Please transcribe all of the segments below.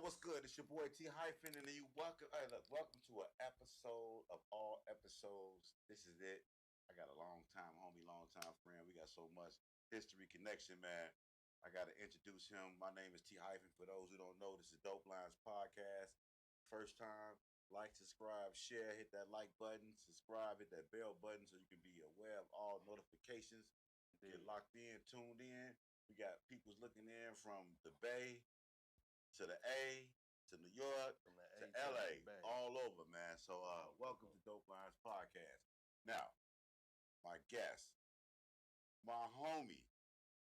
What's good? It's your boy T Hyphen, and you welcome. Hey, look, welcome to an episode of all episodes. This is it. I got a long time homie, long time friend. We got so much history connection, man. I got to introduce him. My name is T Hyphen. For those who don't know, this is Dope Lines Podcast. First time, like, subscribe, share, hit that like button, subscribe, hit that bell button so you can be aware of all notifications. Get locked in, tuned in. We got people's looking in from the Bay to the A, to New York, to LA, all over, man. So welcome to Dope Lines Podcast. Now, my guest, my homie,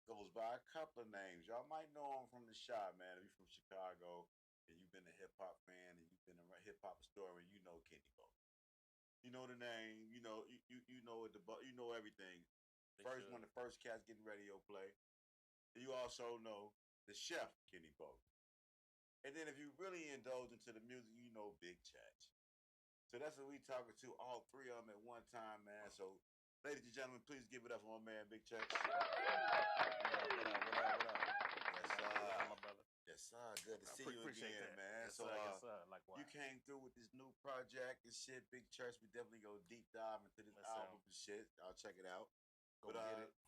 goes by a couple of names. Y'all might know him from the shop, man. If you're from Chicago and you've been a hip hop fan and you've been a hip hop historian, you know Kenny Bo. You know the name, you know it, you know everything. One of the first cats getting radio play. And you also know the chef, Kenny Bo. And then if you really indulge into the music, you know Big Chuuch. So that's what we talking to, all three of them at one time, man. So, ladies and gentlemen, please give it up for my man, Big Chuuch. What up? Yes, sir. Good to see you again, man. Yes, sir. Likewise. You came through with this new project and shit, Big Chuuch. We definitely go deep dive into this album and shit. I'll check it out. But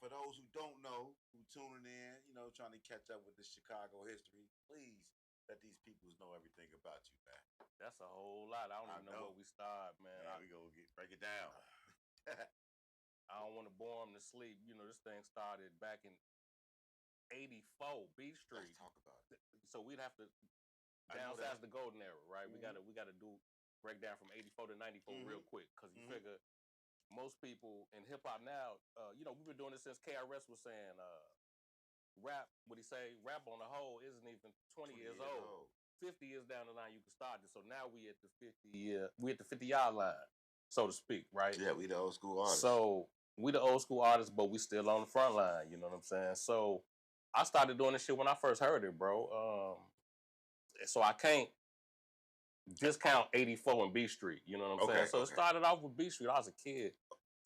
for those who don't know, who tuning in, trying to catch up with the Chicago history, please let these peoples know everything about you, man. That's a whole lot. I don't even know where we start, man. We go break it down. I don't want to bore them to sleep. This thing started back in '84, B Street. Let's talk about it. So we'd have to downsize the golden era, right? Mm-hmm. We gotta do break down from '84 to '94 real quick, because you figure most people in hip hop now, we've been doing this since KRS was saying, rap, what he say, rap on the whole isn't even 20 years old. 50 years down the line, you can start it. So now we at the 50-yard line, so to speak, right? Yeah, we the old school artists. So we the old school artists, but we still on the front line, you know what I'm saying? So I started doing this shit when I first heard it, bro. So I can't discount '84 and B Street, you know what I'm saying? So it started off with B Street. I was a kid,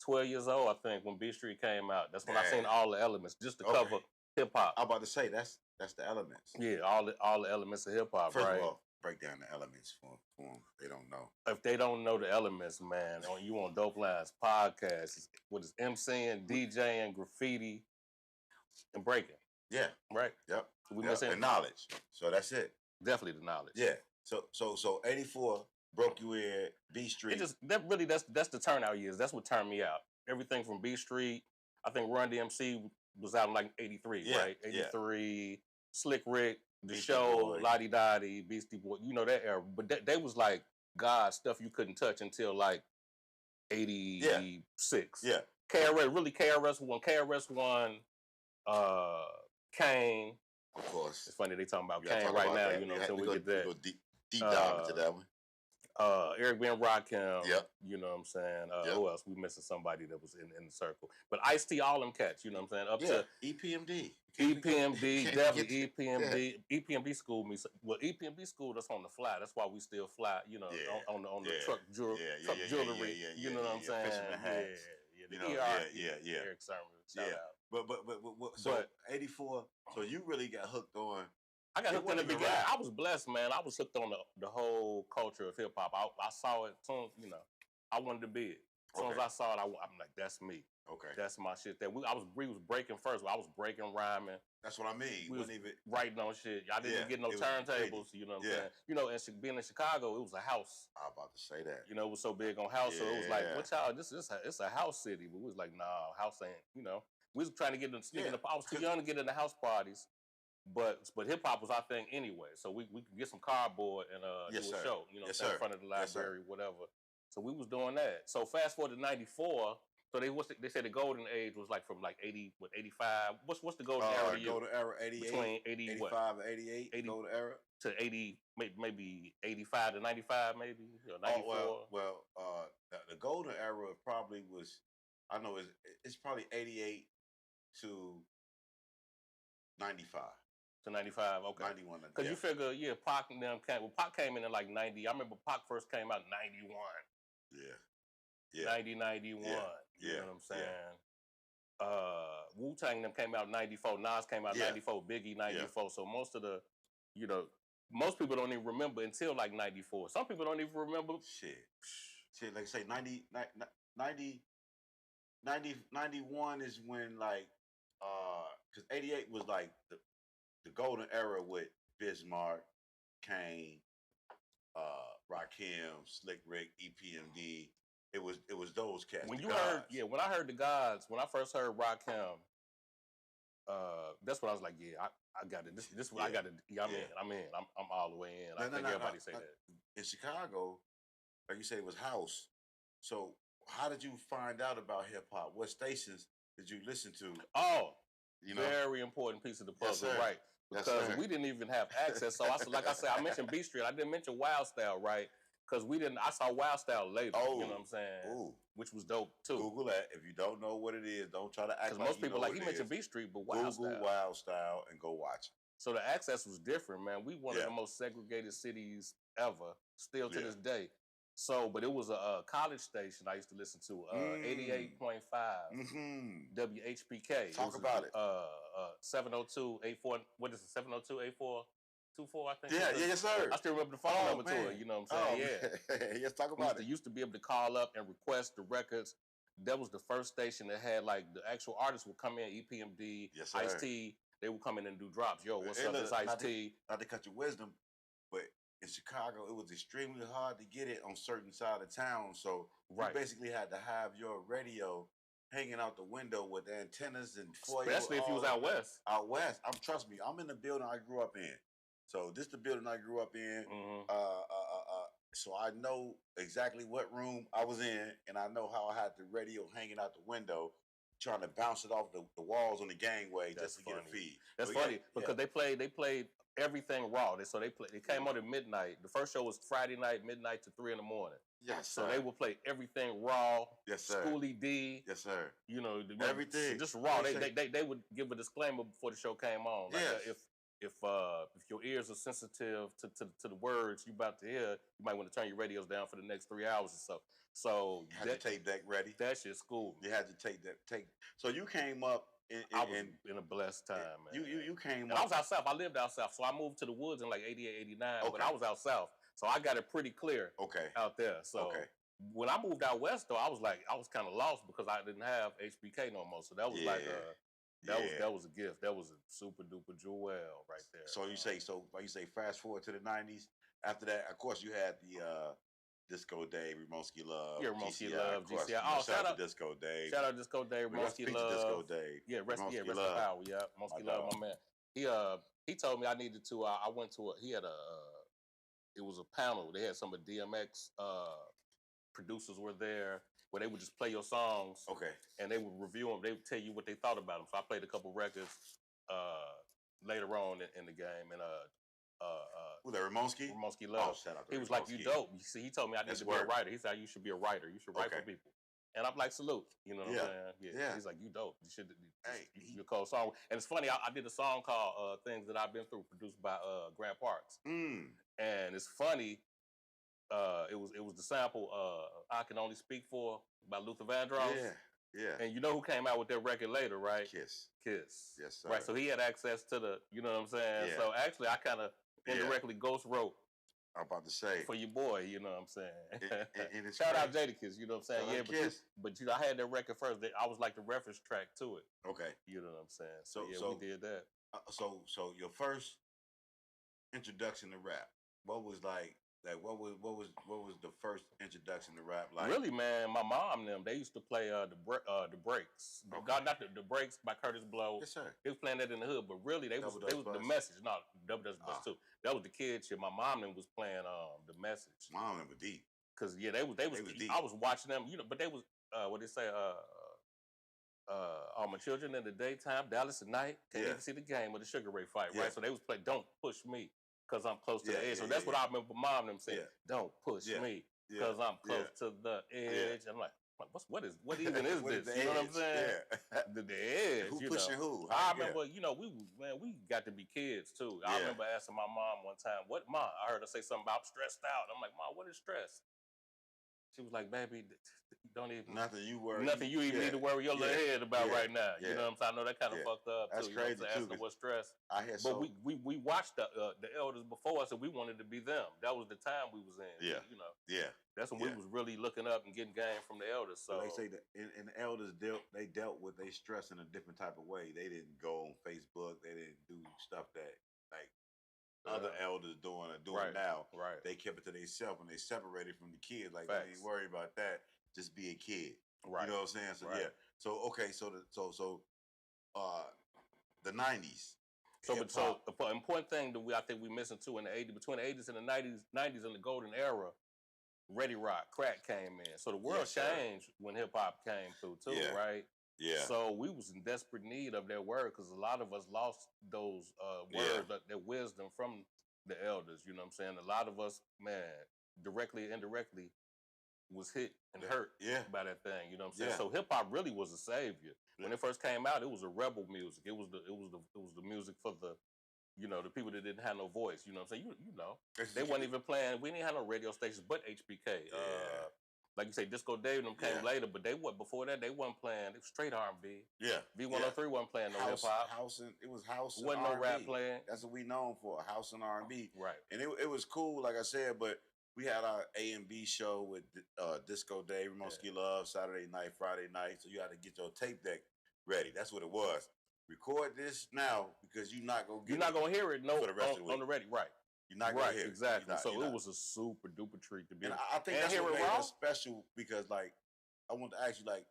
12 years old, I think, when B Street came out. That's when I seen all the elements, just to cover hip hop. I'm about to say that's the elements. Yeah, all the elements of hip hop. First right? of all, break down the elements for them. They don't know. If they don't know the elements, man, you on Dope Lines Podcast, what is MCing, DJing, graffiti, and breaking. Yeah. Right. Yep. And knowledge. So that's it. Definitely the knowledge. Yeah. So '84 broke you in B Street. That's the turnout years. That's what turned me out. Everything from B Street. I think Run DMC was out in like '83, right? '83. Yeah. Slick Rick, The Show, Lottie Dottie, Beastie Boy. You know that era. But they was like God stuff you couldn't touch until like '86. Yeah. KRS One. Kane. Of course. It's funny they talking about Kane right now. That. So we get that. Go deep dive into that one. Eric Ben Rakim. Yep. You know what I'm saying? Who else? We missing somebody that was in the circle. But Ice-T, all them cats, you know what I'm saying? To EPMD. Definitely EPMD. EPMD schooled me. Well, EPMD schooled us on the fly. That's why we still fly, on the truck jewelry. You know what I'm saying? Fisherman hats. Eric Sermon. Shout out. But 84, so you really got hooked on. I got hooked in the beginning. I was blessed, man. I was hooked on the whole culture of hip hop. I saw it, I wanted to be it. As soon as I saw it, I'm like, that's me. Okay. That's my shit. We was breaking first. I was breaking, rhyming. That's what I mean. We was writing on shit. I didn't get no turntables, you know what I'm saying? And being in Chicago, it was a house. I was about to say that. It was so big on house, so it was like, what y'all, it's a house city. But we was like, nah, house ain't, We was trying to get I was too young to get in the house parties. But hip hop was our thing anyway, so we could get some cardboard and do a show, in front of the library, whatever. So we was doing that. So fast forward to '94. So they said the golden age was like from like 85. What's the golden era? Golden era 88. Between 85 and 88. Golden era to 80, maybe 85 to 95, maybe 94. The golden era probably was. I know it's probably 88 to 95. To 95, okay. 91. Because you figure, Pac and them came. Well, Pac came in like 90. I remember Pac first came out in 91. Yeah. 90, 91. You know what I'm saying? Wu-Tang them came out in 94. Nas came out in 94. Biggie 94. So most of the, most people don't even remember until like 94. Some people don't even remember. Shit, like I say, 91 is when like, because 88 was like the golden era with Bismarck, Kane, Rakim, Slick Rick, EPMD. It was those cats. When you heard, when I heard the gods, when I first heard Rakim, that's when I was like, I got it. This what I got to. I'm in. I'm all the way in. I think everybody say that. In Chicago, like you say, it was house. So how did you find out about hip hop? What stations did you listen to? Oh, very important piece of the puzzle, right? Because we didn't even have access. So like I said, I mentioned B Street. I didn't mention Wild Style, right? Because we didn't. I saw Wild Style later. You know what I'm saying? Which was dope too. Google that. If you don't know what it is, don't try to act like most people he mentioned B Street, but Wild Style. Google Wild Style and go watch it. So the access was different, man. We one of the most segregated cities ever, still to this day. So, but it was a college station I used to listen to, 88.5 WHPK. Talk about it. 702-84. What is it? 702-8424, I think. Yeah, yes, sir. I still remember the phone number to it. You know what I'm saying? Yeah. Yes, talk about it. Used to be able to call up and request the records. That was the first station that had like the actual artists would come in, EPMD, Ice-T. They would come in and do drops. Yo, what's up? It's Ice-T. Not to cut your wisdom, but in Chicago, it was extremely hard to get it on certain side of town. So you basically had to have your radio hanging out the window with antennas and especially if you was out west. Out west. Trust me, I'm in the building I grew up in. So this is the building I grew up in. So I know exactly what room I was in, and I know how I had the radio hanging out the window, trying to bounce it off the walls on the gangway just to get a feed. That's funny because they played everything raw. They came on at midnight. The first show was Friday night, midnight to 3 in the morning. Yes, sir. So they would play everything raw. Yes, sir. Schoolie D. Yes, sir. Everything. Just raw. They would give a disclaimer before the show came on. Like, if your ears are sensitive to the words you about to hear, you might want to turn your radios down for the next 3 hours or so. So you had the tape deck ready. That shit's cool. You had to take that tape. So you came up. I was in a blessed time, man. You came up. I was out south. I lived out south. So I moved to the woods in like 88, 89. But I was out south. So I got it pretty clear out there. So when I moved out west, though, I was kind of lost because I didn't have HBK no more. So that was that was a gift. That was a super duper jewel right there. So you say fast forward to the 90s. After that, of course, you had the Disco Day, Ramoski Love. Yeah, Ramoski Love, GCI. Oh, shout out to Disco Day. Shout out Disco Day, Ramoski Love. Disco Day. Yeah, rest in power. Yeah, Ramoski Love, my man. He told me I needed to. I went to it was a panel. They had some of DMX producers were there where they would just play your songs. And they would review them. They would tell you what they thought about them. So I played a couple records later on in the game, and was that Ramoski? Ramoski Love. Oh, shout out to he was like, "You dope." You see, he told me I need to be a writer. He said, "You should be a writer. You should write for people." And I'm like, "Salute." You know what I'm saying? Yeah. He's like, "You dope. You should. You're a cold song." And it's funny. I did a song called "Things That I've Been Through," produced by Grant Parks. And it's funny. It was the sample "I Can Only Speak For" by Luther Vandross. Yeah. And you know who came out with that record later, right? Kiss. Yes, sir. Right. So he had access to the. You know what I'm saying? Yeah. So actually, I kind of indirectly ghost wrote. I'm about to say for your boy, you know what I'm saying. And Shout out Jadakiss, you know what I'm saying. Shout but I had that record first. I was like the reference track to it. You know what I'm saying. So we did that. So your first introduction to rap, what was what was the first introduction to rap like? Really, man, my mom them, they used to play the Breaks. Not the Breaks by Curtis Blow. Yes, sir. They was playing that in the hood, but really they was the Message. No, Double Dutch Bus too. That was the kid shit. My mom them was playing the Message. Mom them were deep. Cause they was deep. I was watching them, but they was what they say, all my children in the daytime, Dallas at night, can't even see the game of the Sugar Ray fight, right? So they was playing Don't Push Me. Because I'm close to the edge. So that's what I remember mom them saying. Don't push me because I'm close to the edge. I'm like, what even is this? You know what I'm saying? The edge. Who pushing who? I remember, we got to be kids too. I remember asking my mom one time, "What, Mom?" I heard her say something about I'm stressed out. I'm like, "Mom, what is stress?" She was like, baby, don't even nothing you worry. Nothing you even need to worry your little head about right now. You know what I'm saying? I know that kind of fucked up That's too. crazy you know what I'm saying? Asking what stress. I hear but we watched the elders before us, and we wanted to be them. That was the time we was in. Yeah. You know. Yeah. That's when we was really looking up and getting game from the elders. So they say that and the elders dealt with their stress in a different type of way. They didn't go on Facebook. They didn't do stuff that like other elders doing now. Right. They kept it to themselves and they separated from the kids. Like Facts. they ain't worried about that. Just be a kid. Right. You know what I'm saying? So yeah. So okay. So the 90s. So the important thing that I think we missing too in the 80s, between the 80s and the 90s and the golden era, Ready Rock, crack came in. So the world changed when hip hop came through too, right? Yeah. So we was in desperate need of their word because a lot of us lost those words, their wisdom from the elders. You know what I'm saying? A lot of us, man, directly, indirectly, was hit and hurt by that thing. You know what I'm saying? So hip hop really was a savior. When it first came out, it was a rebel music. It was the music for the, you know, the people that didn't have no voice. You know what I'm saying? You know, they wasn't even playing. We didn't have no radio stations but HBK. Like you say, Disco Dave and them came later, but before that they wasn't playing. It was straight R&B. Yeah. V103 wasn't playing no hip hop. It was house. Wasn't and no rap playing. That's what we known for, house and R&B. Right. And it was cool, like I said, but we had our A&B show with Disco Dave, Ramoski Love, Saturday night, Friday night. So you had to get your tape deck ready. That's what it was. Record this now because you're not gonna hear it for the rest of the week. On the ready, right? You're not gonna hear it. Exactly. It was a super duper treat to be. And I think that's what made it special because, like, I want to ask you, like,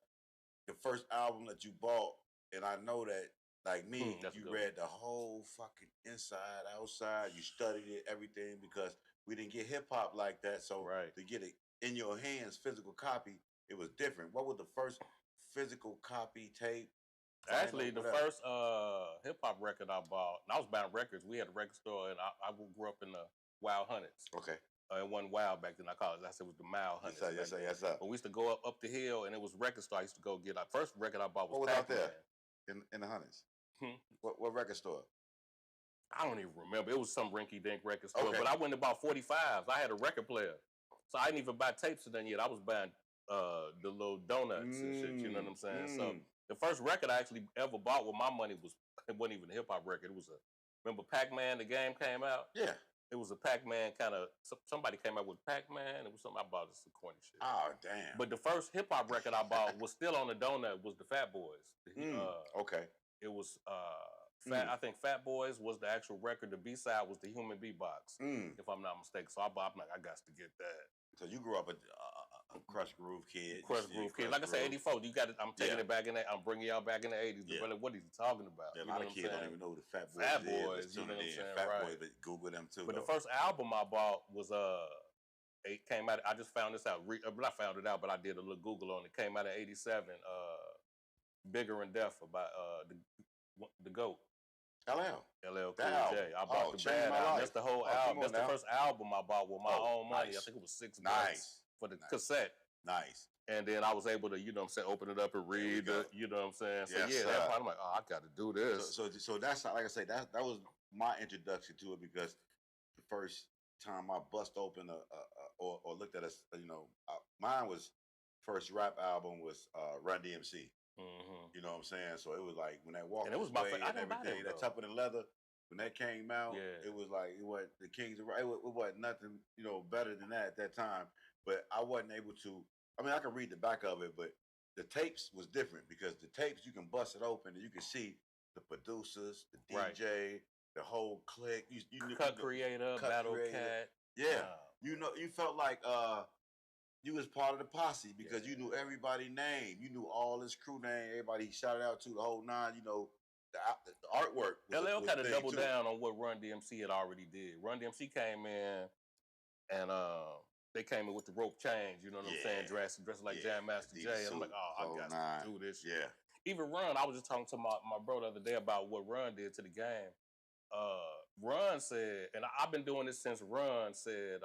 the first album that you bought, and I know that, like me, you read the whole fucking inside, outside. You studied it, everything, because we didn't get hip hop like that. So to get it in your hands, physical copy, it was different. What was the first physical copy tape? Actually, the first hip hop record I bought, and I was buying records. We had a record store, and I grew up in the Wild Hunnets. Okay. It wasn't Wild back then. I called it. I said it was the Mild Hunnets. Yes, sir. But we used to go up the hill, and it was record store. I used to go get. Our first record I bought was what was out there in the Hunnets? What record store? I don't even remember. It was some rinky-dink record store. Okay. But I went and bought 45s. I had a record player, so I didn't even buy tapes then yet. I was buying the little donuts and shit. You know what I'm saying? So the first record I actually ever bought with my money it wasn't even a hip hop record. It was remember Pac-Man? The game came out. Yeah. It was a Pac-Man kind of. Somebody came out with Pac-Man. It was something I bought. Some corny shit. Oh damn! But the first hip hop record I bought was still on the donut. Was the Fat Boys? Okay. It was. I think Fat Boys was the actual record. The B-side was the Human Beatbox, if I'm not mistaken. So I'm like, I got to get that. So you grew up a Crush Groove kid. Crush Groove kid. Like I said, 84. You got it. I'm taking it back in the. I'm bringing y'all back in the 80s. Yeah. What are you talking about? Yeah, a lot of kids don't even know who the Fat Boys. Fat Boys. You know what I'm saying? Fat Boys, but Google them too. But the first album I bought was it came out. I just found this out. I found it out, but I did a little Google on it. It came out in '87. Bigger and Deafer by the GOAT. LL Cool J. I bought the bad album. That's the whole album. That's the first album I bought with my own money. I think it was $6 for the cassette. Nice. And then I was able to, you know what I'm saying, open it up and read it. You know what I'm saying? So yes, that part, I'm like, I got to do this. So that's like I say, that was my introduction to it because the first time I bust open or looked at mine was first rap album was Run DMC. You know what I'm saying? So it was like when that walk, and it was my favorite. And everything, that Tougher Than Leather, when that came out, it was like it was the Kings of Rap. It wasn't nothing, better than that at that time. But I wasn't able to. I mean, I could read the back of it, but the tapes was different because the tapes you can bust it open and you can see the producers, the DJ, the whole clique. You knew Cut Creator, Battle Cat. Yeah, you felt like you was part of the posse because you knew everybody's name. You knew all his crew name. Everybody he shouted out to the whole nine. The artwork. LL kind of doubled down on what Run DMC had already did. Run DMC came in and they came in with the rope chains. You know what I'm saying? Dressed like Jam Master Jay. And I'm like, I got to do this shit. Yeah. Even Run, I was just talking to my bro the other day about what Run did to the game. Run said, and I've been doing this since Run said,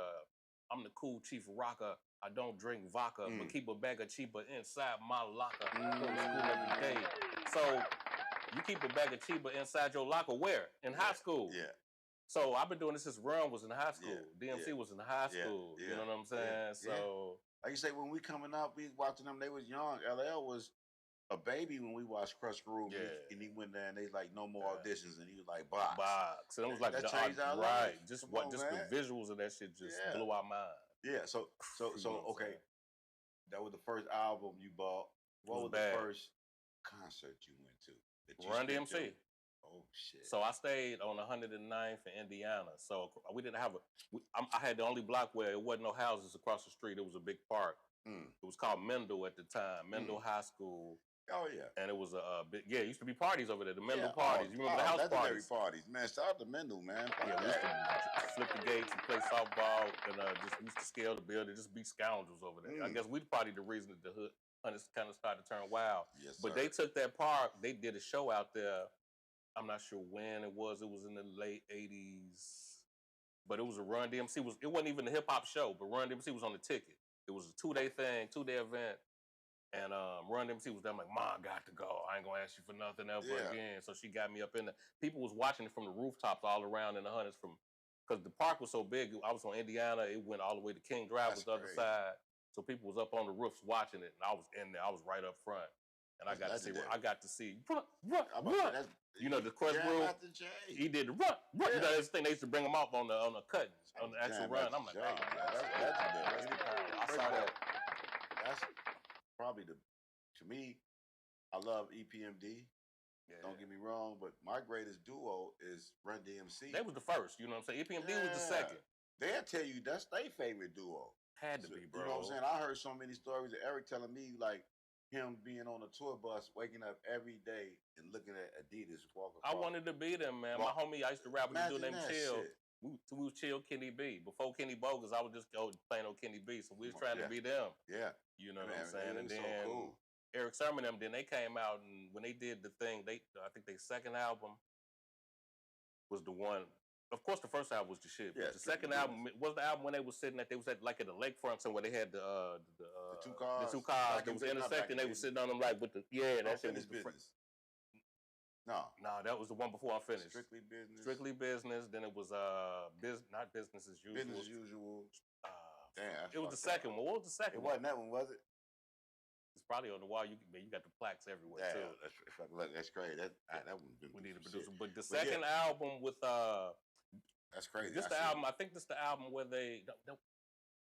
I'm the cool chief rocker. I don't drink vodka, but keep a bag of cheaper inside my locker. I go to school every day. So you keep a bag of cheaper inside your locker where? In high school. Yeah. So I've been doing this since Run was in high school. DMC was in high school. You know what I'm saying? So like you say, when we coming up, we watching them. They was young. LL was a baby when we watched Crush Groove, and he went there and they like no more auditions, and he was like box. And it was like that changed our life. Just the visuals of that shit just blew our mind. Yeah. So okay, that was the first album you bought. What was the first concert you went to? Run DMC. Oh shit! So I stayed on 109th in Indiana. So we didn't have I had the only block where it wasn't no houses across the street. It was a big park. It was called Mendel at the time, Mendel High School. Oh yeah, and it was a big. Yeah, it used to be parties over there. The Mendel parties. You remember the house parties? Man, shout out to Mendel, man. Yeah, we used to flip the gates and play softball, and just we used to scale the building, just be scoundrels over there. I guess we probably the reason that the hood kind of started to turn wild. Yes, but they took that park. They did a show out there. I'm not sure when it was. It was in the late '80s, but it was a Run DMC. It wasn't even a hip hop show, but Run DMC was on the ticket. It was a 2-day thing, 2-day event. And Run DMC was there. I'm like, Ma, I got to go. I ain't gonna ask you for nothing ever again. So she got me up in there. People was watching it from the rooftops all around in the hundreds because the park was so big. I was on Indiana. It went all the way to King Drive was the other side. So people was up on the roofs watching it, and I was in there. I was right up front, and I got to see run. You know the Crush Groove. He did the run. You know this thing they used to bring him off on the cut on the actual run. I'm like, oh, I saw that. That's probably to me, I love EPMD. Yeah. Don't get me wrong, but my greatest duo is Run DMC. They was the first, you know what I'm saying? EPMD was the second. They'll tell you that's their favorite duo. Had to be, bro. You know what I'm saying? I heard so many stories of Eric telling me, like, him being on a tour bus, waking up every day and looking at Adidas walk across. I wanted to be them, man. My homie, I used to rap with a dude named Chill. We was Chill Kenny B. Before Kenny Bogus, I was just playing on Kenny B. So we was trying to be them. Yeah. You know what I'm saying? And then so cool. Eric Sermon them, then they came out, and when they did the thing, I think their second album was the one. Of course, the first album was the shit. But the second album was the album when they was sitting at like at the lakefront somewhere. They had the two cars. The two cars that was intersecting. They was sitting on them like with the that shit was business. No, that was the one before I finished. Strictly Business. Strictly Business. Then it was not Business as Usual. Business as Usual. Damn, it was the second one. What was the second one? It wasn't that one, was it? It's probably on the wall. You got the plaques everywhere too. That's crazy. That one. We need to produce it. But the second album with that's crazy. This the album. I think this the album where it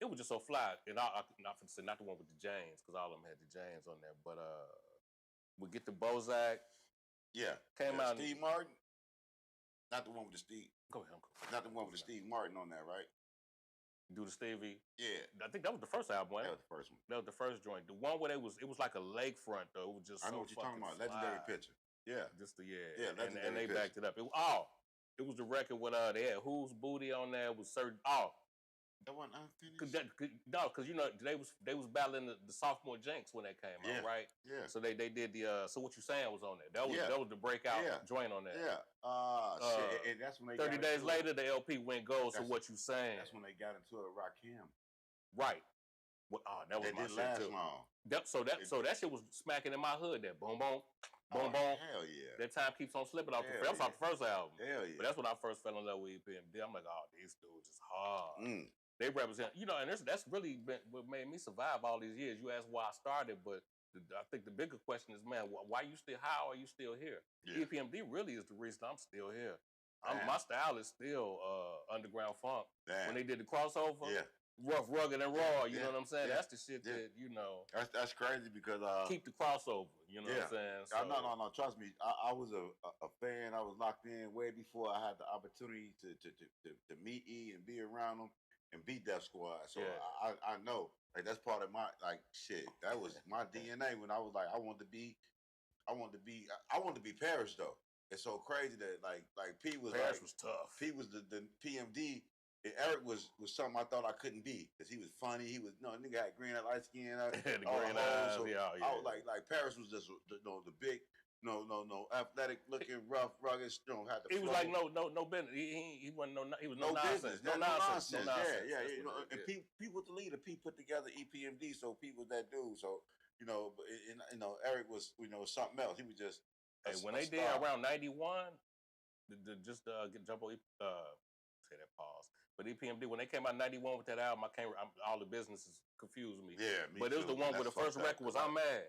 was just so fly. And not the one with the Janes, because all of them had the Janes on there. But we get the Bozak. Yeah. Came out. Steve Martin. Not the one with the Steve. Go ahead, Uncle. Not the one with the Steve Martin on there, right? Do the Stevie. Yeah. I think that was the first album, right? That was the first one. That was the first joint. The one where it was like a lakefront though. It was just I know what you're talking about. Legendary Picture. Yeah. Just legendary and they picture. backed it up. It was the record with they had Who's Booty on there with certain that one unfinished. Because you know they was battling the sophomore Jinx when that came out, right? Yeah. So they did the So What You Saying was on there. That was the breakout joint on there. Yeah. Shit. And that's when they 30 days later the LP went gold. So What You Saying? That's when they got into it. Rakim. Right. Well, that was my shit too. So that shit was smacking in my hood. That boom boom. Boom, boom. Hell yeah. That time keeps on slipping off the first. That was off the first album. Hell yeah. But that's when I first fell in love with EPMD. I'm like, oh, these dudes is hard. They represent, and that's really been what made me survive all these years. You asked why I started, but I think the bigger question is, man, how are you still here? Yeah. EPMD really is the reason I'm still here. My style is still underground funk. Damn. When they did the crossover, rough, rugged, and raw. You know what I'm saying? That's the shit that That's crazy because keep the crossover. You know what I'm saying? So, no. Trust me, I was a fan. I was locked in way before I had the opportunity to meet E and be around them and be Def Squad. So I know that's part of my shit. That was my DNA when I was like I wanted to be Paris though. It's so crazy that like P was Paris was tough. P was the PMD. And Eric was something I thought I couldn't be because he was funny. He was nigga had green light skin. The green eyes. So I was like Paris was just the big athletic looking rough rugged. Had the he was like no business. He wasn't he was no nonsense. No nonsense. Yeah. And P was the leader. P put together EPMD, so P was that dude. So Eric was something else. He was just when they did around 91. Get jump on say that pause. But EPMD, when they came out in 91 with that album, all the businesses confused me. Yeah, me but it was too. the one where the first record was I'm Mad.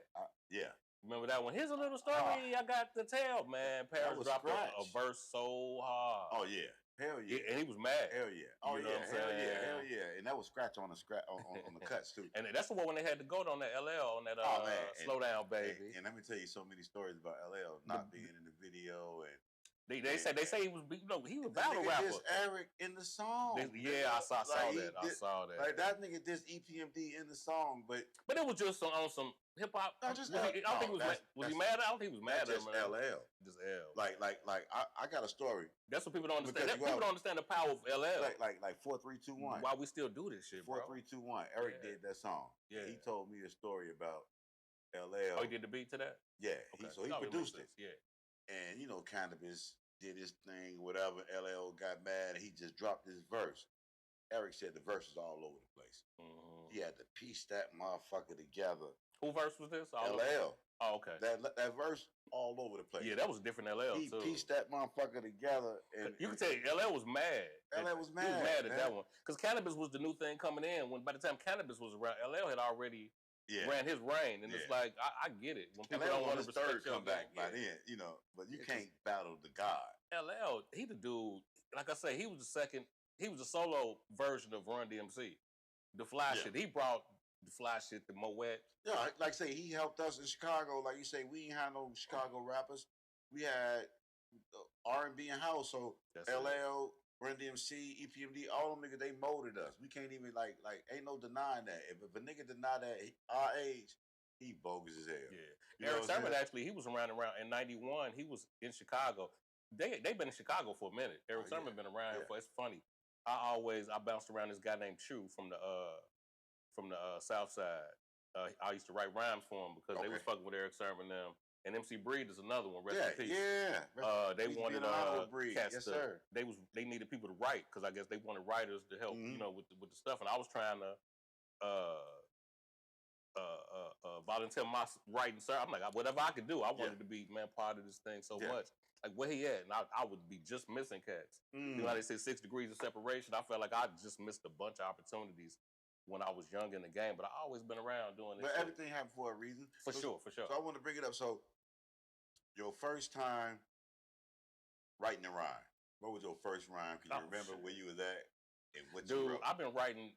Yeah. Remember that one? Here's a little story I got to tell, man. Paris dropped a verse so hard. Oh, yeah. Hell yeah. And he was mad. Hell yeah. Oh, you know what I'm saying? Hell yeah. And that was scratch on the cuts, too. And that's the one when they had to go on that LL, on that Slow Down, Baby. And let me tell you so many stories about LL not being in the video. And They say he was, he was a battle rapper. This Eric in the song. I saw that. I saw that. Like that nigga this EPMD in the song, but it was just on some hip hop. I don't think he was mad. I don't think he was mad at him. Just LL. Just L. Like I got a story. That's what people don't understand. People don't understand the power of LL. Like 4 3 2 1. Why we still do this shit, 4 3 2 1. Eric did that song. Yeah. He told me a story about LL. Oh, he did the beat to that? Yeah. Okay. He produced it. Yeah. And Cannabis did his thing, whatever. LL got mad and he just dropped his verse. Eric said the verse is all over the place. Mm-hmm. He had to piece that motherfucker together. Who verse was this? LL. Oh, okay. That verse all over the place. Yeah, that was a different LL he too. He pieced that motherfucker together. And you can tell LL was mad. LL was mad. He was mad at that one. Because Cannabis was the new thing coming in. By the time Cannabis was around, LL had already ran his reign. And it's like, I get it. When people don't want to respect come back by then, but you can't battle the God. LL, he the dude, like I say, he was the solo version of Run DMC. The fly shit. He brought the fly shit to Moet. Yeah, like I say, he helped us in Chicago. Like you say, we ain't had no Chicago rappers. We had R&B and house. So LL, Run DMC, EPMD, all them niggas, they molded us. We can't even like ain't no denying that. If a nigga deny that our age, he bogus as hell. Yeah. Eric Sermon actually, he was around in 91. He was in Chicago. They've been in Chicago for a minute. Eric Sermon been around here for. It's funny. I bounced around this guy named Chuuch from the South Side. I used to write rhymes for him because they was fucking with Eric Sermon them. And MC Breed is another one. Rest in peace. Yeah. They wanted cats sir. They needed people to write because I guess they wanted writers to help with the stuff. And I was trying to volunteer my writing, sir. I'm like, whatever I could do. I wanted to be part of this thing so much. Like where he at, and I would be just missing cats. You know how they say 6 degrees of separation. I felt like I just missed a bunch of opportunities when I was young in the game, but I always been around doing this. But shit. Everything happened for a reason. For sure. So I want to bring it up. So your first time writing a rhyme. What was your first rhyme? Can you remember where you was at and what you wrote? I've been writing.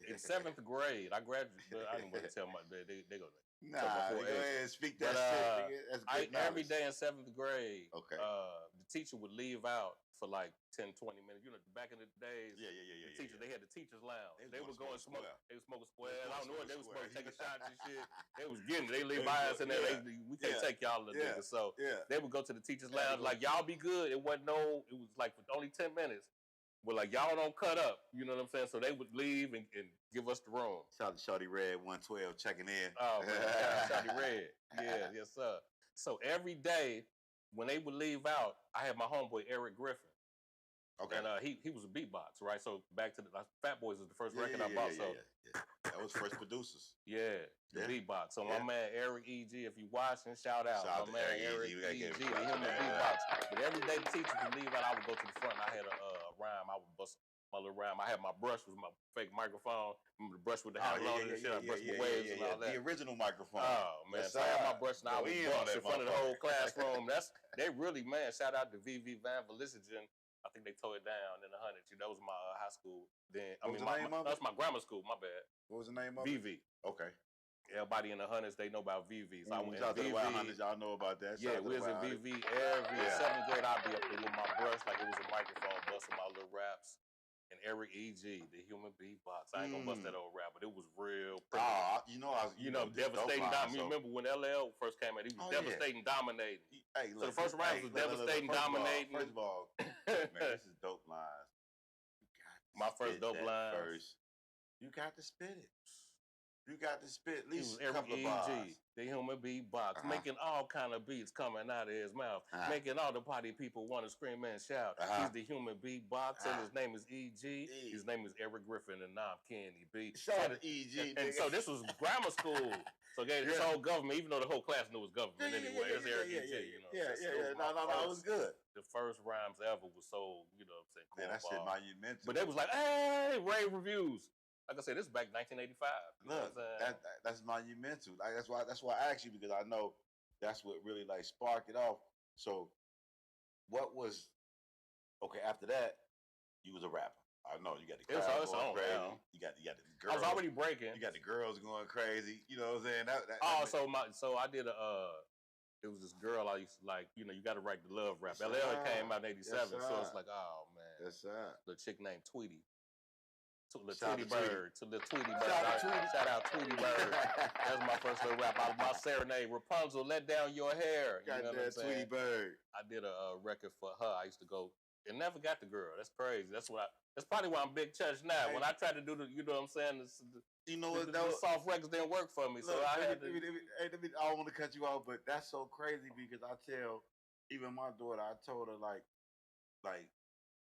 In 7th grade, I graduated. I didn't want to tell my they go. Nah, go ahead and speak that shit. That's every day in 7th grade, the teacher would leave out for like 10, 20 minutes. Back in the days, the teachers, they had the teachers' lounge. They would go and smoke. They would smoke a square. I don't know what they was smoking, taking shots and shit. They was getting it. They leave by us in there. We can't take y'all to the niggas. So they would go to the teachers' lounge. Like, y'all be good. It was like for only 10 minutes. But like, y'all don't cut up. You know what I'm saying? So they would leave and give us the room. Shout out to Shorty Red 112 checking in. Oh, man. Shorty Red. Yeah, yes, sir. So every day when they would leave out, I had my homeboy Eric Griffin. Okay. And he was a beatbox, right? So back to Fat Boys is the first record I bought. That was first producers. The beatbox. So my man Eric E.G., if you watching, shout out. My man Eric E.G., him the beatbox. But every day the teachers would leave out, I would go to the front and I had a rhyme. I would bust my little rhyme. I had my brush with my fake microphone. Remember the brush with the handle on it and shit? I brushed my waves and all that. The original microphone. Oh, man. So I had my brush and I would bust in front of the whole classroom. They really, man, shout out to VV Van Velicigen. I think they tore it down in the 100s. That was my high school. Then that's my grammar school. My bad. What was the name of VV. it? Okay. Everybody in the 100s, they know about VV. So I went to the Y100s. Y'all know about that. Yeah, we was in VV every 7th grade. I'd be up there with my brush like it was a microphone, busting my little raps. And Eric E.G., the human beatbox. I ain't gonna bust that old rap, but it was real. Devastating. You remember when LL first came out? He was devastating, dominating. So the first round was devastating, dominating. First of all, man, this is dope lines. My first dope lines. You got to spit it. You got to spit at least a Eric couple of bars. The human beatbox, making all kind of beats coming out of his mouth, making all the party people want to scream and shout. He's the human beatbox, and his name is E.G. His name is Eric Griffin, and now I'm Kenny B. Shout out to E.G. And so this was grammar school. So this whole government, even though the whole class knew it was government anyway, it's Eric E.G. No, it was good. the first rhymes ever was so, you know what I'm saying, Man, that shit monumental. But they was like, hey, rave reviews. Like I said, this is back 1985. Look, that's monumental. Like, that's why I asked you, because I know that's what really like sparked it off. So, what was okay after that? You was a rapper. I know you got the crowd going crazy. Now. You got the girls. I was already breaking. You got the girls going crazy. You know what I'm saying? So I did it was this girl I used to like. You know, you got to write the love rap. LL came out in '87, so it's like, oh man, yes sir. The chick named Tweety. The Shout Tweety Bird. To the Tweety Bird. Shout out Tweety Bird. That's my first little rap. My serenade. Rapunzel, let down your hair. You know what I'm saying? Tweety Bird. I did a record for her. I used to go and never got the girl. That's crazy. That's probably why I'm Big Chuuch now. Hey. When I tried to do the, you know what I'm saying? The soft records didn't work for me. Look, so I had to. I don't want to cut you off, but that's so crazy because I tell even my daughter, I told her like,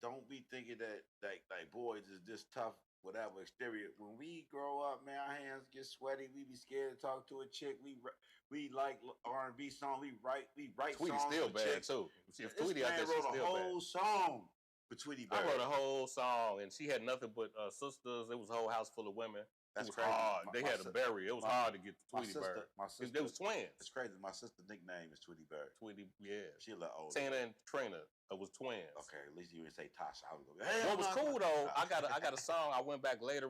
don't be thinking that like boys is just tough. Whatever exterior. When we grow up, man, our hands get sweaty. We be scared to talk to a chick. We like R&B song. We write Tweety songs. Still for bad chicks. too. If Tweety, I guess wrote a whole song for Tweety Bird. I wrote a whole song, and she had nothing but sisters. It was a whole house full of women. That's it was hard. They had to bury. It was hard to get to Tweety Bird. My sister, they was twins. It's crazy. My sister's nickname is Tweety Bird. Tweety, yeah. She a little older. Tina and Trina was twins. Okay, at least you didn't say Tasha. I was going, hey, what was cool though? I got a song. I went back way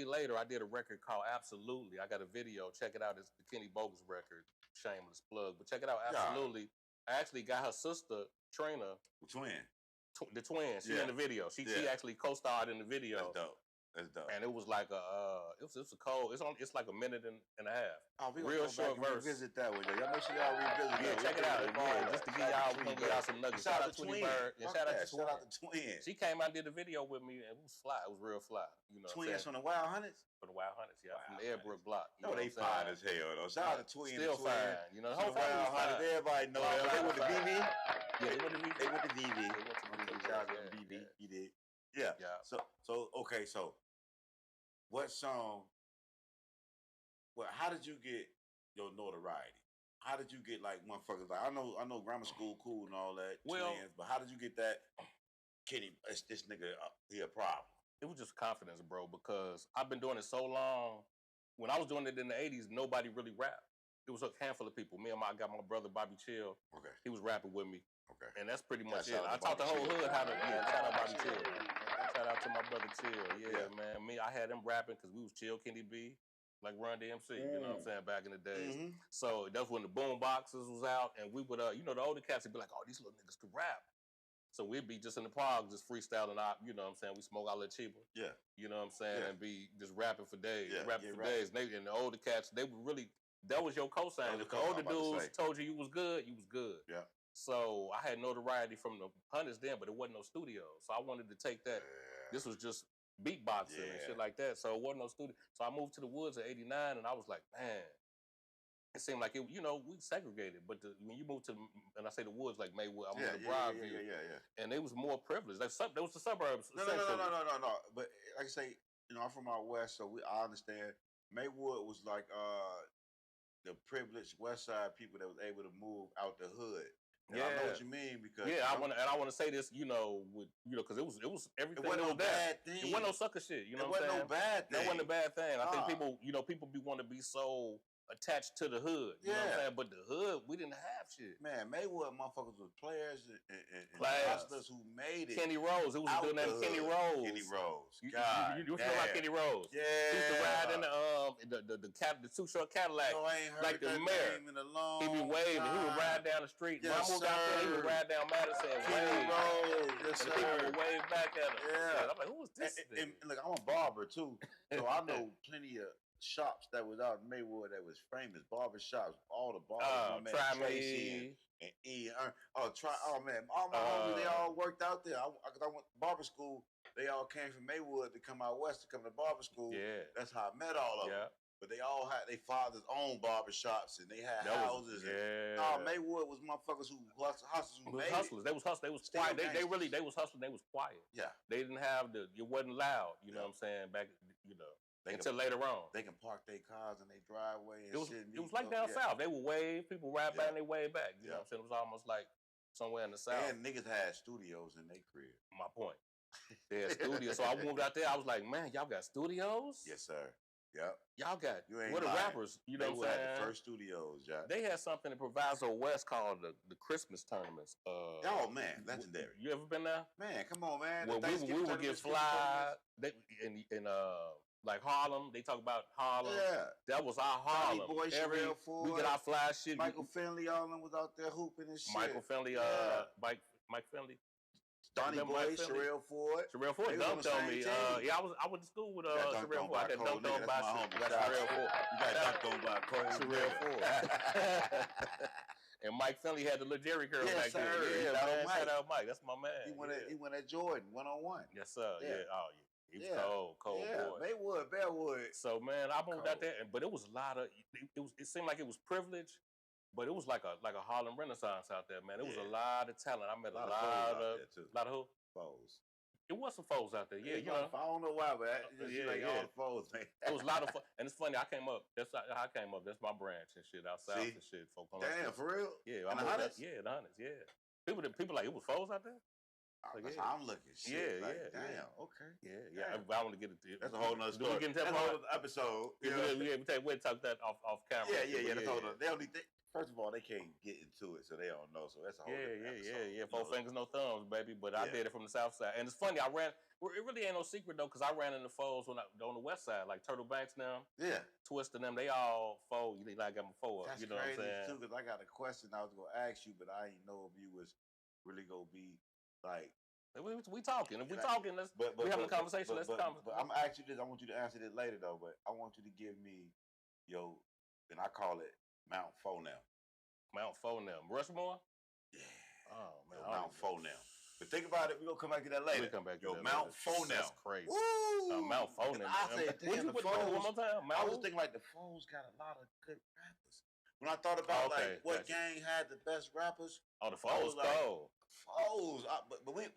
later. I did a record called Absolutely. I got a video. Check it out. It's the Kenny Bogus record. Shameless plug, but check it out. Absolutely. Yeah. I actually got her sister Trina. The twin. The twin. She in the video. She actually co-starred in the video. That's dope. That's dope. And it was like it was a cold. It's like a minute and a half. Oh, we real short verse. Revisit that one. Y'all know she y'all revisit. Yeah, check it out. Yeah, just to give y'all, we gonna give y'all some nuggets. Shout out to Tweety Bird. Shout out to Twin. She came out and did a video with me, and it was fly. It was real fly. You know, Twins from the Wild Hunters. For the Wild Hunters, yeah, from the Airbrook block. No, they fine as hell though. Shout out to Twin. Still fine. You know, the whole Wild Hunters. Everybody know them. They went to VV. Yeah, they went to VV. They went to VV. Shout out to VV. He did. Yeah. So okay. So, what song? Well, how did you get your notoriety? How did you get like motherfuckers like I know grammar school cool and all that, twins, but how did you get that Kenny? This nigga, he a problem. It was just confidence, bro. Because I've been doing it so long. When I was doing it in the '80s, nobody really rapped. It was a handful of people. I got my brother Bobby Chill. Okay, he was rapping with me. Okay, and that's pretty much it. I taught the whole hood how to. Yeah, shout out Bobby Chill. Shout out to my brother Chill. Yeah, man. I had him rapping because we was Chill, Kenny B. Like Run DMC, you know what I'm saying, back in the days. Mm-hmm. So that's when the boom boxes was out, and we would, the older cats would be like, oh, these little niggas could rap. So we'd be just in the park, just freestyling out, you know what I'm saying? We smoke out a little cheaper. Yeah. You know what I'm saying? And be just rapping for days. Days. And the older cats, they would really, that was your cosign. If the older dudes told you was good, you was good. Yeah. So I had notoriety from the Hunters then, but it wasn't no studio. So I wanted to take that. This was just beatboxing and shit like that. So it wasn't no studio. So I moved to the woods at '89, and I was like, man, it seemed like it. You know, we segregated, but when you move to, and I say the woods, like Maywood, I moved to Broadview, and they was more privileged. Like there was the suburbs. No. But like I say, I'm from out west, so I understand. Maywood was like the privileged West Side people that was able to move out the hood. And I know what you mean because I want to say this, because it was everything. It wasn't no bad thing. It wasn't no sucker shit. You know what I'm saying? It wasn't no bad thing. That wasn't a bad thing. I think people want to be so attached to the hood. You know what I'm saying? But the hood, we didn't have shit. Man, Maywood motherfuckers was players and hustlers who made it. Kenny Rose. It was a dude named Kenny Rose. Kenny Rose. You know about Kenny Rose? Yeah. He used to ride in the Too Short Cadillac. No, I ain't heard like the mayor. He be waving. He would ride down the street. Yes, when I moved out there, he would ride down Madison and Kenny wave. Rose. Yes, sir. People would wave back at him. Yeah. I'm like, who is this? And look, I'm a barber too, so I know plenty of shops that was out in Maywood that was famous. Barber shops, all the barbers. My man Tracy and E. All my homies, they all worked out there. I went to barber school. They all came from Maywood to come out west to come to barber school. Yeah. That's how I met all of them. But they all had their fathers' own barber shops and they had houses. Maywood was motherfuckers who hustlers who made hustlers. They was hustlers. They was quiet. They was hustling. They was quiet. Yeah. They didn't have it wasn't loud. You know what I'm saying? Back, until later on. They can park their cars in their driveway and it was like down south. They would wave, people ride by and they wave back. You know what I'm saying? It was almost like somewhere in the South. And niggas had studios in their crib. My point. They had studios. So I moved out there. I was like, man, y'all got studios? Yes, sir. Yep. Y'all got, what the lying. rappers, you know what I'm saying? The first studios, Jack. They had something in Proviso West called the Christmas tournaments. Oh, man, legendary. You ever been there? Man, come on, man. Well, we would get fly. In like Harlem, they talk about Harlem. Yeah. That was our Harlem. Boy, we get our fly shit. Michael Finley, all of them was out there hooping and shit. Michael Finley, Mike Finley. Donnie Boy, Sherelle Ford. Sherelle Ford dunked on me. I went to school with Sherelle Ford. I got dunked on by Sherelle Ford. You got dunked on by Cole. Sherelle Ford. And Mike Finley had the little Jerry curl back there. Yeah, man. Shout out Mike. That's my man. He went at Jordan 1-on-1. Yes, sir. Yeah. Oh, yeah. He was cold boy. Maywood, Bearwood. So man, I moved out there, but it was a lot of. It seemed like it was privilege, but it was like a Harlem Renaissance out there, man. It was a lot of talent. I met a lot of who? Foes. It was some foes out there. Yeah, you know. I don't know why, but all the foes, man. It was a lot of fun, and it's funny. I came up. That's how I came up. That's my branch and shit out south and shit. Damn, for real? Yeah, in the Hundreds? Yeah, the Hundreds. Yeah. People like it was foes out there. Like, I'm looking shit. Yeah, damn. Okay. Yeah. I want to get it. That's a whole nother story. That's a whole other episode. We'll talk that off camera. Yeah. That's whole other. First of all, they can't get into it, so they don't know. So that's a whole episode. Yeah. Four fingers, no thumbs, baby. But I did it from the south side, and it's funny. It really ain't no secret though, because I ran into foes on the west side, like Turtle Banks now. Yeah. Twist and them, they all foe. You like got my foe up. That's you know crazy what I'm saying? too, because I got a question I was gonna ask you, but I didn't know if you was really gonna be like. We talking. If we talking, we having a conversation. Let's come. But I'm gonna ask you this. I want you to answer this later though. But I want you to give me and I call it Mount Fonam. Mount Fonam, Rushmore. Yeah. Oh man, Mount Fonam. But think about it. We gonna come back to that later. We'll come back to that Mount later. Fonam. That's crazy. Mount Fonam. I said, damn, the Foes. One more time. I was thinking like the Foes got a lot of good rappers. When I thought about what gang had the best rappers. Oh, the Foes. Foes,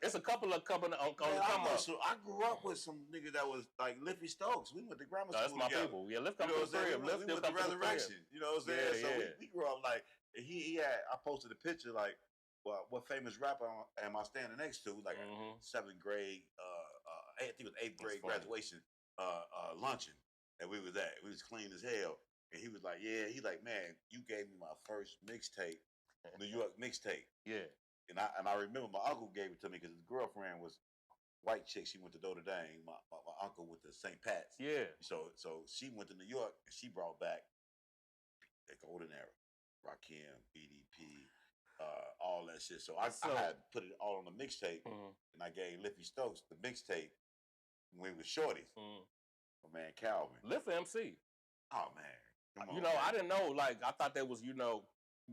it's a couple of on the come up. I grew up with some niggas that was like Liffy Stokes. We went to grammar school. That's my people. Yeah, Lift come to the crib. We went to Resurrection. You know what I'm saying? So we grew up like he had. I posted a picture like, what famous rapper am I standing next to? Like seventh grade. I think it was 8th grade graduation luncheon that we was at. We was clean as hell, and he was like, "Yeah." He like, "Man, you gave me my first mixtape, New York mixtape." Yeah. And I remember my uncle gave it to me because his girlfriend was white chick. She went to Notre Dame. My uncle went to St. Pat's. Yeah. So she went to New York and she brought back the golden era, Rakim, BDP, all that shit. So I had put it all on the mixtape, and I gave Liffy Stokes the mixtape when we was shorties. My man Calvin. Liffy MC. Oh man. I didn't know. Like I thought that was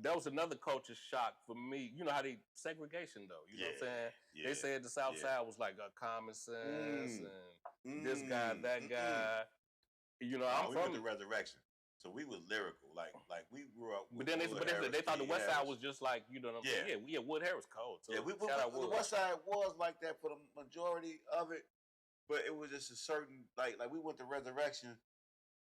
that was another culture shock for me. You know how they segregation though. You know what I'm saying? Yeah. They said the South Side was like common sense and this guy, that guy. We went to Resurrection, so we was lyrical. Like we grew up. But then they thought the West Side was just like Wood Harris cold. So the West Side was like that for the majority of it, but it was just a certain like we went to Resurrection.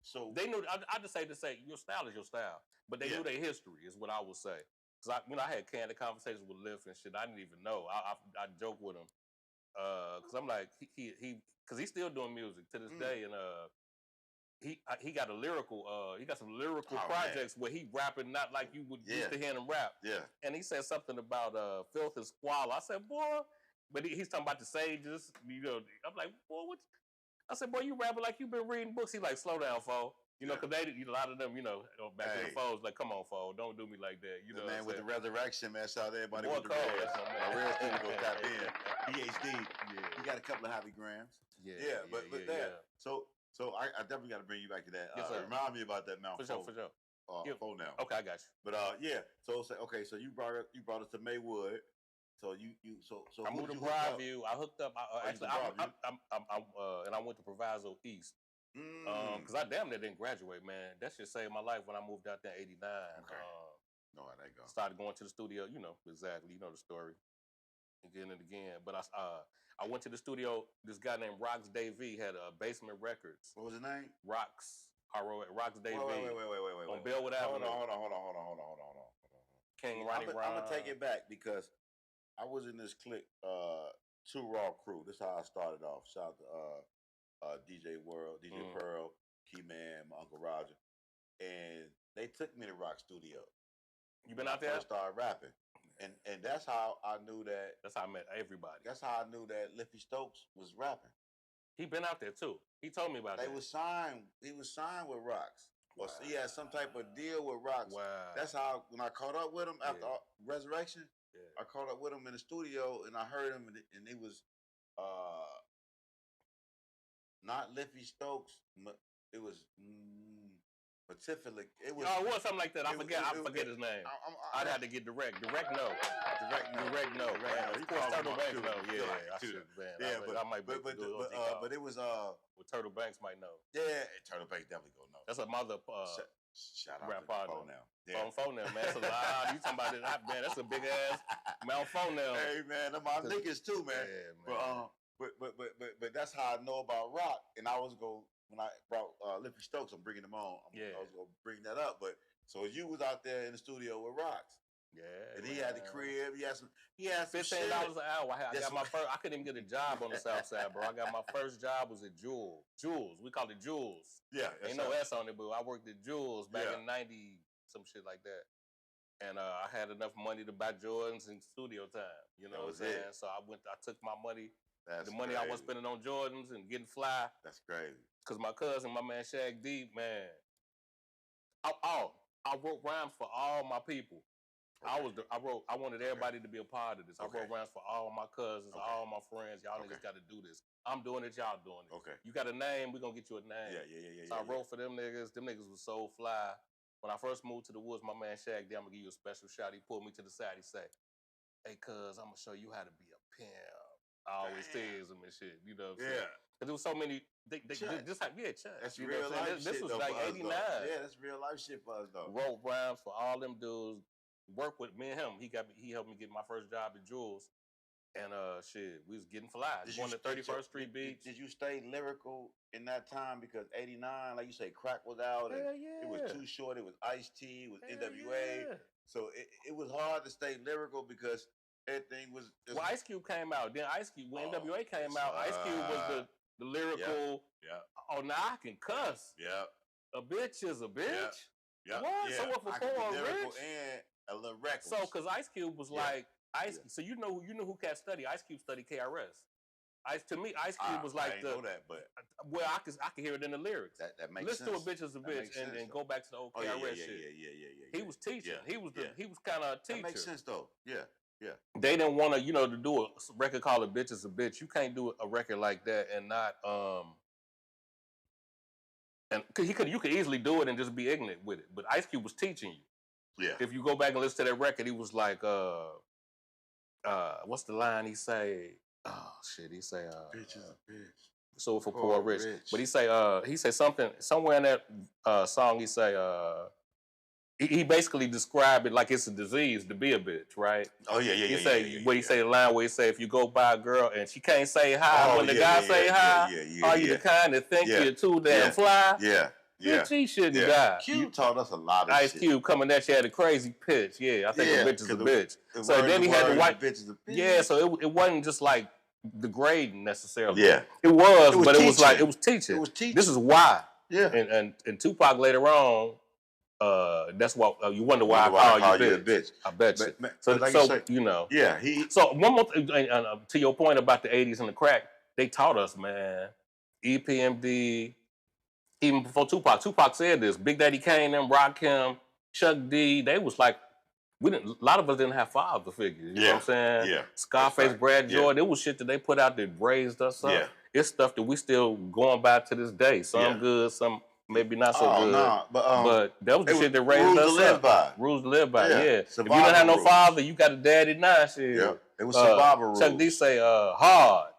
So they knew. I just say your style is your style, but they knew their history is what I would say. Cause I had candid conversations with Liff and shit. I didn't even know. I joke with him, cause I'm like cause he's still doing music to this day, and he got a lyrical. He got some lyrical projects where he rapping not like you would used to hear him rap. Yeah, and he said something about filth and squalor. I said, boy, but he's talking about the sages. I'm like, boy, what? I said, boy, you rapping like you been reading books. He like, slow down, fo. Cause a lot of them, back in the foes, like, come on, fo, don't do me like that. The man with the Resurrection, man, shout out to everybody with the Reds. My real student go tap in. PhD. Yeah. He got a couple of happy grams. Yeah. But so I definitely got to bring you back to that. Remind me about that Mount For sure. Phone now. Okay, I got you. But so you brought us to Maywood. So I moved to Broadview. I hooked up. And I went to Proviso East. Because I damn near didn't graduate, man. That shit saved my life when I moved out there in '89. Okay. Know how that go. Started going to the studio. Exactly. You know the story. Again and again. But I went to the studio. This guy named Rox Davey had Basement Records. What was his name? Rox. Rox Davey. Wait. On Bellwood Avenue. Hold on. King Ronnie Ron. I'm gonna take it back because I was in this clique, Two Raw Crew. This is how I started off. Shout out to DJ World, DJ Pearl, Key Man, my Uncle Roger. And they took me to Rock Studio. You been out there? I started rapping. And that's how I knew that. That's how I met everybody. That's how I knew that Liffy Stokes was rapping. He been out there too. He told me about that. He was signed with Rocks. Or he had some type of deal with Rocks. Wow. That's how when I caught up with him after Resurrection, I caught up with him in the studio and I heard him and it was not Liffy Stokes. It was Pacific. It was. Oh, it was something like that. I forget his name. I'd have to get direct. Direct no. You call Turtle Banks no. Yeah, I should. Man, I might be able to do it. But it was well, Turtle Banks might know. Yeah, Turtle Banks definitely gonna know. That's a mother. Shout out to phone now. Yeah. Phone now, man. That's a lot. You talking about that, man? That's a big ass Mount phone now. Hey man, them my niggas too, man. Yeah, man. But that's how I know about rock. And I was when I brought Liffy Stokes, I'm bringing him on. I was gonna bring that up. But so you was out there in the studio with Rocks. Yeah. And he had the crib. He had some $15 an hour. I got my first. I couldn't even get a job on the South Side, bro. I got my first job was at Jules. We called it Jules. Yeah. Ain't no S on it, but I worked at Jules back in '90, some shit like that. And I had enough money to buy Jordans and studio time. You know what I'm saying? So I took my money. The money I was spending on Jordans and getting fly. That's crazy. Cause my cousin, my man Shaq D, man. I wrote rhymes for all my people. Okay. I wanted everybody to be a part of this. I wrote rhymes for all my cousins, all my friends. Y'all niggas got to do this. I'm doing it. Y'all doing it. Okay. You got a name? We gonna get you a name. Yeah. So I wrote for them niggas. Them niggas was so fly. When I first moved to the woods, my man Shaq D, I'm gonna give you a special shout. He pulled me to the side. He said, "Hey, cuz, I'm gonna show you how to be a pimp." I always tease him and shit. You know what I'm saying? Cause there was so many. Just like Chuck. That's real life shit. This was like '89. Yeah, that's real life shit for us though. Wrote rhymes for all them dudes. Worked with me and him. He helped me get my first job at Jules. And shit, we was getting fly. Going to 31st Street Beach. Did you stay lyrical in that time? Because '89, like you say, crack was out. And it was Too Short. It was Ice-T. It was NWA. Yeah. So it was hard to stay lyrical because everything was. Well, Ice Cube came out. Then Ice Cube, when NWA came out, Ice Cube was the lyrical. Yeah. Oh, now I can cuss. Yeah. A bitch is a bitch. Yeah. What? Yeah. So what for poor rich? And a little reckless. So, because Ice Cube was like. So you know who Cat study. Ice Cube studied KRS. Ice Cube was like I didn't know that, but I can hear it in the lyrics. That makes Listen sense. To a bitch is a bitch and go back to the old KRS shit. Yeah. He was teaching. He was kind of a teacher. That makes sense though. Yeah. They didn't want to do a record called "A Bitch Is a Bitch." You can't do a record like that and not and cause you could easily do it and just be ignorant with it. But Ice Cube was teaching you. Yeah. If you go back and listen to that record, he was like what's the line he say? Oh shit, he say bitch is a bitch. So for poor rich. But he say something somewhere in that song he say he basically described it like it's a disease to be a bitch, right? Oh yeah. He say the line where he say if you go by a girl and she can't say hi when the guy say hi, are you the kind that think you're too damn fly? Yeah. Bitch, he shouldn't die. Cube taught us a lot of Ice shit. Cube coming at you at a crazy pitch. Yeah, I think a bitch is a bitch. So then he had to white. Yeah, so it wasn't just like degrading necessarily. Yeah, it was but teaching. It was like it was teaching. It was teaching. This is why. Yeah, and Tupac later on. That's why you wonder why I call you a bitch. I bet you. So you know. Yeah, So one more thing, to your point about the '80s and the crack, they taught us, man. EPMD. Even before Tupac said this. Big Daddy Kane, them, Rakim, Chuck D, they was like, a lot of us didn't have father figures. You know what I'm saying? Yeah. Scarface, Brad Jordan, it was shit that they put out that raised us up. Yeah. It's stuff that we still going by to this day. Some good, some maybe not so good. Nah, but that was the shit that raised us up. Rules to live by. Yeah. If you don't have no father, you got a daddy now. Shit. Yeah. It was survival rules. Chuck D say, hard.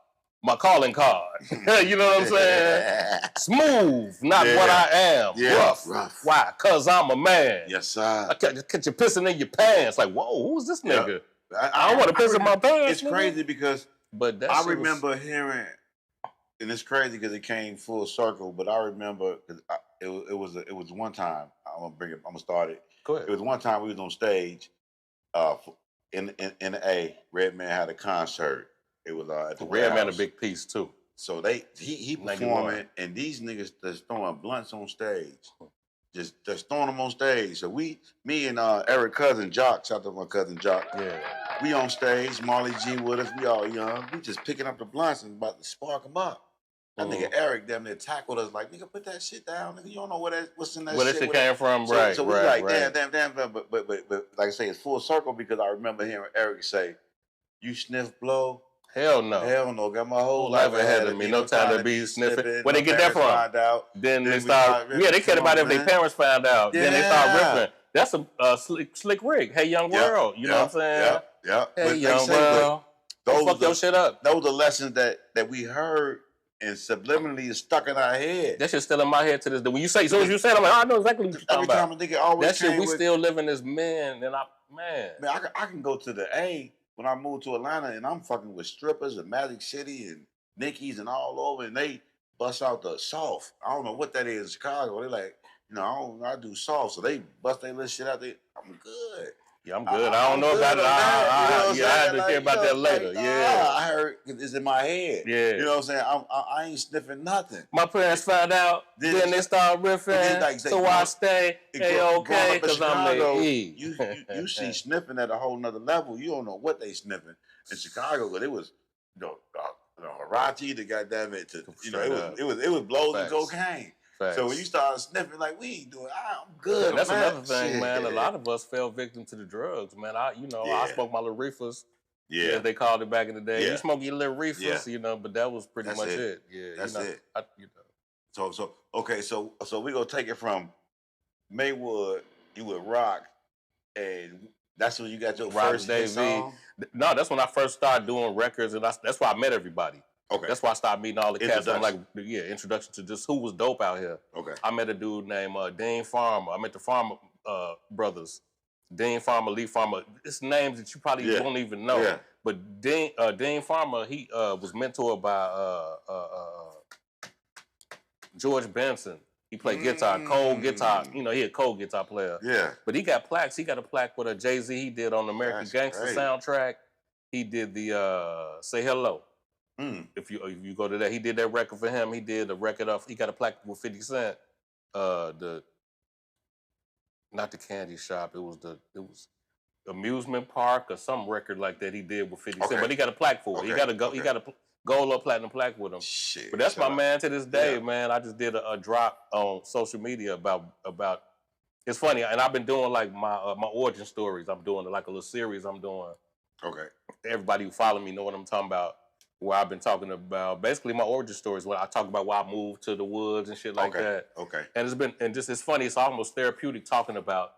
My calling card. You know what I'm saying? Smooth, not what I am. Yeah. Rough. Why? Because I'm a man. Yes, sir. I catch you pissing in your pants. Like, whoa, who's this nigga? I don't want to piss in my pants. It's crazy because I remember hearing, and it's crazy because it came full circle, but I remember it was one time, I'm gonna start it. Go ahead. It was one time we was on stage in the A, Redman had a concert. It was at the Redman a big piece too. So he performing, and these niggas just throwing blunts on stage. Just throwing them on stage. So me and Eric cousin Jock, shout out to my cousin Jock. Yeah. We on stage, Marley G with us, we all young. We just picking up the blunts and about to spark them up. That nigga Eric damn near tackled us like, nigga, put that shit down, nigga. You don't know what's in that where shit. Where that shit came from, right? So we like, damn. But like I say, it's full circle because I remember hearing Eric say, "You sniff blow." Hell no. Hell no. Got my whole life ahead of me. No time to be sniffing. Where they get that from? Find out. Then they start. Yeah, they cared about it if their parents found out. Yeah. Then they start ripping. That's a slick Rick. Hey, young world. You know what I'm saying? Yeah. Hey, young world. Don't fuck your shit up. Those are lessons that we heard and subliminally is stuck in our head. That shit's still in my head to this day. When you say, as soon as you say it, I'm like, I know exactly what you're talking about. Every time I think it always that shit, we still living as men. And man, I can go to the A when I moved to Atlanta and I'm fucking with strippers and Magic City and Nickies and all over, and they bust out the soft. I don't know what that is in Chicago. They like, I do soft, so they bust their little shit out there. I'm good. Yeah, I'm good. I don't know about it. I have to hear about that later. I heard it's in my head. Yeah. You know what I'm saying? I ain't sniffing nothing. My parents found out. Then they start riffing. So I stay okay because I'm the E. You see sniffing at a whole nother level. You don't know what they sniffing in Chicago, but it was, Harati, the goddamn it, it was blows and cocaine. Facts. So when you start sniffing like we ain't doing, I'm good. And that's another thing, man. A lot of us fell victim to the drugs, man. I smoked my little reefers. Yeah, as they called it back in the day. Yeah. You smoke your little reefers, but that was pretty much it. Yeah, that's it. So we gonna take it from Maywood. You would rock, and that's when you got your first hit song? No, that's when I first started doing records, and that's why I met everybody. Okay. That's why I started meeting all the cats. I'm like, introduction to just who was dope out here. Okay. I met a dude named Dean Farmer. I met the Farmer brothers. Dean Farmer, Lee Farmer. It's names that you probably won't even know. Yeah. But Dean Farmer, he was mentored by George Benson. He played guitar, cold guitar. He a cold guitar player. Yeah. But he got plaques. He got a plaque with a Jay-Z he did on the American Gangster soundtrack. He did the Say Hello. If you go to that, he did that record for him. He did a record he got a plaque with 50 Cent. Not the Candy Shop. It was Amusement Park or some record like that he did with 50 Cent. But he got a plaque for it. He got a gold or platinum plaque with him. Shit, but that's my man to this day, man. I just did a drop on social media about. It's funny, and I've been doing like my origin stories. I'm doing like a little series. I'm doing. Okay. Everybody who follow me know what I'm talking about. Where I've been talking about basically my origin stories. When I talk about why I moved to the woods and shit like that. Okay. And it's funny. It's almost therapeutic talking about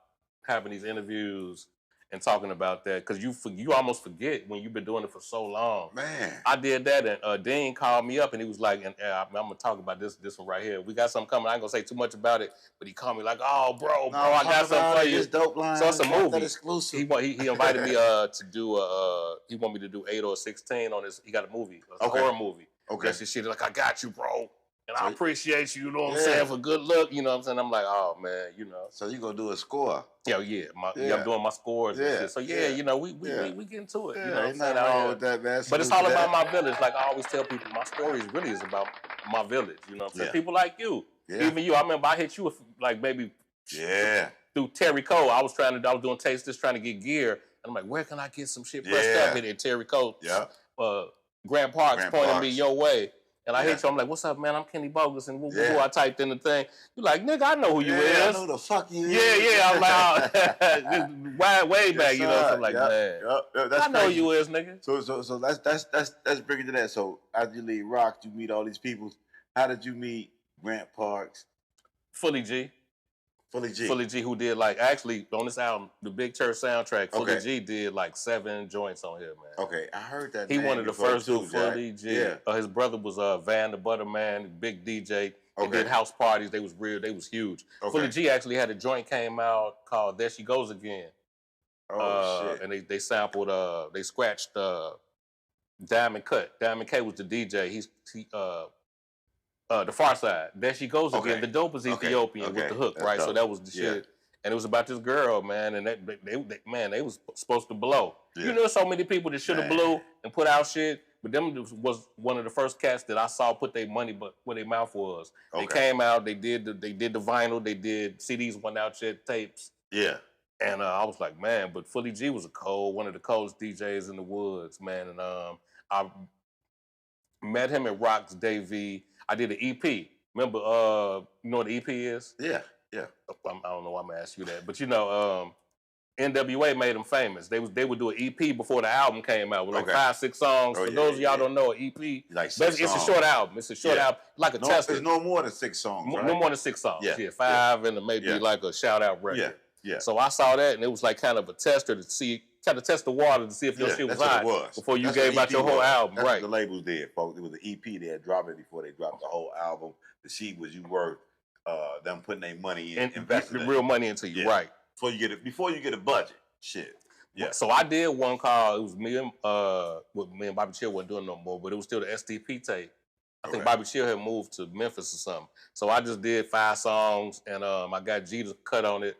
having these interviews and talking about that because you almost forget when you've been doing it for so long. Man, I did that, and Dean called me up, and he was like, I'm gonna talk about this one right here. We got something coming. I ain't gonna say too much about it, but he called me like, oh, bro, I got something for you. This dope line. So it's a movie. Exclusive. He invited me to do he want me to do 8 or 16 on this. He got a movie, a horror movie. Okay. That's shit. Like, I got you, bro. And I appreciate you know what I'm saying, for good luck, you know what I'm saying? I'm like, oh, man, So you gonna do a score? Yeah, I'm doing my scores and shit. So, we get into it. Ain't nothing wrong with that, man. But it's all about my village. Like I always tell people, my stories really is about my village, you know what I'm saying? People like you. Yeah. Even you. I remember I hit you like maybe through Terry Cole. I was doing taste this, trying to get gear. And I'm like, where can I get some shit pressed up in Terry Cole? Yeah. Grant Parks pointed me your way. And I hit you. I'm like, what's up, man? I'm Kenny Bogus. And I typed in the thing. You're like, nigga, I know who you is. I know the fuck you is. Yeah. I'm like, way back, you know. So I'm like, man, I know who you is, nigga. So let's bring it to that. So after you leave rock, you meet all these people. How did you meet Grant Parks? Fully G, who did actually on this album, the Big Church soundtrack, Fully G did 7 joints on here, man. Okay, I heard that. He wanted the first to Fully G. Yeah. His brother was Van the Butterman, big DJ. They did house parties. They was huge. Okay. Fully G actually had a joint came out called There She Goes Again. Oh shit. And they sampled they scratched Diamond Cut. Diamond K was the DJ. The Far Side. There She Goes Again. The dope is Ethiopian with the hook, right? So that was the shit. and it was about this girl, man, and they was supposed to blow. Yeah. You know, so many people that should have blew and put out shit, but them was one of the first cats that I saw put their money but where their mouth was. Okay. They came out, they did the vinyl, they did CDs, went out, shit, tapes. Yeah. And I was like, man, but Fully G was one of the coldest DJs in the woods, man. And I met him at Rock's Davey. I did an EP. Remember, you know what the EP is? Yeah, yeah. I don't know why I'm gonna ask you that, but you know, NWA made them famous. They would do an EP before the album came out with like 5-6 songs. For those of y'all don't know, an EP, like it's a short album. It's a short album, like a tester. There's no more than 6 songs. Right? No more than 6 songs. Yeah, 5 and maybe like a shout out record. Yeah. Yeah. So I saw that, and it was like kind of a tester to see, kind of test the water to see if your shit was hot before you gave out your whole album. That's what the labels did, folks. It was an EP. They had dropped it before they dropped the whole album. The sheet was you worth them putting their money in, investing the real money into you, right? Before you get a budget. Shit. Yeah. So I did one called, it was me and Bobby Chill wasn't doing no more, but it was still the STP tape. I think Bobby Chill had moved to Memphis or something. So I just did 5 songs, and I got G to cut on it.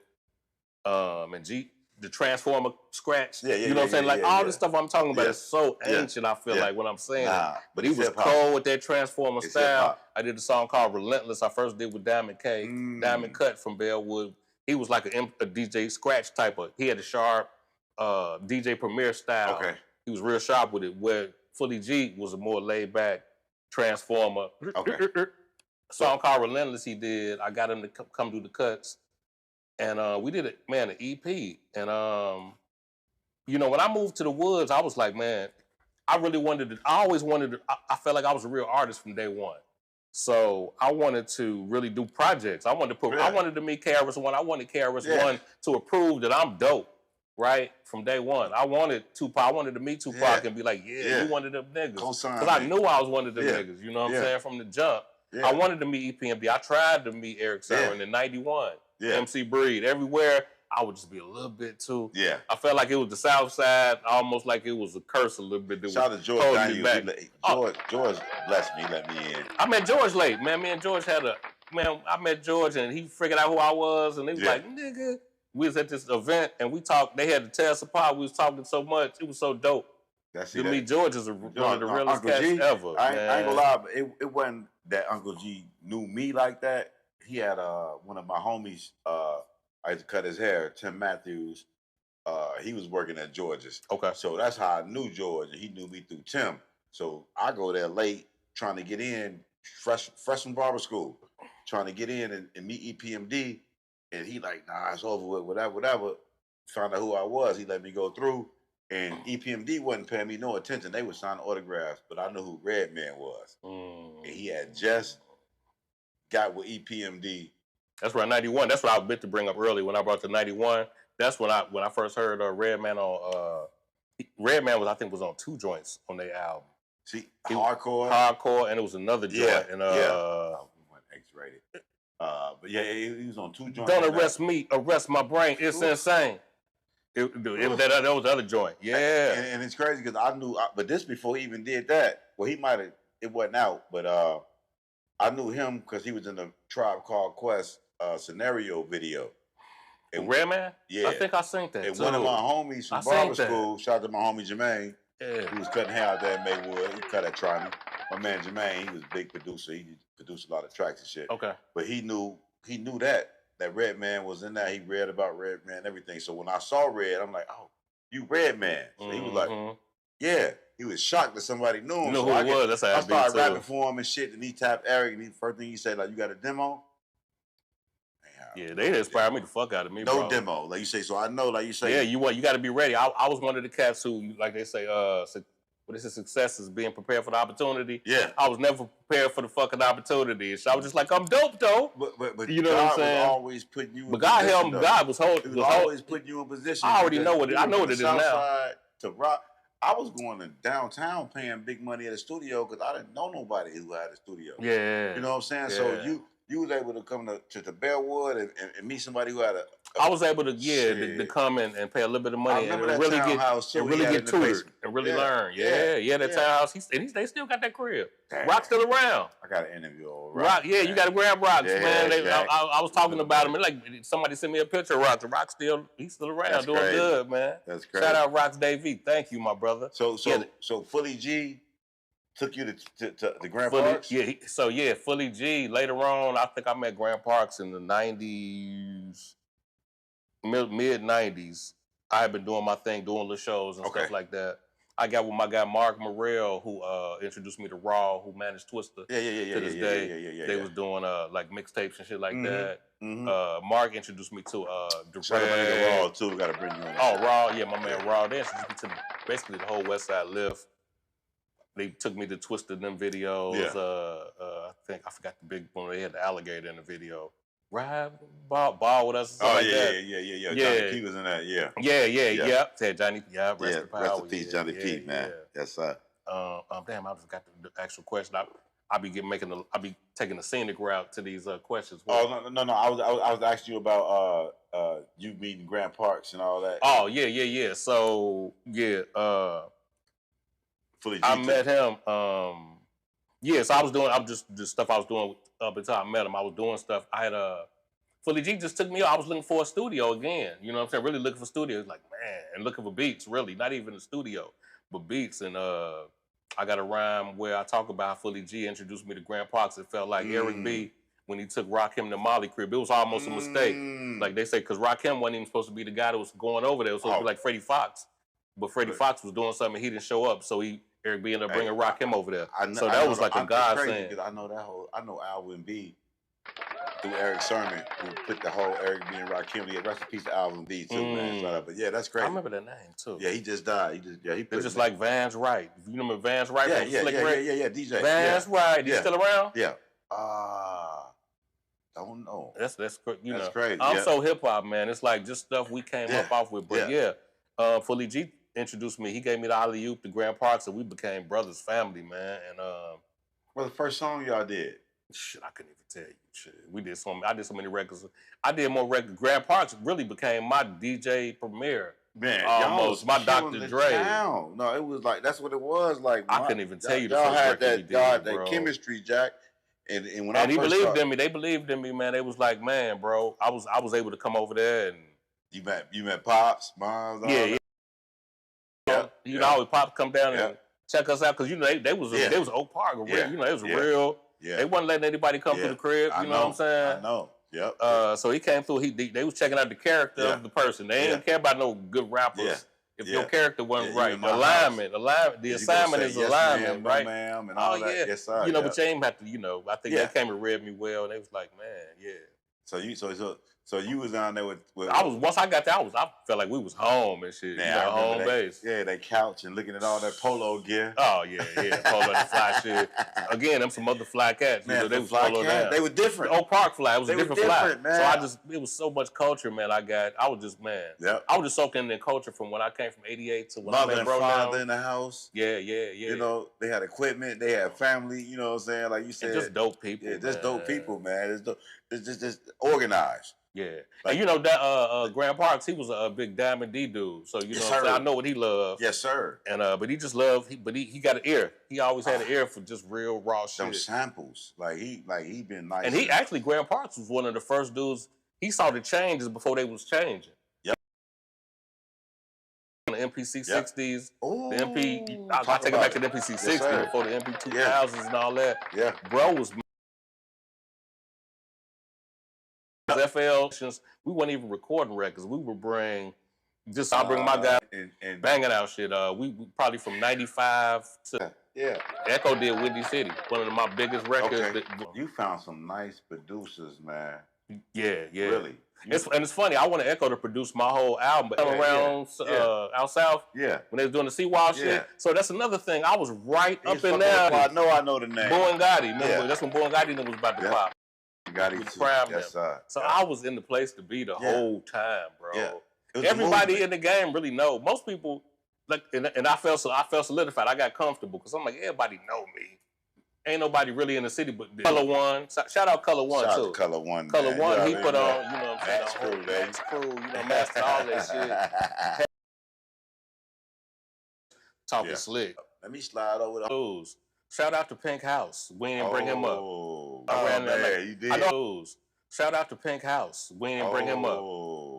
And G, the Transformer scratch. You know what I'm saying? Like all this stuff I'm talking about is so ancient, I feel like, when I'm saying it. But he was cold with that Transformer style. I did a song called Relentless. I first did with Diamond K. Diamond Cut from Bellwood. He was like a DJ scratch type of, he had a sharp DJ Premier style. Okay. He was real sharp with it, where Fully G was a more laid back Transformer. Okay. A song called Relentless he did. I got him to come do the cuts. And we did an EP. And, you know, when I moved to the woods, I was like, man, I always wanted to, I felt like I was a real artist from day one. So I wanted to really do projects. I wanted to meet KRS-One. I wanted KRS-One to approve that I'm dope, right? From day one. I wanted Tupac. I wanted to meet Tupac and be like, you one of them niggas. Because I knew I was one of them niggas, you know what I'm saying, from the jump. I wanted to meet EPMD. I tried to meet Eric Sermon in 91. MC Breed. Everywhere, I would just be a little bit too. Yeah. I felt like it was the South Side, almost like it was a curse a little bit. Shout out to George Daniels. George blessed me, let me in. I met George late, man. Me and George I met George and he figured out who I was, and he was like, nigga. We was at this event and we talked, they had to tear us apart. We was talking so much. It was so dope. To meet George is one of the realest cats ever. I ain't gonna lie, but it wasn't that Uncle G knew me like that. He had one of my homies, I used to cut his hair, Tim Matthews. He was working at George's. Okay. So that's how I knew George, and he knew me through Tim. So I go there late, trying to get in, fresh from barber school, trying to get in and meet EPMD. And he like, nah, it's over with, whatever. Found out who I was. He let me go through. And EPMD wasn't paying me no attention. They were signing autographs, but I knew who Redman was. And he had just got with EPMD. That's right, 91. That's what I meant to bring up earlier when I brought to 91. That's when I first heard Redman on Redman was on 2 joints on their album. See, Hardcore, and it was another joint. And we went X-rated. But yeah, he was on 2 joints. Don't arrest me, arrest my brain. It's insane. That was the other joint. Yeah. And it's crazy because I knew, but this before he even did that. Well, he might have, it wasn't out, but I knew him because he was in the Tribe Called Quest scenario video. And Redman? Yeah. I think I seen that. And one of my homies from barber school, shout out to my homie Jermaine, he was cutting hair out there in Maywood. He cut at Trinity. My man Jermaine, he was a big producer. He produced a lot of tracks and shit. Okay. But he knew that Redman was in there. He read about Redman and everything. So when I saw Red, I'm like, oh, you Redman. So he was like, yeah. He was shocked that somebody knew him. You know who it was. That's how I started rapping for him and shit. And he tapped Eric. And the first thing he said, like, you got a demo? Yeah, they inspired me the fuck out of me, bro. No demo, like you say. So I know, like you say. Yeah, you got to be ready. I was one of the cats who, like they say, what is success is being prepared for the opportunity. Yeah. I was never prepared for the fucking opportunity. So I was just like, I'm dope, though. But you know what I'm saying? Was always putting you in position. But God helped me. God was holding. He was always putting you in position. I already know I know what it is now. To rock. I was going to downtown paying big money at a studio because I didn't know nobody who had a studio. Yeah. You know what I'm saying? Yeah. So you was able to come to Bearwood and meet somebody who had I was able to to come and pay a little bit of money and really get tutored and really learn. That townhouse. They still got that crib. Damn. Rock's still around. I got an interview on Rock. Yeah, you got to grab Rock, man. I was talking about him. Like somebody sent me a picture of Rock. The Rock he's still around, doing good, man. That's crazy. Shout out Rock's Davey. Thank you, my brother. So Fully G took you to Grand Parks? Yeah, Fully G. Later on, I think I met Grand Parks in the 90s, mid-90s. I had been doing my thing, doing little shows and stuff like that. I got with my guy Mark Morrell, who introduced me to Raw, who managed Twister. To this day. They was doing like mixtapes and shit like that. Mark introduced me to Raw too. We gotta bring you in. Oh, Raw, yeah, my man Raw. They introduced me to basically the whole West Side Lift. They took me to Twisted them videos. I think I forgot the big one. They had the alligator in the video. Ride ball with us. Oh yeah. Johnny P was in that. Yeah. Said Johnny. Yeah, rest in peace, Johnny P. Man. Yes, sir. Damn, I just got the actual question. I be taking the scenic route to these questions. Oh no. I was asking you about you meeting Grand Parks and all that. Oh yeah. So I met him. So I was just the stuff I was doing up until I met him. I was doing stuff. I had Fully G just took me out. I was looking for a studio again. You know what I'm saying? Really looking for studios. Like, man, and looking for beats, really. Not even a studio, but beats. And I got a rhyme where I talk about how Fully G introduced me to Grand Parks. It felt like Eric B, when he took Rakim to Molly crib, it was almost a mistake. Like they say, because Rakim wasn't even supposed to be the guy that was going over there. It was supposed to be like Freddie Fox. But Freddie Fox was doing something and he didn't show up. So Eric B ended up bringing Rakim over there. So that was like a godsend. I know Alvin B through Eric Sermon, who put the whole Eric B and Rakim together. Rest in peace to Alvin B too, man. But yeah, that's crazy. I remember that name too. Yeah, he just died. It's just like Vance Wright. You remember Vance Wright? Yeah, DJ. Vance Wright. He's still around? Yeah. Don't know. That's crazy. I'm so hip hop, man. It's like just stuff we came up off with. But Fully G introduced me. He gave me the alley-oop to Grand Parks, and we became brothers, family, man. And what's the first song y'all did? Shit, I couldn't even tell you. Shit, I did so many records. I did more records. Grand Parks really became my DJ premiere. Man, almost my Dr. Dre. No, it was like that's what it was like. I couldn't even tell you. Y'all had that chemistry, Jack. And when he believed in me, they believed in me, man. They was like, man, bro, I was able to come over there and you met Pops, Moms, You know, always Pops come down and check us out because they was Oak Park, it was real. Yeah. They wasn't letting anybody come to the crib. You know what I'm saying? I know. Yep. So he came through. They was checking out the character of the person. They didn't care about no good rappers. If your character wasn't right, the assignment is alignment, right? No, ma'am, and all that. Yes, sir. But James had to, I think they came and read me well, and they was like, man, So you was down there with once I got there, I felt like we was home and shit. Home base. Yeah, that couch and looking at all that polo gear. Oh yeah, polo and fly shit. Again, them some other fly cats. Man, they was polo down. They were different. Oak Park fly, it was a different fly. Man. So it was so much culture, man. I was just I was just soaking in the culture from when I came from '88 to when I met bro father in the house. Yeah. You know, they had equipment, they had family. You know what I'm saying? Like you said, and just dope people. Yeah, just dope people, man. It's just organized. Yeah, and that Grand Parks, he was a big Diamond D dude. So I know what he loved. Yes, sir. And but he just loved. He got an ear. He always had an ear for just real raw shit. Those samples, he been nice. And he actually Grand Parks was one of the first dudes. He saw the changes before they was changing. Yep. The MPC 60s, the MP. I take it back to the MPC 60s before the MP 2000s and all that. Yeah, bro was. FL, we weren't even recording records. We would bring I'll bring my guy and banging out shit. We probably from 95 to Echo did Windy City, one of my biggest records. Okay. You found some nice producers, man. Yeah. Really. It's funny. I wanted Echo to produce my whole album, but around out south, when they was doing the Seawall shit. So that's another thing. I was right up in there. I know the name. Bo and Gotti. Remember, that's when Bo and Gotti was about to pop. So I was in the place to be the whole time, bro. Yeah. Everybody in the game really know. Most people and I felt solidified. I got comfortable because I'm like, everybody know me. ain't nobody really in the city but Color One. Shout out Color One, Shout too. out to Color One, Color man. One, You he put already on, you know what I'm saying, Max the whole Crew, Max Crew, you know, mastered all that shit. Talking slick. Let me slide over the Blues. Shout out to Pink House. We didn't bring him up. I ran man, you did. I know. Shout out to Pink House. We didn't bring him up.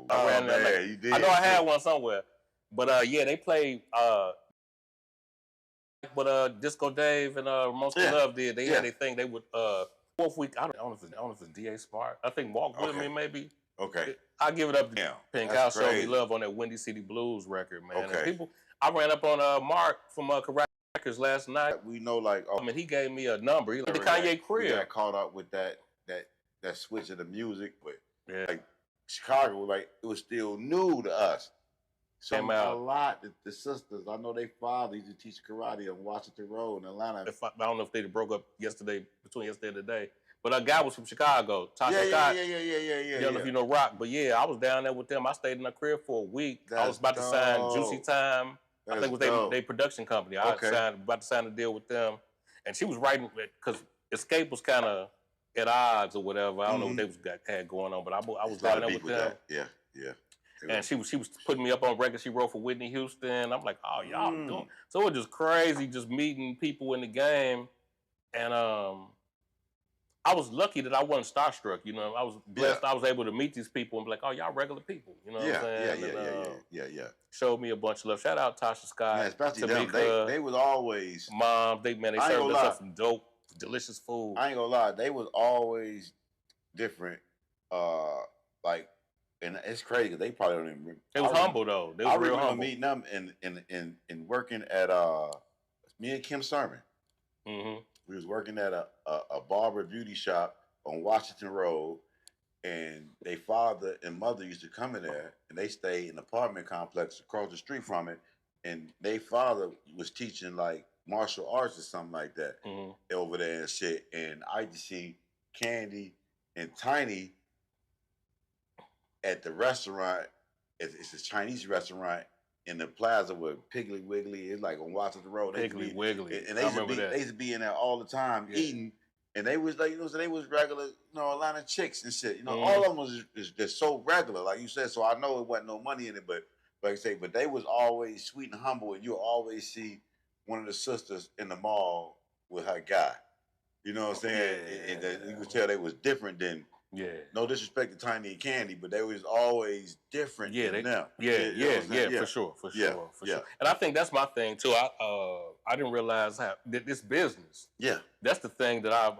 I ran man, you did. I know I had one somewhere. But yeah, they played what Disco Dave and Most Love did. They had their thing. They would fourth week. I don't know if it's DA Smart. I think Walk With Me maybe. Okay. I give it up to Pink House. Showed Me Love on that Windy City Blues record, man. Okay. And people, I ran up on Mark from Karate Records last night. We know, like, I mean, he gave me a number. He like the Kanye crib. We got caught up with that switch of the music, but like Chicago, like it was still new to us. So a lot, the sisters, I know they father used to teach karate on Washington Road in Atlanta. I don't know if they broke up between yesterday and today. But a guy was from Chicago. Tasha Scott. Yeah. You don't know if you know Rock, but yeah, I was down there with them. I stayed in their crib for a week. I was about to sign Juicy Time. I think it was their production company. I about to sign a deal with them. And she was writing, because Escape was kind of at odds or whatever. I don't know what they had going on, but I was down there with them. Yeah. And she was putting me up on records she wrote for Whitney Houston. I'm like, oh, y'all doing. So it was just crazy, just meeting people in the game. And I was lucky that I wasn't starstruck. You know, I was blessed. I was able to meet these people and be like, oh, y'all regular people. You know what I'm saying? Yeah. Showed me a bunch of love. Shout out Tasha Scott. Yeah, especially them. They was always mom. They served us up some dope, delicious food. I ain't gonna lie. They was always different. Like, and it's crazy because they probably don't even remember. They was humble though. They was real humble. I remember meeting them in working at me and Kim Sermon. Mm-hmm. We was working at a barber beauty shop on Washington Road, and their father and mother used to come in there, and they stayed in an apartment complex across the street from it, and their father was teaching like martial arts or something like that over there and shit, and I used to see Candy and Tiny at the restaurant. It's a Chinese restaurant in the plaza with Piggly Wiggly. It's like on Washington Road. Piggly Wiggly. And they used to be in there all the time eating. And they was like, so they was regular, Atlanta chicks and shit. All of them was just so regular, like you said. So I know it wasn't no money in it, but like I say, but they was always sweet and humble, and you'll always see one of the sisters in the mall with her guy. You know what I'm saying? And you could tell they was different than. Yeah. No disrespect to Tiny and Candy, but they was always different than them. For sure. And I think that's my thing too. I didn't realize how this business. Yeah. That's the thing that I'm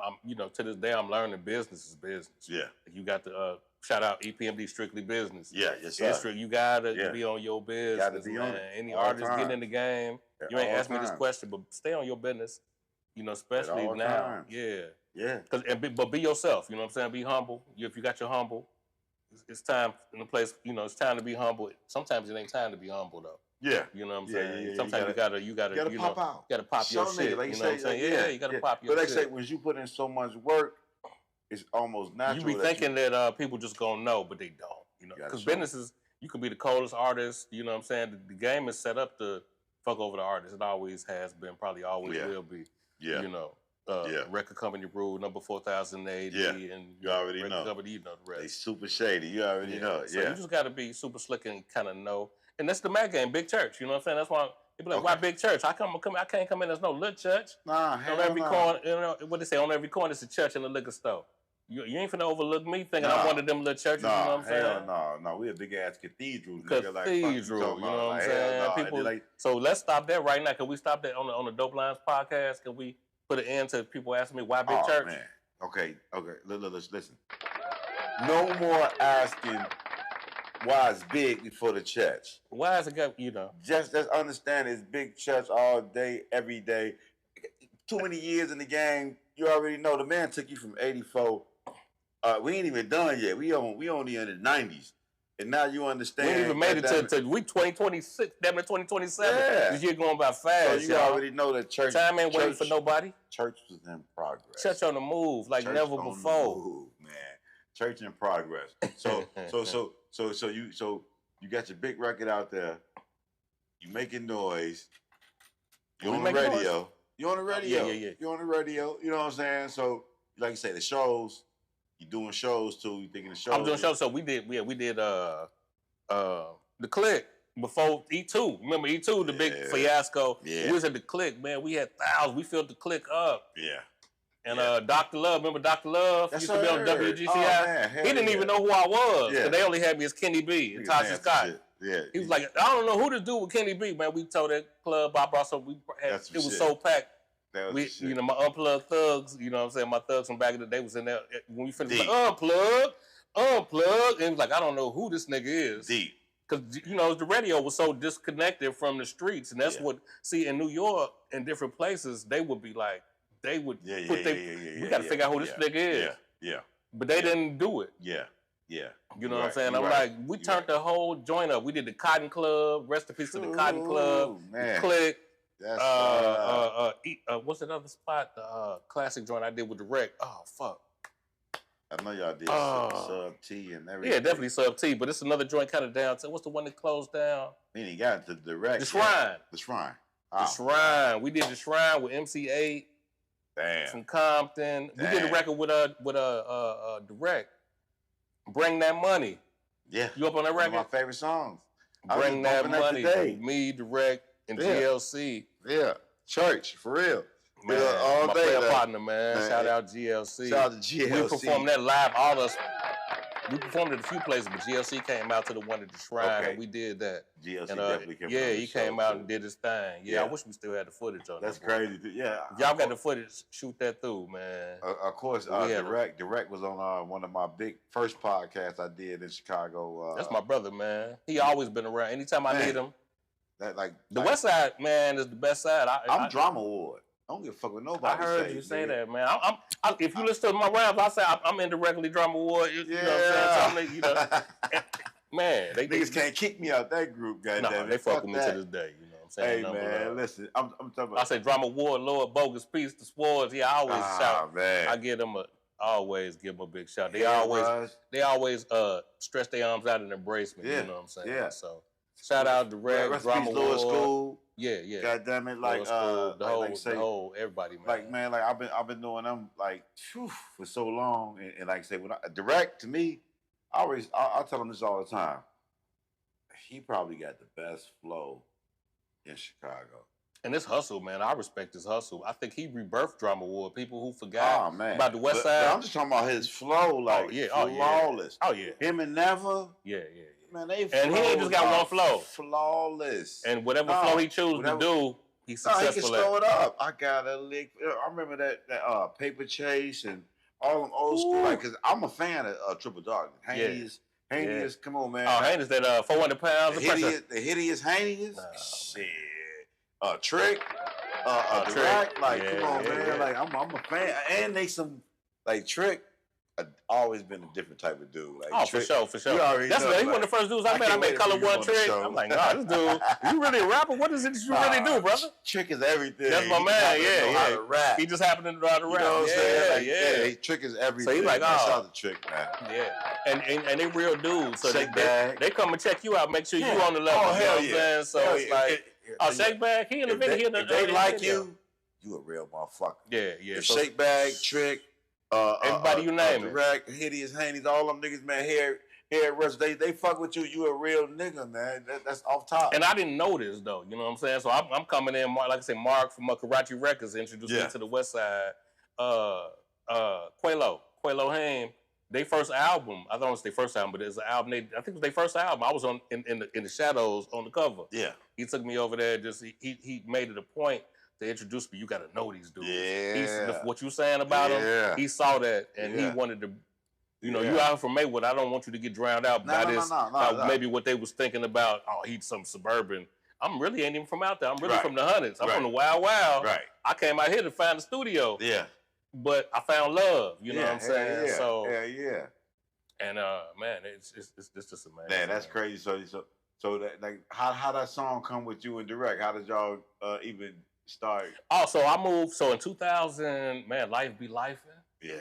to this day I'm learning. Business is business. Yeah. You got to shout out EPMD Strictly Business. Yeah, yes sir. You gotta be on your business. Gotta be on it. Any artist getting in the game, you ain't asked me this question, but stay on your business. Especially now. Yeah. But be yourself. You know what I'm saying? Be humble. If you got your humble, it's time in the place. It's time to be humble. Sometimes it ain't time to be humble though. Yeah. You know what I'm saying? Sometimes you gotta pop out. You gotta pop your shit. Like you know what I'm saying? Yeah, you gotta pop your shit. But they say when you put in so much work, it's almost natural. You be thinking that people just gonna know, but they don't. Because businesses, you could be the coldest artist. You know what I'm saying? The game is set up to fuck over the artist. It always has been. Probably always will be. Yeah. Record company rule number 4080. And you already record know. Company, the rest. They super shady. You already know. So you just got to be super slick and kind of know. And that's the Mac game, big church. You know what I'm saying? That's why people like, why big church? I can't come in. There's no little church. Nah, on every corner. What they say? On every corner, it's a church and a liquor store. You ain't finna overlook me thinking I'm one of them little churches. You know what I'm saying? No, we a big ass cathedral. Cathedral. You know what I'm saying? People. So let's stop that right now. Can we stop that on the Dope Lines podcast? Can we put an end to people asking me why big church? Man. Okay. Listen. No more asking why it's big for the church. Why is it got, Just understand it's big church all day, every day. Too many years in the game. You already know the man took you from 84. We ain't even done yet. We only in the 90s. And now you understand. We ain't even made it to 2026, damn near 2027. Yeah. This year going by fast. So you already know that church. Time ain't waiting for nobody. Church was in progress. Church on the move like never before. The move, man. Church in progress. So you got your big record out there. You making noise. You on the radio. You're on the radio. Yeah. You're on the radio. You know what I'm saying? So, like you say, the shows. You doing shows too? You thinking the shows? I'm doing shows. So we did the Click before E2. Remember E2, the big fiasco? Yeah. We was at the Click, man. We had thousands. We filled the Click up. Yeah. And Dr. Love, remember Dr. Love? That's used to be on WGCI. Oh, man. He didn't even know who I was. Yeah. They only had me as Kenny B and Tasha Scott. Yeah. He was like, I don't know who this dude with Kenny B, man. We told that club, I brought some. It was so packed. You know, my unplugged thugs, you know what I'm saying? My thugs from back in the day was in there. When we finished, like, unplug. And he was like, I don't know who this nigga is. Deep. Because, you know, the radio was so disconnected from the streets. And that's what, see, in New York and different places, they would be like, we got to figure out who this nigga is. Yeah. But they didn't do it. Yeah. You know what I'm saying? I'm like, we turned the whole joint up. We did the Cotton Club. Rest in peace to the Cotton Club. Man. The Click. That's what's that other spot? The classic joint I did with the Wreck. Oh, fuck. I know y'all did Sub T and everything. Yeah, definitely Sub T, but it's another joint kind of down. What's the one that closed down? Then he got the Direct. The Shrine. The Shrine. The Shrine. We did the Shrine with MC8. Damn. From Compton. We did a record with Direct. Bring That Money. Yeah. You up on that record? One of my favorite songs. Bring That Money. Me, Direct, and GLC. Yeah. Church, for real. Man, all my player partner, man. Shout out GLC. Shout out to GLC. We performed that live. All us. We performed at a few places, but GLC came out to the one at the Shrine, and we did that. GLC definitely came out. Yeah, he came out and did his thing. Yeah, I wish we still had the footage on that. That's crazy. Yeah. If y'all got the footage, shoot that through, man. Of course, Direct was on one of my first podcasts I did in Chicago. That's my brother, man. He always been around. Anytime I need him. The West Side, man, is the best side. I'm Drama Award. I don't give a fuck what nobody I heard you say that, man. If you listen to my raps, I say I'm indirectly Drama Award. You know what I'm saying? You know, man, niggas can't kick me out that group, goddamn. No, they fuck with me to this day. You know what I'm saying? Hey, man, listen, I'm talking about. I say Drama Award, Lord Bogus Peace, the Swords. Yeah, I always shout. Man. I always give them a big shout. They always stretch their arms out and embrace me. You know what I'm saying? Yeah. So shout out Direct, Drama Award. School. Yeah. God damn it, the whole everybody, man. Like, man, like I've been doing them for so long, and like I say, when Direct to me, I tell them this all the time. He probably got the best flow in Chicago. And this hustle, man, I respect his hustle. I think he rebirthed Drama Award. People who forgot about the West Side. But I'm just talking about his flow, flawless. Oh yeah. Him and Never. Yeah. Man, and he ain't just got one flow. Flawless. And whatever flow he chooses to do, he's successful he can throw it up. I got a lick. I remember that Paper Chase and all them old school. Like, cause I'm a fan of Triple Dark. Heinous, come on, man. Oh, Heinous, that 400 pounds of pressure. The hideous Heinous. Shit. Trick. Trick. Like, come on, man. Like, I'm a fan. And they some Trick. I've always been a different type of dude. Like, Trick, for sure. He one of the first dudes I met. I met Color One Trick. I'm like, nah, this dude, you really a rapper? What is it that you really do, brother? Trick is everything. That's my man. How to rap. He just happened to know how to rap. You know what I'm saying? Trick is everything. So he's like, shout out to Trick, man. Yeah, and they real dudes. So they come and check you out, make sure you on the level. Oh, hell you know what I'm saying? So it's like, Shake Bag, he in the video. If they like you a real motherfucker. Yeah. If Shake Bag, Trick, everybody you name it. Direct, Hideous Haney's, all them niggas, man, hair rush, they fuck with you. You a real nigga, man. That's off top. And I didn't know this though. You know what I'm saying? So I'm coming in, like I said, Mark from Karachi Records introduced me to the West Side. Quelo Haim, their first album. I thought it was their first album, but it's an album. I think it was their first album. I was in the shadows on the cover. Yeah. He took me over there. He made it a point to introduce me. You got to know these dudes. Yeah. What you saying about him? He saw that and he wanted to. You know, you out from Maywood. I don't want you to get drowned out by this. Maybe what they was thinking about. Oh, he's some suburban. I'm really ain't even from out there. I'm really from the hundreds. I'm from the Wild Wild. Right. I came out here to find the studio. Yeah. But I found love. You know what I'm saying? Yeah. So yeah. And man, it's just amazing. Man, that's crazy. So that, like, how that song come with you and Direct? How did y'all even start? Oh, so I moved. So in 2000, man, life be life. Yeah.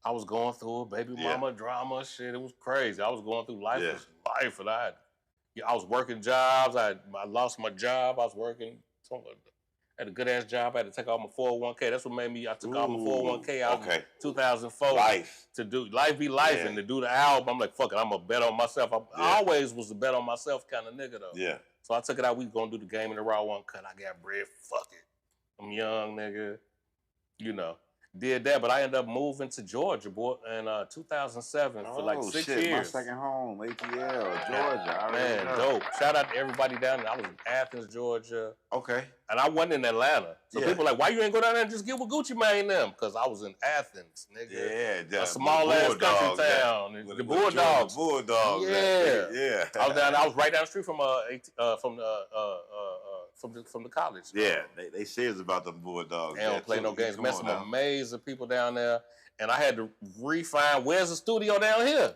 I was going through baby mama drama shit. It was crazy. I was going through life, and I was working jobs. I lost my job. I was working, Had a good ass job. I had to take all my 401k. That's what made me. I took all my 401k out in 2004 Life. to do Life Be Life and to do the album. I'm like, fuck it, I'm gonna bet on myself. I always was a bet on myself kind of nigga though. Yeah. So I took it out. We gonna do the game in the raw one cut. I got bread. Fuck it. I'm young nigga. You know. Did that, but I ended up moving to Georgia, boy, in 2007 for like 6 years. My second home, ATL, Georgia. Man, dope. Shout out to everybody down there. I was in Athens, Georgia. Okay. And I wasn't in Atlanta. So people are like, why you ain't go down there and just get with Gucci Mane them? Because I was in Athens, nigga. Yeah. A small-ass country town. The Bulldogs. The Bulldogs. Yeah. I was down there. I was right down the street from the college. Yeah, they say it's about the Bulldogs. They don't play no games. Met some amazing people down there. And I had to refine where's the studio down here.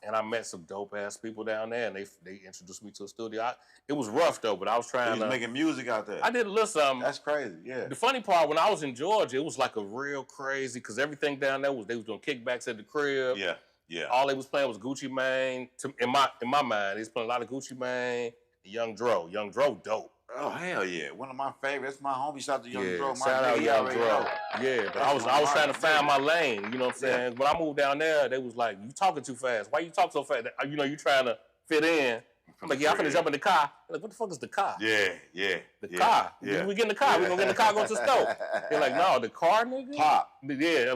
And I met some dope ass people down there, and they introduced me to a studio. It was rough though, but I was trying to making music out there. I did a little something. That's crazy. Yeah. The funny part, when I was in Georgia, it was like a real crazy because everything down there they was doing kickbacks at the crib. Yeah. Yeah. All they was playing was Gucci Mane. In my mind, they was playing a lot of Gucci Mane. Young Dro. Young Dro, dope. Oh hell yeah! One of my favorites. My homie, shout out to Young Dro. Shout out Young Dro. Yeah, but I was trying to find my lane. You know what I'm saying? When I moved down there, they was like, "You talking too fast? Why you talk so fast? You know, you trying to fit in." I'm like, "Yeah, I'm finna jump in the car." They're like, "What the fuck is the car?" The car. Yeah. We get in the car. We gonna get in the car. Go to the store. They're like, "No, the car, nigga." Pop. Yeah,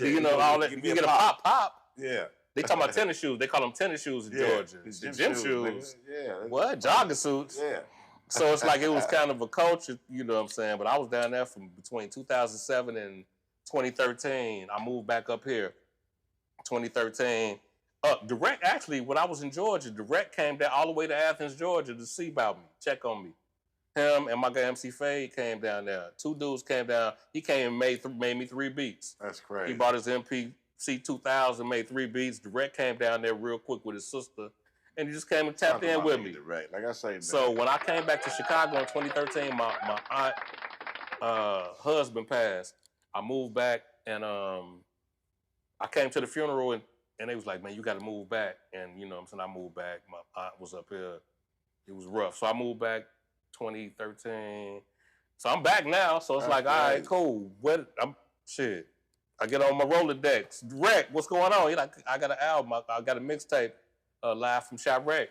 you know all that. You get a pop. Yeah. They talking about tennis shoes. They call them tennis shoes in Georgia. Gym shoes. Yeah. What? Jogging suits. Yeah. So it's like it was kind of a culture, you know what I'm saying? But I was down there from between 2007 and 2013. I moved back up here 2013. Direct, actually, when I was in Georgia, Direct came down all the way to Athens, Georgia to see about me, check on me. Him and my guy MC Fade came down there. Two dudes came down. He came and made me 3 beats. That's crazy. He bought his MPC 2000, made 3 beats. Direct came down there real quick with his sister. And he just came and tapped in with me. Right, like I say. So when I came back to Chicago in 2013, my aunt husband passed. I moved back and I came to the funeral and they was like, man, you got to move back. And you know what I'm saying? I moved back. My aunt was up here. It was rough. So I moved back 2013. So I'm back now. So it's like, all right, cool. Shit. I get on my Rolodex. Direct, what's going on? He like, I got an album. I got a mixtape. Live from Chirac.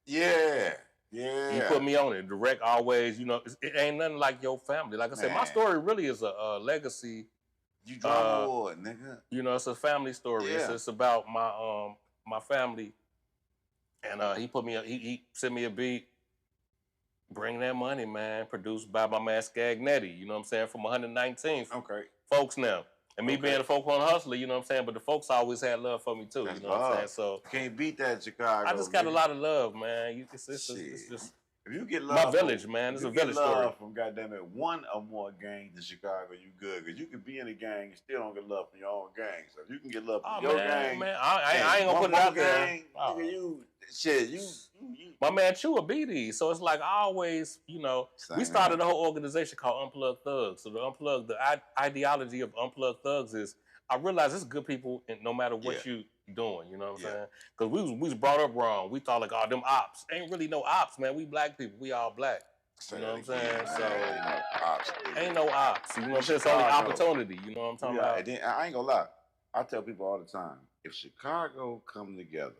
Yeah. You put me on it. Direct always, you know, it ain't nothing like your family. Like I said, my story really is a legacy. You drama boy, nigga. You know, it's a family story. Yeah. It's about my family. And he sent me a beat. Bring that money, man. Produced by my man Scagnetti. You know what I'm saying? From 119th. Okay. Folks now. And me being a folk on hustler, you know what I'm saying? But the folks always had love for me too, you know what I'm saying? So can't beat that in Chicago. I just got a lot of love, man. It's just if you get love my village, man. It's a village story. From goddamn it, one or more gangs in Chicago, you good. Because you can be in a gang and still don't get love from your own gang. So if you can get love from your gang, man, I ain't gonna put it out there. Nigga, you. My man Chew a BD. So it's like I always, you know, we started a whole organization called Unplugged Thugs. So the ideology of Unplugged Thugs is I realize it's good people and no matter what you doing, you know what I'm saying? Because we was brought up wrong. We thought like, oh, them ops. Ain't really no ops, man. We black people. We all black. You know what I'm saying? So ain't no ops. You know what I'm saying? It's only opportunity. You know what I'm talking about? And I ain't gonna lie. I tell people all the time, if Chicago come together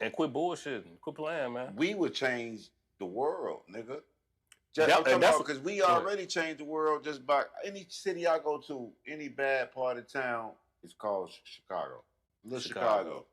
and quit bullshitting, quit playing, man, we would change the world, nigga. Because we already changed the world just by any city I go to, any bad part of town, it's called Chicago. Little Chicago.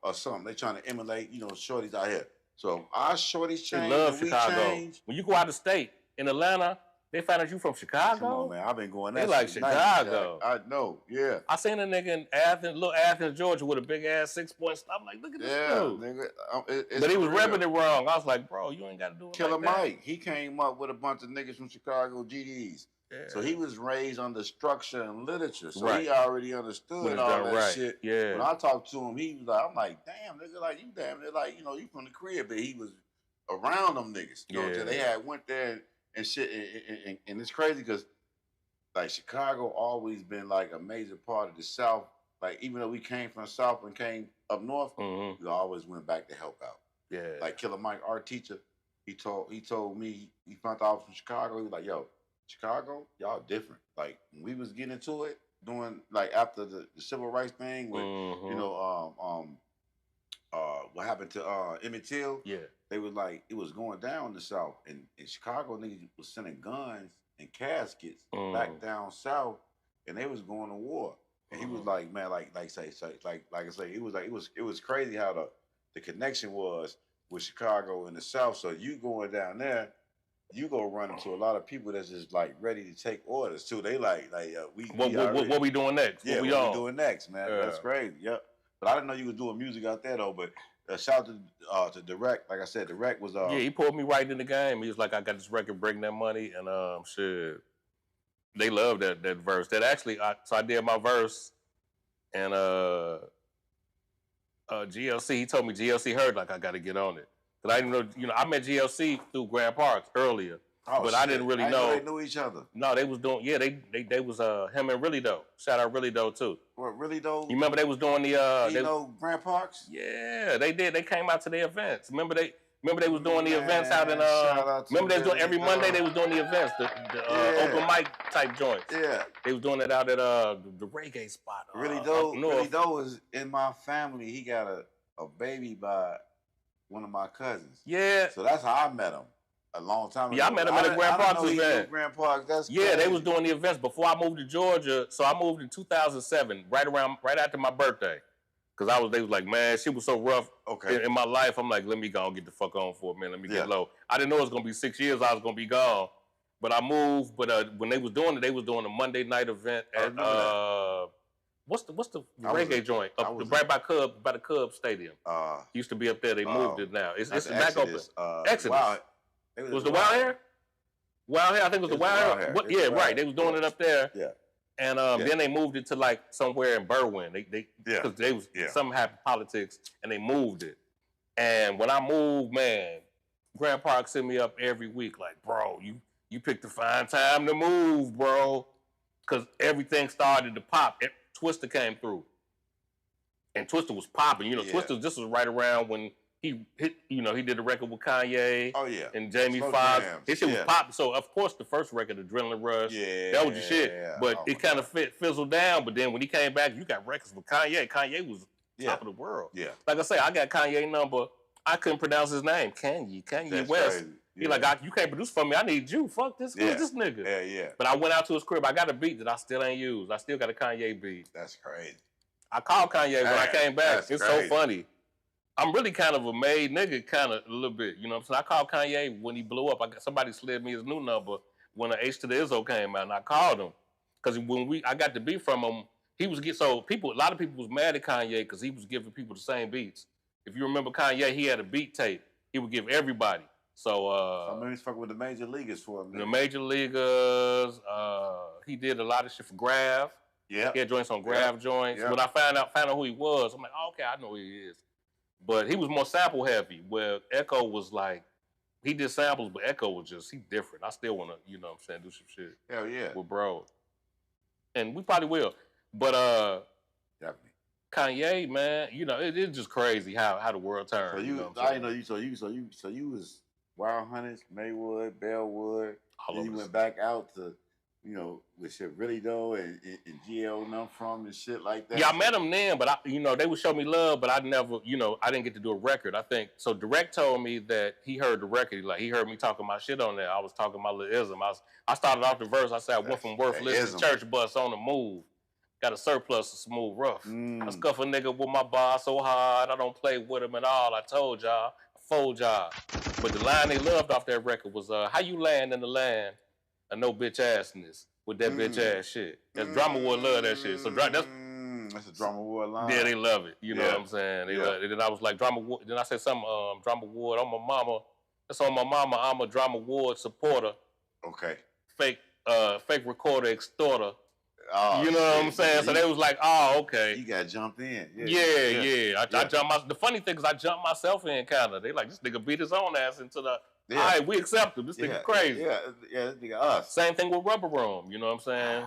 Or something. They trying to emulate, you know, shorties out here. So our shorties change. They love Chicago. When you go out of state, in Atlanta, they find out you from Chicago. Come on, man. I've been going there. They like Chicago. I know, yeah. I seen a nigga in Athens, Georgia with a big ass 6-point stop. I'm like, look at this dude. Nigga. But he was repping it wrong. I was like, bro, you ain't got to do it Killer like that. Mike, he came up with a bunch of niggas from Chicago GDs. Yeah. So he was raised under structure and literature. So he already understood all that shit. Yeah. When I talked to him, he was like, I'm like, damn, nigga, like, you damn, they're like, you know, you from the crib, but he was around them niggas. You know, they had went there and shit, and it's crazy because, like, Chicago always been, like, a major part of the South. Like, even though we came from the South and came up north, we always went back to help out. Yeah. Like, Killer Mike, our teacher, he told me, he found out I was from Chicago. He was like, yo, Chicago, y'all different. Like when we was getting into it, doing like after the civil rights thing with what happened to Emmett Till? Yeah. They was like it was going down in the South, and in Chicago niggas was sending guns and caskets back down south, and they was going to war. And he was like, man, like I say, it was crazy how the connection was with Chicago and the South. So you going down there, you go run into a lot of people that's just like ready to take orders too. They like what we doing next? Yeah, what we doing next, man? Yeah. That's crazy. Yep. But I didn't know you was doing music out there though. But shout out to Direct. Like I said, Direct was yeah, he pulled me right in the game. He was like, I got this record, bring that money, and shit. They love that verse. That actually, so I did my verse, and GLC. He told me GLC heard like I got to get on it. Cause I didn't know, I met GLC through Grand Parks earlier, but I didn't really know. They knew each other. No, they was doing. Yeah, they was him and Really Doe. Shout out Really Doe too. What Really Doe? You remember they was doing the you know Grand Parks? Yeah, they did. They came out to the events. Remember they was doing the events out in remember they was doing every Monday they was doing the events, the open mic type joints. Yeah. They was doing it out at the reggae spot. Really Doe was in my family. He got a baby by one of my cousins. Yeah. So that's how I met him a long time ago. Yeah, I met him at a Grand Parks event. Grand Parks. That's crazy. They was doing the events before I moved to Georgia. So I moved in 2007, right after my birthday. Cause they was like, man, shit was so rough in my life. I'm like, let me go and get the fuck on for a minute. Let me get low. I didn't know it was gonna be 6 years. I was gonna be gone, but I moved. But when they was doing it, they was doing a Monday night event at what's the reggae joint up right by the Cubs Stadium. Used to be up there. They moved it now. It's back open. Exodus. Wow. Was the Wild Hair? Wild Hair. I think it was the Wild Hair. Yeah, right. They was doing it up there. Yeah. And then they moved it to like somewhere in Berwyn. Because they was something happened politics, and they moved it. And when I moved, man, Grand Park sent me up every week, like, bro, you picked a fine time to move, bro, because everything started to pop. Twista came through, and Twista was popping. Twista. This was right around when he hit. He did a record with Kanye. Oh yeah, and Jamie Foxx. His shit was popping. So of course the first record, Adrenaline Rush, that was the shit. But it kind of fizzled down. But then when he came back, you got records with Kanye. Kanye was top of the world. Yeah, like I say, I got Kanye number. I couldn't pronounce his name. Kanye West. Crazy. He like, you can't produce for me. I need you. Fuck this. Who's this nigga? Yeah. But I went out to his crib. I got a beat that I still ain't used. I still got a Kanye beat. That's crazy. I called Kanye when I came back. It's crazy. So funny. I'm really kind of a made nigga, kind of a little bit. You know what I'm saying? I called Kanye when he blew up. Somebody slid me his new number when the H to the Izzo came out, and I called him because when I got the beat from him, he was a lot of people was mad at Kanye because he was giving people the same beats. If you remember Kanye, he had a beat tape. He would give everybody. So maybe he's fucking with the major leaguers for him. The major leaguers. He did a lot of shit for Grav. Yeah. He had joints on Grav joints. When I found out who he was, I'm like, okay, I know who he is. But he was more sample heavy, where Echo was like, he did samples, but Echo was he different. I still want to, do some shit. Hell yeah. With bro. And we probably will. But definitely. Kanye, man, it's just crazy how the world turns. So you was Wild Hunters, Maywood, Bellwood. Then you went back out to, with shit Really Doe and GL and them from and shit like that. Yeah, I met them then, but they would show me love, but I never, I didn't get to do a record. I think so. Direct told me that he heard the record, like he heard me talking my shit on there. I was talking my little ism. I started off the verse. I said I went from worthless to church bus on the move. Got a surplus of smooth rough. I scuff a nigga with my bar so hard, I don't play with him at all. I told y'all, I fold y'all. But the line they loved off that record was, how you land in the land of no bitch assness with that bitch ass shit. That's Drama War love that shit. So that's a Drama War line. Yeah, they love it. You know what I'm saying? They love it. Then I was like, Drama War. Then I said something, Drama Ward on my mama. That's on my mama. I'm a Drama Ward supporter. Okay. Fake recorder extorter. Oh, you know what I'm saying? So they was like, oh, okay. You got jumped in. Yeah. I jumped the funny thing is I jumped myself in kind of. They like, this nigga beat his own ass into the, all right, we accept him. This nigga crazy. Yeah, this nigga us. Same thing with Rubber Room, you know what I'm saying?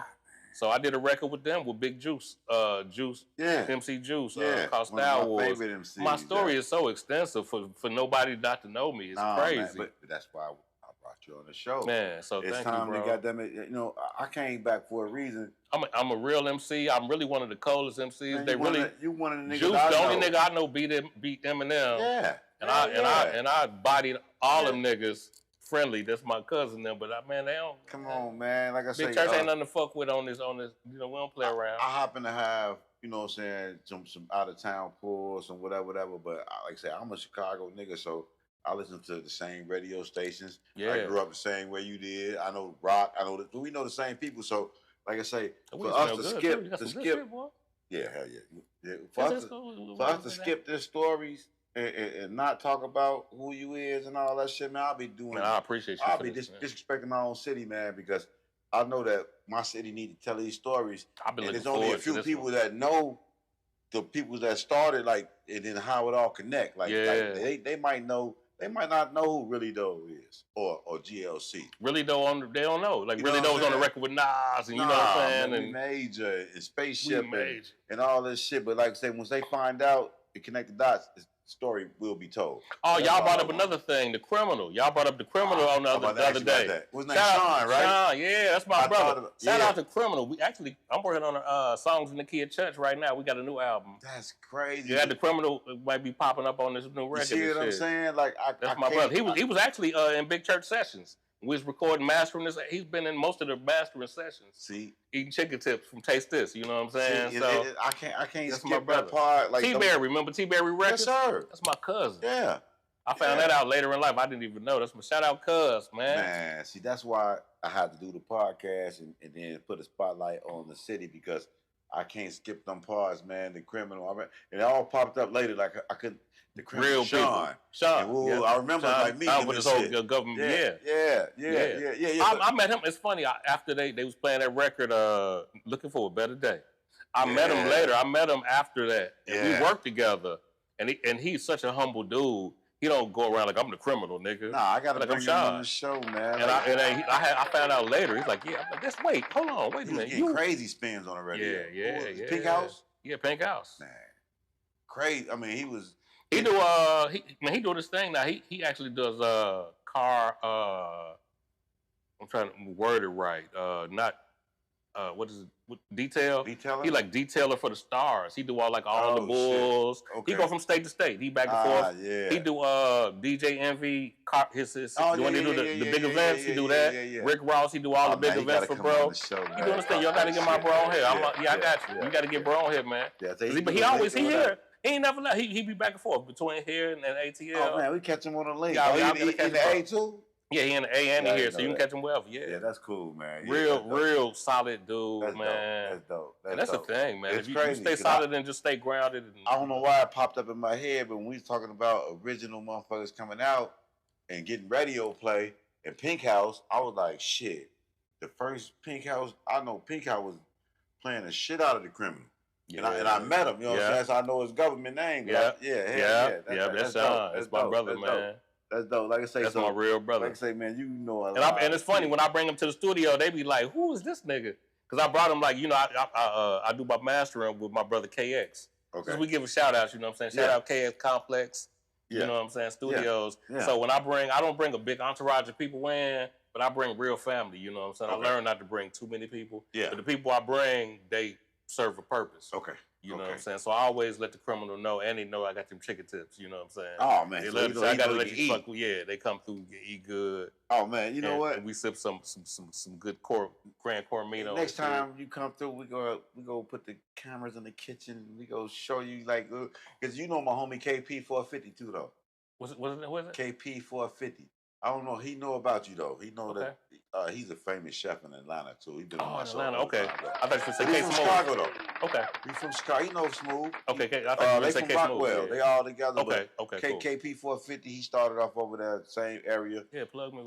So I did a record with them with Big Juice, MC Juice, called Style Wars. MCs, my story is so extensive for nobody not to know me. It's crazy. Man, but that's why I brought You on the show, man. So it's thank time you, bro. to goddamn it. You know, I came back for a reason. I'm a real MC. I'm really one of the coldest MCs. Man, they really you one of the niggas. Juice, the only nigga I know beat Eminem. Yeah. And I bodied all them niggas friendly. That's my cousin them. But man, they don't. Come on, man. Like I say, Big Church ain't nothing to fuck with on this. You know, we don't play around. I happen to have, you know what I'm saying, some out of town pulls and whatever. But like I say, I'm a Chicago nigga, so I listen to the same radio stations. Yeah. I grew up the same way you did. I know rock. We know the same people. So like I say, for us to skip, yeah, hell yeah. For us to skip their stories and not talk about who you is and all that shit, man, I'll be doing. Man, I appreciate you. I'll be disrespecting my own city, man, because I know that my city need to tell these stories. And there's only a few people that know the people that started, like, and then how it all connect. Like they might know. They might not know who Really Doe is or GLC. Really Doe, they don't know. Like, Really Doe was on the record with Nas, and you know what I'm saying? And Major and Spaceship and all this shit. But like I say, once they find out and connect the dots, the story will be told. Oh, y'all brought up another thing, The Criminal. Y'all brought up The Criminal on the other day. What's his name? Sean, right? Sean, yeah, that's my brother. Shout out to Criminal. I'm working on Songs in the Kid Church right now. We got a new album. That's crazy. Yeah, The Criminal might be popping up on this new record. You see what I'm saying? Like, that's my brother. He was actually in Big Church Sessions. We was recording, mastering this. He's been in most of the mastering sessions. See, eating chicken tips from Taste This. You know what I'm saying? See, I can't skip that part. Like T-Berry, remember T-Berry Records? Yes, sir. That's my cousin. Yeah. I found that out later in life. I didn't even know. That's my shout out, cuz, man. Man, see, that's why I had to do the podcast and then put a spotlight on the city, because I can't skip them parts, man. The Criminal, and it all popped up later. Like I couldn't. The Criminal, real Sean. Yeah. I remember like meeting him with his whole government. Yeah. I met him. It's funny. After they was playing that record, Looking for a Better Day. I met him later. I met him after that, and we worked together. And he's such a humble dude. He don't go around like, I'm the criminal, nigga. Nah, I gotta bring him on the show, man. And I found out later. He's like, yeah. I'm like, wait, hold on, wait a minute. You crazy spins on the radio. Yeah. Pink House. Yeah, Pink House. Man, crazy. I mean, he was. He do this thing now. He actually does car. I'm trying to word it right. Not what is it? Detailing? He like detailer for the stars. He do all the bulls. Okay. He go from state to state. He back and forth. Yeah. He do DJ Envy. When they do the big events, he do that. Yeah. Rick Ross, he do all the big events for bro. He doing this thing. Y'all got to get my bro on here. I got you. You got to get bro on here, man. But he here. He ain't never left. He be back and forth between here and ATL. Oh man, we catch him on the link. He in the A too. Yeah, he in the A and he here, so you can catch him wherever. Yeah, that's cool, man. Real solid dude, that's man. That's dope. That's the thing, man. It's if crazy, you stay solid and just stay grounded. I don't know why it popped up in my head, but when we was talking about original motherfuckers coming out and getting radio play and Pink House, I was like, shit. The first Pink House, I know Pink House was playing the shit out of The Criminal. Yeah. And I met him, you know what I'm saying? So I know his government name. That's Sean. That's my brother, man. That's dope. Like I say, that's my real brother. Like I say, man, you know a lot. And it's funny when I bring him to the studio, they be like, "Who is this nigga?" Because I brought him, like, you know, I do my mastering with my brother KX. Okay. So we give a shout out, you know what I'm saying? Shout out KX Complex. You know what I'm saying? Studios. Yeah. So when I don't bring a big entourage of people in, but I bring real family. You know what I'm saying? Okay. I learned not to bring too many people. Yeah. But the people I bring, they serve a purpose. Okay. You know what I'm saying? So I always let the criminal know, and they know I got them chicken tips. You know what I'm saying? Oh man, I gotta let you fuck. Yeah, they come through, eat good. Oh man, you know what? And we sip some good Grand Cormino. Next time you come through, we go put the cameras in the kitchen. We go show you, like, because you know my homie KP 450 too though. What is it? KP 450. I don't know. He know about you though. He know that he's a famous chef in Atlanta too. He been on my show. Atlanta. Okay. I thought you said He's from Chicago though. Okay. He's from Chicago. He knows Smooth. Okay. I thought you said K Rockwell. Smooth. They all together. Okay. Cool. KP 450. He started off over there, same area. Yeah, plug me.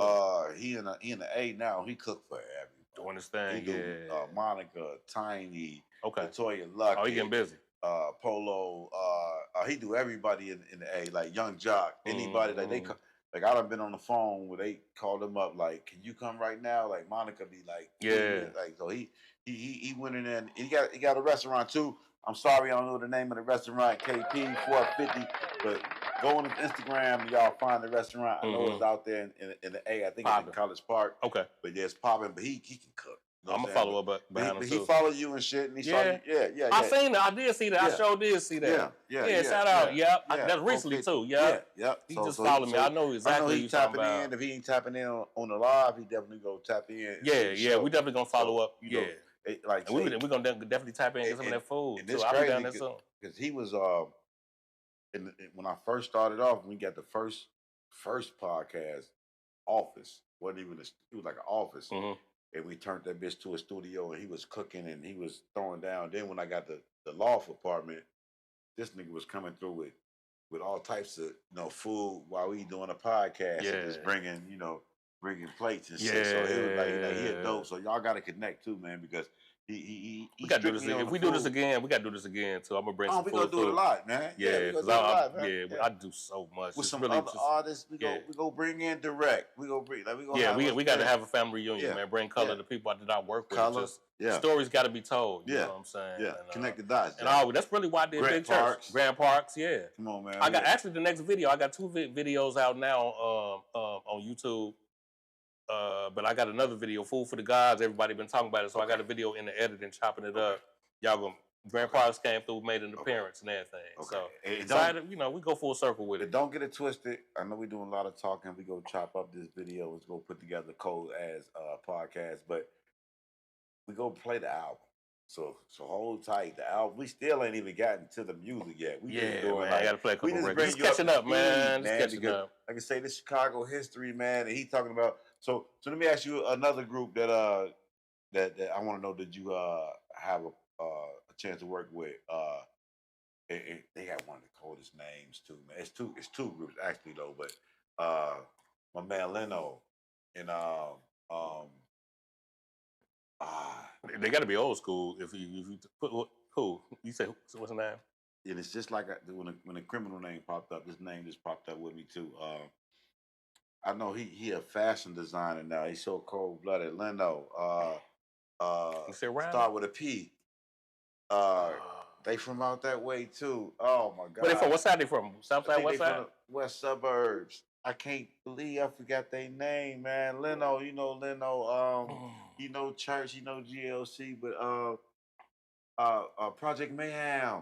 He in the A now. He cook for everybody. Doing his thing. He do Monica, Tiny, okay. Latoya Lucky. Oh, he getting busy. Polo. He do everybody in the A, like Young Jock. Anybody that they. Like, I done been on the phone where they called him up, like, can you come right now? Like, Monica be like, like, so he went in there and he got a restaurant too. I'm sorry, I don't know the name of the restaurant, KP 450, but Go on his Instagram and y'all find the restaurant. I know it's out there in the A. I think it's in College Park. Okay. But yeah, it's popping. But he can cook. You know I'm gonna follow up behind him but too. He follow you and shit. And he saw you. Yeah. I seen that. I did see that. I sure did see that. Yeah. Shout out. Yep. That's recently too. Yep. He just followed me. I know exactly what you're talking about. If he ain't tapping in on the live, he definitely go tap in. Yeah. We definitely gonna follow up. You know, like we're gonna definitely tap in and get some of that food. And I'll be down there soon. Because he was when I first started off, we got the first podcast office. Wasn't even it was like an office. And we turned that bitch to a studio, and he was cooking and he was throwing down. Then when I got the loft apartment, this nigga was coming through with all types of food while we doing a podcast and just bringing plates and shit. So it was like he a dope. So y'all got to connect too, man, because we got to do this. If we do this again, we got to do this again too. I'm gonna bring some food. We gonna do it a lot, man. Yeah, because I do so much with some other artists. We go bring in direct. We go bring we got to have a family reunion, man. Bring color to people I did not work with. Stories got to be told. You know what I'm saying? Yeah, connect the dots. And that's really why I did Big Church. Grand Parks. Yeah. Come on, man. I got actually the next video. I got 2 videos out now on YouTube. But I got another video, Food for the Gods. Everybody been talking about it, so I got a video in the editing, chopping it up. Y'all gonna Grand Parks came through, made an appearance and everything. So excited, we go full circle with it. Don't get it twisted. I know we're doing a lot of talking. We go chop up this video. Let's go put together Cold as podcast, but we go play the album. So hold tight. The album. We still ain't even gotten to the music yet. We just doing man. I gotta play a couple records. Just catching up, man. Just catching up. Like I say, this Chicago history, man, and he talking about. So let me ask you another group that I want to know. Did you have a chance to work with? And they got one of the coldest names too, man. It's two groups actually though, but my man Leno and they got to be old school. If you put who you say what's the name? And it's just like when a criminal name popped up. This name just popped up with me too. I know he a fashion designer now. He's so cold blooded. Leno. Start with a P. They from out that way too. Oh my God. Where they from? What side they from? South side, west side? West suburbs. I can't believe I forgot their name, man. Leno, you know Leno. You know Church, you know GLC, but Project Mayhem.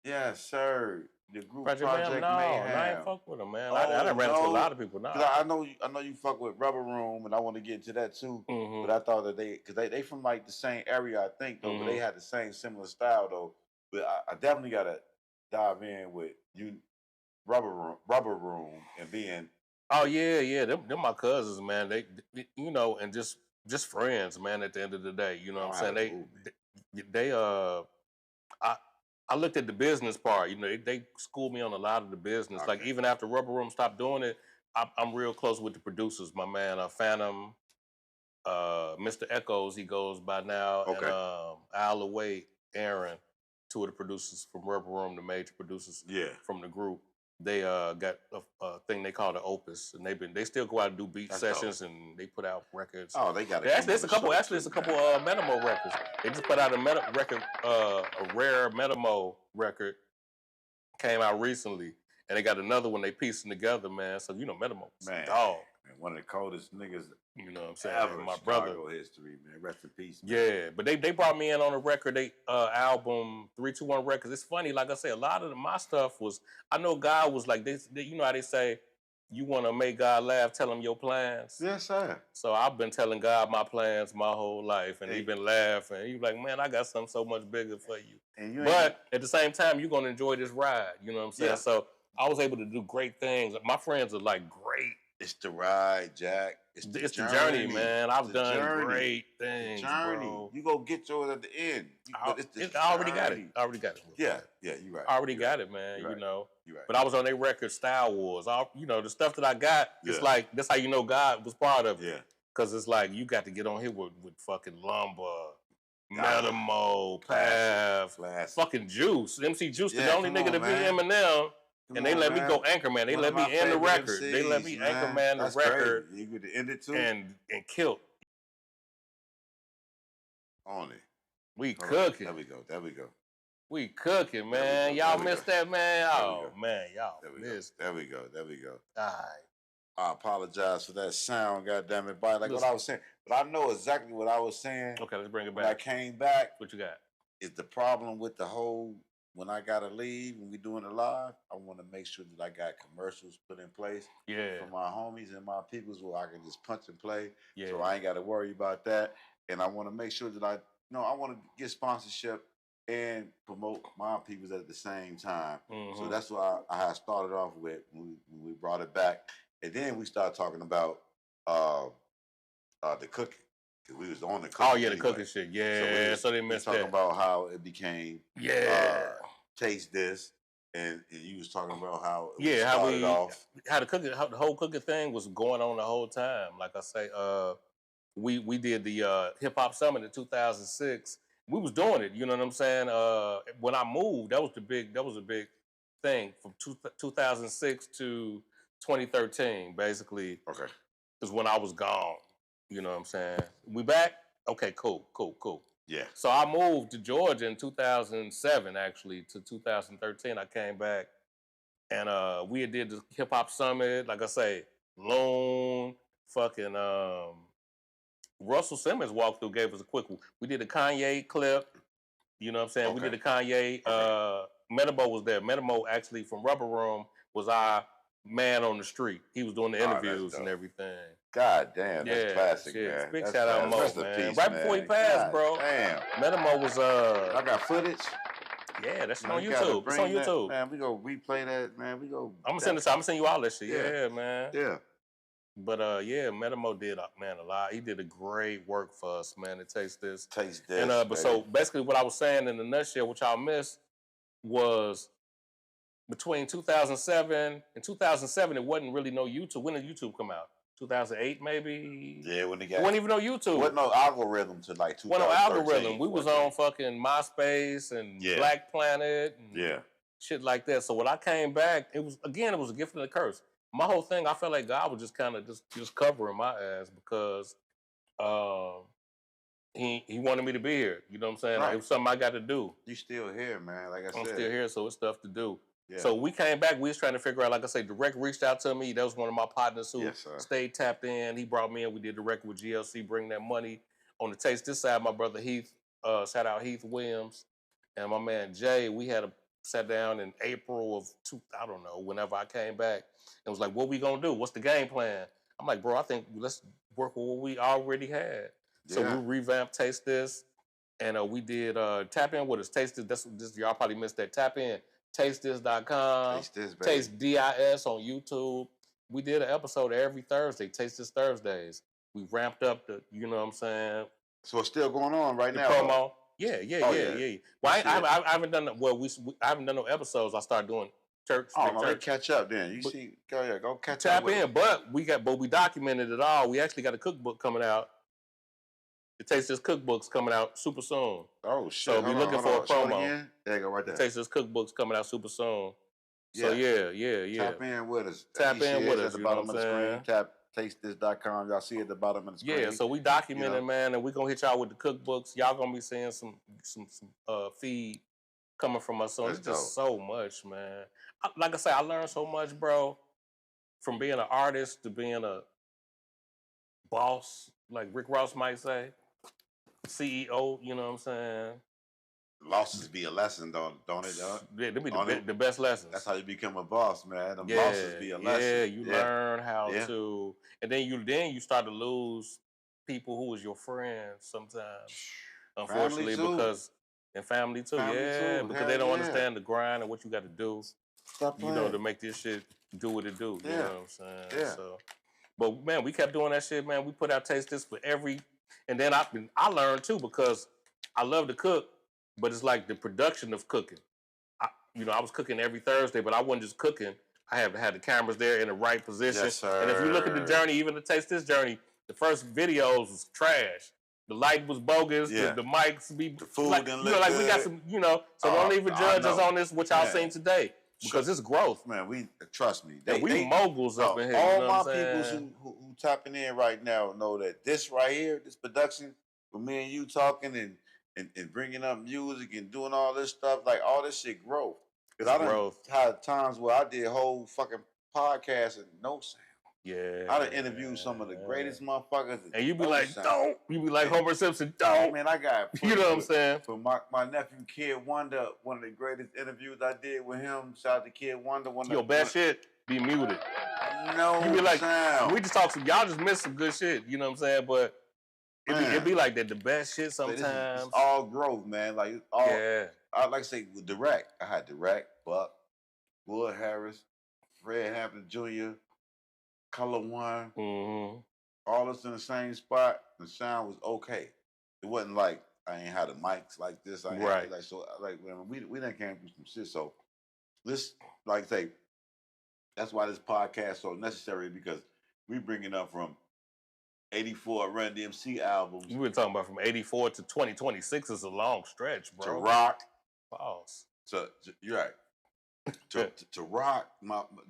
Yes, sir. The group Project Mayhem. I ain't fuck with them, man. I done ran into a lot of people now. I know you fuck with Rubber Room, and I want to get into that too. But I thought that they from like the same area, I think, though. But they had the same similar style, though. But I definitely gotta dive in with you, Rubber Room, and being. Oh yeah. Them my cousins, man. They and just friends, man. At the end of the day, you know what I'm saying. They I looked at the business part. They schooled me on a lot of the business. Okay. Like even after Rubber Room stopped doing it, I'm real close with the producers. My man Phantom, Mr. Echoes, he goes by now, and Al Away, Aaron, 2 of the producers from Rubber Room, the major producers from the group. They got a thing they call the Opus, and they still go out and do beat sessions, and they put out records. Oh, they got it. It's a couple Metamo records. They just put out a rare Metamo record, came out recently, and they got another one they piecing together, man. So Metamo, man, dog. One of the coldest niggas. You know what I'm saying? Ever. My Chicago brother. history, man. Rest in peace. Man. Yeah, but they brought me in on a record. They album 321 Records. It's funny, like I said, a lot of my stuff was. I know God was like this. You know how they say, you want to make God laugh, tell him your plans. Yes, sir. So I've been telling God my plans my whole life, and he been laughing. He's like, man, I got something so much bigger for you. But at the same time, you're gonna enjoy this ride. You know what I'm saying? Yeah. So I was able to do great things. My friends are like great. It's the ride, Jack. It's the journey, man. I've done great things, bro. You go get yours at the end. I already got it. Yeah, you're right. I already got it, man. You're right. But I was on their record, Style Wars. The stuff that I got, it's like, that's how you know God was part of it. Yeah. Because it's like, you got to get on here with fucking Lumber, Metamo, Path, fucking Juice. MC Juice, the only nigga to be Eminem. And they let me go anchor man. They let me end the record. They let me anchor man the record. You could end it too. And killed. On it. We cooking. There we go. We cooking, man. Y'all missed that, man. Oh, man, y'all missed. There we go. All right. I apologize for that sound, goddamn it, but like what I was saying. But I know exactly what I was saying. Okay, let's bring it back. When I came back. What you got? Is the problem with the whole, when I gotta leave and we doing it live, I want to make sure that I got commercials put in place. Yeah. For my homies and my peoples where I can just punch and play. Yeah. So I ain't got to worry about that. And I want to make sure that I want to get sponsorship and promote my peoples at the same time. Mm-hmm. So that's what I had started off with when we brought it back. And then we started talking about the cooking. Because we was on the cooking. Oh, yeah, the cooking shit. Yeah, so they missed that. Talking about how it became Taste This. And you was talking about how it started off. How the whole cooking thing was going on the whole time. Like I say, we did the Hip Hop Summit in 2006. We was doing it, you know what I'm saying? When I moved, that was a big thing from 2006 to 2013, basically. Okay. Is when I was gone. You know what I'm saying? We back? Okay, cool. Yeah. So I moved to Georgia in 2007, actually, to 2013. I came back, and we did the Hip Hop Summit. Like I say, Loon, fucking Russell Simmons walked through, gave us a quick one. We did a Kanye clip. You know what I'm saying? Okay. We did a Kanye. Metamo was there. Metamo, actually, from Rubber Room, was our man on the street. He was doing the interviews and everything. God damn, that's classic, man. Big shout out Mo, man. Right before he passed, bro. Damn. Metamo was I got footage. Yeah, that's on YouTube. It's on YouTube. Man, we go replay that, man. I'm gonna send you all that shit. Yeah, man. Yeah. But Metamo did a lot. He did a great work for us, man. It Taste This. And but so basically what I was saying in a nutshell, what y'all missed was between 2007 and 2007, it wasn't really no YouTube. When did YouTube come out? 2008, maybe? Yeah, when it got... It wasn't even no YouTube. Wasn't no algorithm to like 2013. Wasn't no algorithm. We was on fucking MySpace and Black Planet and shit like that. So when I came back, it was a gift and a curse. My whole thing, I felt like God was just kind of just covering my ass because he wanted me to be here. You know what I'm saying? Right. Like, it was something I got to do. You still here, man. Like I said. I'm still here, so it's stuff to do. Yeah. So we came back. We was trying to figure out, like I say, Direct reached out to me. That was one of my partners who stayed tapped in. He brought me in. We did the record with GLC, bring that money. On the Taste This side, my brother Heath, shout out Heath Williams, and my man Jay. We had sat down in April of I don't know, whenever I came back, and was like, what we gonna do? What's the game plan? I'm like, bro, I think let's work with what we already had. Yeah. So we revamped Taste This, and we did tap in with us. Taste This. This y'all probably missed that. Tap in. TasteThis.com. Taste This, baby. Taste DIS on YouTube. We did an episode every Thursday. Taste This Thursdays. We ramped up the, you know what I'm saying? So it's still going on right now. Promo. Yeah. Well, I haven't done I haven't done no episodes. I started doing church. Church. Catch up then. You see, go catch up. Tap in, but we documented it all. We actually got a cookbook coming out. The Taste This cookbook's coming out super soon. Oh, shit. So we're looking for a promo. There you go, right there. The Taste This cookbook's coming out super soon. So yeah. Tap in with us. Tap in with us. At the bottom of the screen. Tap TasteThis.com. Y'all see at the bottom of the screen. Yeah, so we documented, man, and we're going to hit y'all with the cookbooks. Y'all going to be seeing some feed coming from us. So it's just so much, man. Like I say, I learned so much, bro, from being an artist to being a boss, like Rick Ross might say. CEO, you know what I'm saying? Losses be a lesson, don't it? Yeah, they be the best lessons. That's how you become a boss, man. Them losses be a lesson. Yeah, you learn how to, and then you start to lose people who was your friends sometimes. Unfortunately, because and family too, because they don't understand the grind and what you got to do. Stop playing. You know, to make this shit do what it do. Yeah. You know what I'm saying? Yeah. So, but man, we kept doing that shit, man. We put out Taste This for every. And then I learned too because I love to cook, but it's like the production of cooking. I was cooking every Thursday, but I wasn't just cooking. I had the cameras there in the right position. Yes, sir. And if you look at the journey, even to Taste This journey, the first videos was trash. The light was bogus. Yeah. The mics be the food like, didn't we look got some, so don't even judge us on this, what y'all seen today. Because it's growth. Man, we trust me. We moguls up in here. All you know my people who tapping in right now know that this right here, this production, with me and you talking and and bringing up music and doing all this stuff, like all this shit growth. Because I done Growth. had times where I did whole fucking podcasts and no sound. Yeah. I done interviewed some of the greatest motherfuckers. And you be no like, sound. don't. You be like Homer Simpson, don't. Man, I got you know what I'm saying? For my nephew Kid Wonder, one of the greatest interviews I did with him. Shout out to Kid Wonder. Your best shit be muted. No you be like, sound. We just talk some, y'all just miss some good shit. You know what I'm saying? But it be like that. The best shit sometimes. It's all growth, man. Like it's all. Yeah. I like to say with Direct. I had Direct, Buck, Wood Harris, Fred Hampton Jr., Color One. Mm-hmm. All us in the same spot. The sound was okay. It wasn't like I ain't had the mics like this. I ain't right. Like so. Like we done came through some shit. So this, like I say, that's why this podcast is so necessary because we bring it up from 84 Run DMC albums. We been talking about from 84 to 2026 is a long stretch, bro. To rock. Pause. You're right. to rock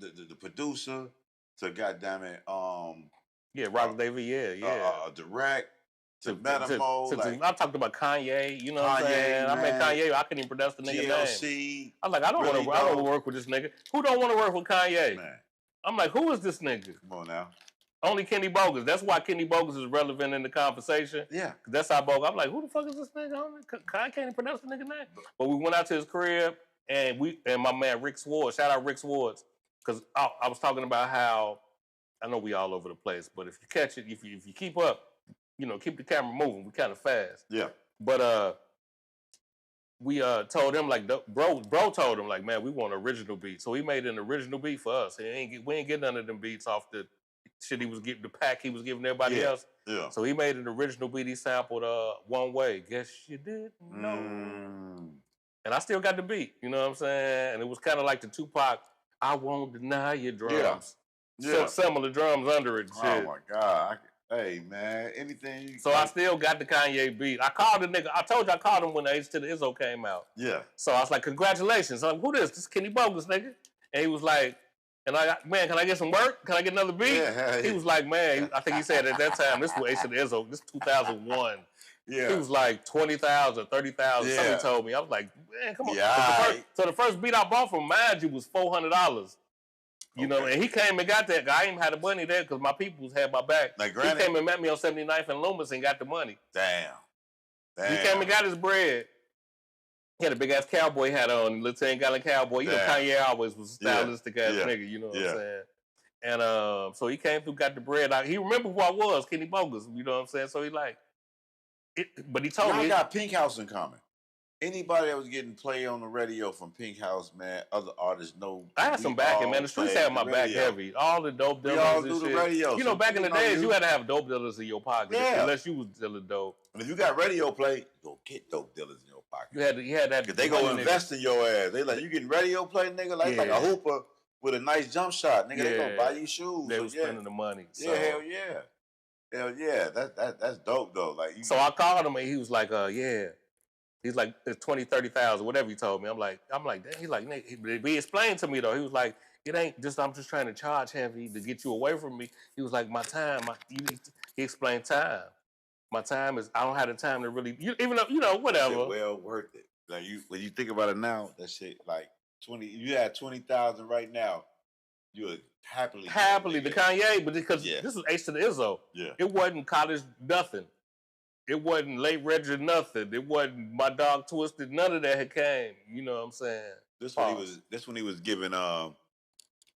the producer. To goddamn it. Rock David. Yeah. Direct. To Metamo. I talked about Kanye. You know what I'm saying? Man. I met Kanye. I couldn't even pronounce the nigga name. I'm like, I don't want to work with this nigga. Who don't want to work with Kanye? Man. I'm like, who is this nigga? Come on now. Only Kenny Bogus. That's why Kenny Bogus is relevant in the conversation. Yeah. That's how Bogus. I'm like, who the fuck is this nigga? I can't even pronounce the nigga name. But we went out to his crib and my man Rick Swartz. Shout out Rick Swartz. Because I was talking about how, I know we all over the place, but if you catch it, if you keep up, keep the camera moving. We kind of fast. Yeah. But we told him like, bro told him like, man, we want an original beat. So he made an original beat for us. We ain't get none of them beats off the shit he was giving, the pack he was giving everybody else. Yeah. So he made an original beat. He sampled One Way. Guess you didn't know. And I still got the beat. You know what I'm saying? And it was kind of like the Tupac, I won't deny your drums. Yeah. Similar drums under it. Oh my God. Hey man, anything you So I still got the Kanye beat. I called the nigga. I told you I called him when the H to the Izzo came out. Yeah. So I was like, congratulations. I'm like, who this? This is Kenny Bogus, nigga. And he was like, man, can I get some work? Can I get another beat? Yeah. He was like, man, I think he said at that time, this was H to the Izzo. This 2001. Yeah. He was like 20,000, 30,000. Somebody told me. I was like, man, come on. Yeah. So the first beat I bought from mind you was $400. You know, and he came and got that. I ain't even had the money there because my peoples had my back. Like, he came and met me on 79th and Loomis and got the money. Damn. He came and got his bread. He had a big ass cowboy hat on, little 10-gallon cowboy. You know, Kanye always was a stylistic ass nigga. You know what I'm saying? And so he came through, got the bread. He remembered who I was, Kenny Bogus. You know what I'm saying? So he like, but he told me. I got Pink House in common. Anybody that was getting played on the radio from Pink House, man, other artists know. I had some backing, man. The streets had my back heavy. All the dope dealers. We all do the radio. You know, back in the days, you had to have dope dealers in your pocket, unless you was dealing dope. And if you got radio play, go get dope dealers in your pocket. You had that. Because they go invest in your ass. They like, you getting radio play, nigga, like a hooper with a nice jump shot, nigga. They gonna buy you shoes. They were spending the money. So. Yeah, hell yeah. Hell yeah. That's dope though. Like, so I called him and he was like, yeah. He's like, it's 20, 30,000, whatever he told me. I'm like, damn. He's like, he explained to me though. He was like, it ain't just, I'm just trying to charge heavy to get you away from me. He was like, my time, he explained time. My time is, I don't have the time to really, even though, whatever. That shit well worth it. Like when you think about it now, that shit like 20, you had 20,000 right now, you would happily the Kanye, but because this was H to the Izzo. Yeah. It wasn't college nothing. It wasn't late Reggie nothing. It wasn't my dog Twisted. None of that had came. You know what I'm saying? This when he was giving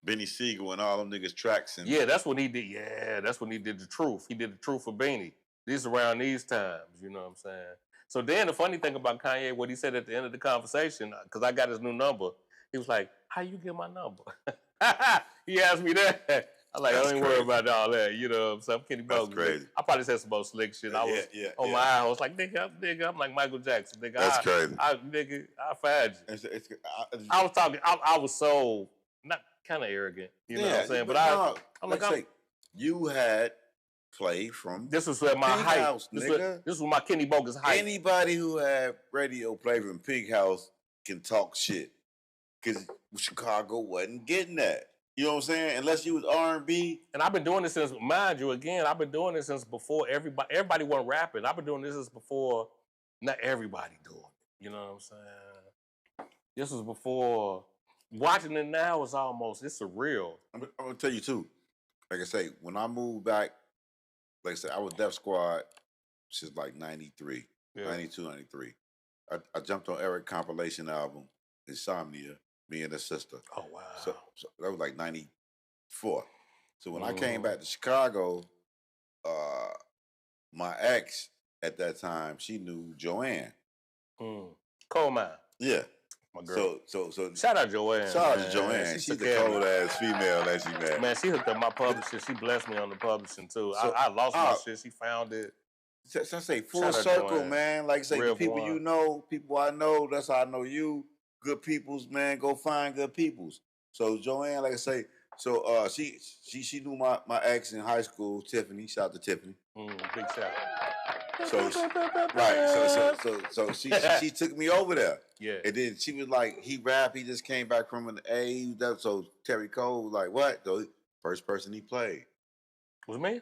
Benny Siegel and all them niggas tracks and that's when he did. Yeah, that's when he did the truth. He did the truth for Benny. This around these times. You know what I'm saying? So then the funny thing about Kanye, what he said at the end of the conversation, because I got his new number, he was like, "How you get my number?" He asked me that. I like, I don't even worry about all that, you know. So I'm Kenny Bogus. Crazy. I probably said some more slick shit. I was on my eye. I was like, nigga, I'm like Michael Jackson. Nigga, that's crazy. I fired you. I was talking. I was so not kind of arrogant, you know what I'm saying. But I'm like, you had play from. This was where my hype. House, this was my Kenny Bogus hype. Anybody who had radio play from Pink House can talk shit because Chicago wasn't getting that. You know what I'm saying? Unless you was R&B. And I've been doing this since, mind you, again, I've been doing this since before everybody wasn't rapping. I've been doing this since before not everybody doing it. You know what I'm saying? This was before. Watching it now is almost, it's surreal. I'm gonna tell you too. Like I say, when I moved back, like I said, I was Def Squad since like 93, 92, 93. I jumped on Eric compilation album, Insomnia, me and his sister. Oh, wow. So that was like 94. So when I came back to Chicago, my ex at that time, she knew Joanne. Coal Mine. Yeah. My girl. So shout out Joanne. Shout out to Joanne. She's the cold ass female that she met. Man, she hooked up my publishing. She blessed me on the publishing too. So, I lost my shit. She found it. So I say full circle, man. Like I say, the people you know, people I know, that's how I know you. Good peoples, man. Go find good peoples. So Joanne, like I say, so she knew my ex in high school, Tiffany. Shout out to Tiffany. Big shout. So she took me over there. Yeah. And then she was like, he rapped, he just came back from an A. So Terry Cole was like, what? The first person he played was me?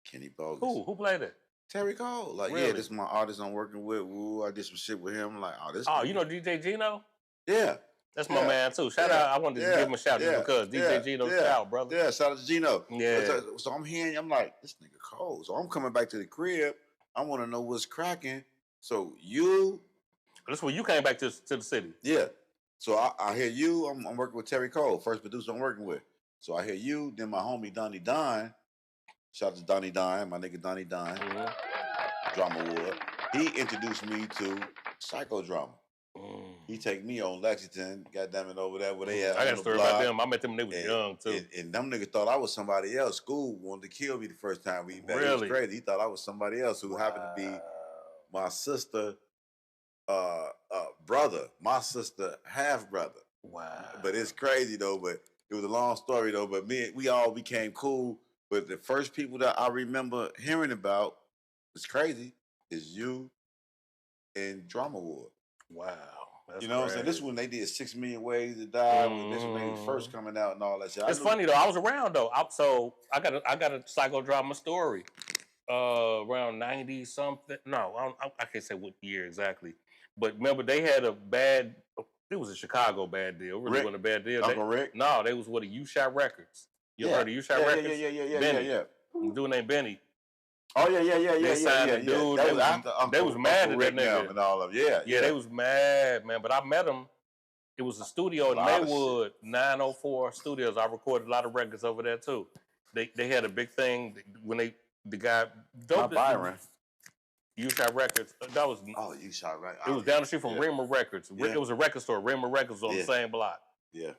Kenny Bogus. Who played it? Terry Cole. Like, really? Yeah, this is my artist I'm working with. Woo, I did some shit with him. I'm like, oh, this. Oh, you know DJ Gino? Yeah. That's my man too. Shout out. I wanted to give him a shout just because DJ Gino, shout, brother. Yeah, shout out to Gino. Yeah. So I'm hearing, I'm like, this nigga cold. So I'm coming back to the crib. I want to know what's cracking. So you. That's when you came back to the city. Yeah. So I hear you. I'm working with Terry Cole, first producer I'm working with. So I hear you. Then my homie Donnie Don. Shout out to Donnie Don, my nigga Donnie Don. Drama Wood. He introduced me to Psychodrama. He take me on Lexington, goddamn it, over there where they at. I got a story about them. I met them when they was young too. And them niggas thought I was somebody else. School wanted to kill me the first time we met. Really? It was crazy. He thought I was somebody else who happened to be my sister, brother, my sister half brother. Wow. But it's crazy though. But it was a long story though. But we all became cool. But the first people that I remember hearing about, it's crazy, is you and Drama War. Wow. That's you know what I'm saying? This is when they did 6 Million Ways to Die. This is when they was first coming out and all that shit. It's funny though. I was around though. So I got a Psychodrama story. Around 90 something. No, I can't say what year exactly. But remember, they had a bad. It was a Chicago bad deal. Really wasn't a bad deal. Uncle Rick? No, they was with a U-Shot Records. You heard of U-Shot Records? Yeah. Benny. Dude named Benny. Oh yeah. They signed the dude. They was mad at that nigga and all of yeah. They was mad, man. But I met him. It was a studio in Maywood, 904 Studios. I recorded a lot of records over there too. They had a big thing when the guy Not Byron. U-Shot Records. That was U-Shot right. It was down the street from Rimmer Records. Yeah. It was a record store. Rimmer Records was on the same block. Yeah.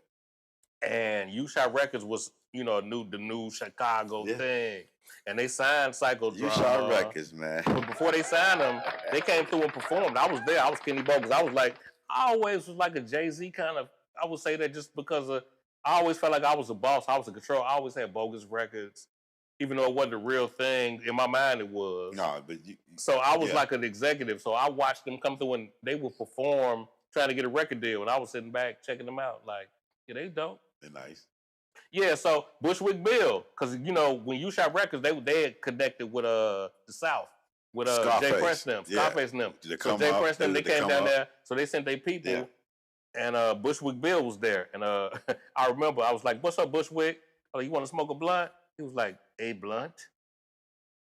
And U-Shot Records was, the new Chicago thing. And they signed Psychodrama. U-Shot Records, man. But before they signed them, they came through and performed. I was there. I was Kenny Bogus. I always was like a Jay-Z kind of, I would say that just because I always felt like I was a boss. I was in control. I always had bogus records. Even though it wasn't the real thing, in my mind it was. No, but so I was like an executive. So I watched them come through and they would perform, trying to get a record deal, and I was sitting back checking them out. Like, yeah, they dope. They're nice. Yeah, so Bushwick Bill, because when U-Shot Records, they had connected with the South, with Jay Preston, Scarface and them. So Jay Preston, they came down there, so they sent their people, and Bushwick Bill was there, and I remember I was like, "What's up, Bushwick? Oh, you want to smoke a blunt?" He was like, "A blunt?"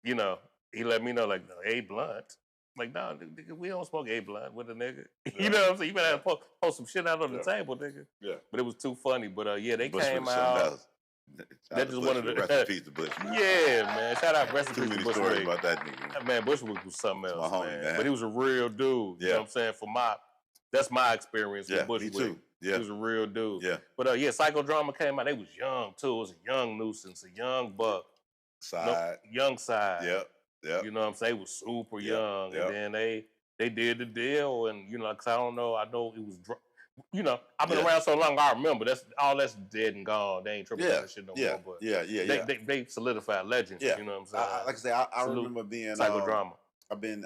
He let me know like, "No, a blunt." I'm like, "No, nigga, we don't smoke a blunt with a nigga." Yeah. You know what I'm saying? You better have to post some shit out on the table, nigga. Yeah. But it was too funny. But they came out. That's just one of the rest in peace to Bushwick. Yeah, man. Shout out rest in peace to Bushwick. Too many stories about that nigga. Man, Bushwick was something else, my homie, man. But he was a real dude. You know what I'm saying? That's my experience with Bushwick. Me too. Yeah. He was a real dude. Yeah. But Psychodrama came out. They was young too. It was a young nuisance, a young buck. Young side. Yep. You know what I'm saying? They was super young. And then they did the deal, and cause I don't know. I know it was. I've been around so long. I remember that's dead and gone. They ain't tripping that shit no more. But they solidified legends. Yeah. You know what I'm saying? Like I say, I remember being Psychodrama. I've been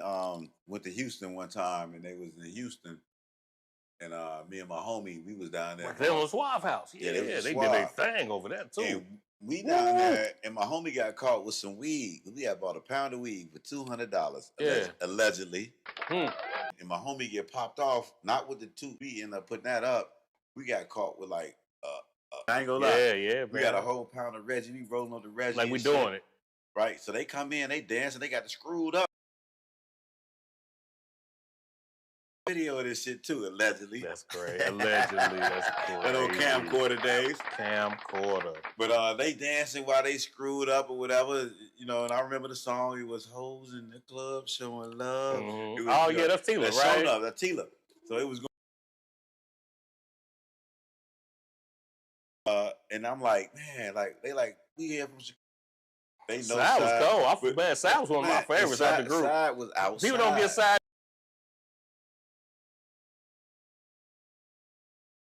went to Houston one time, and they was in Houston, And me and my homie, we was down there. They on Suave House. Yeah, they did their thing over there too. And we down there, and my homie got caught with some weed. We had bought a pound of weed for $200, allegedly. And my homie get popped off, not with the two. We ended up putting that up. We got caught with like, I ain't gonna lie. Yeah, we got a whole pound of Reggie. We rolling on the Reggie. Like we doing it. Right. So they come in, they dancing, they got the screwed up. Video of this shit too, allegedly. That's great. Allegedly, that's crazy. That old camcorder days. Camcorder. But they dancing while they screwed up or whatever, you know. And I remember the song. It was "Hoes in the Club Showing Love." Mm-hmm. Was, that's Tila, right? Love, that's Tila. So it was going. And I'm like, man, like they like we here from Chicago. They know Side was cold. Side was one of my favorites out the group. Side was outside. People don't get Side.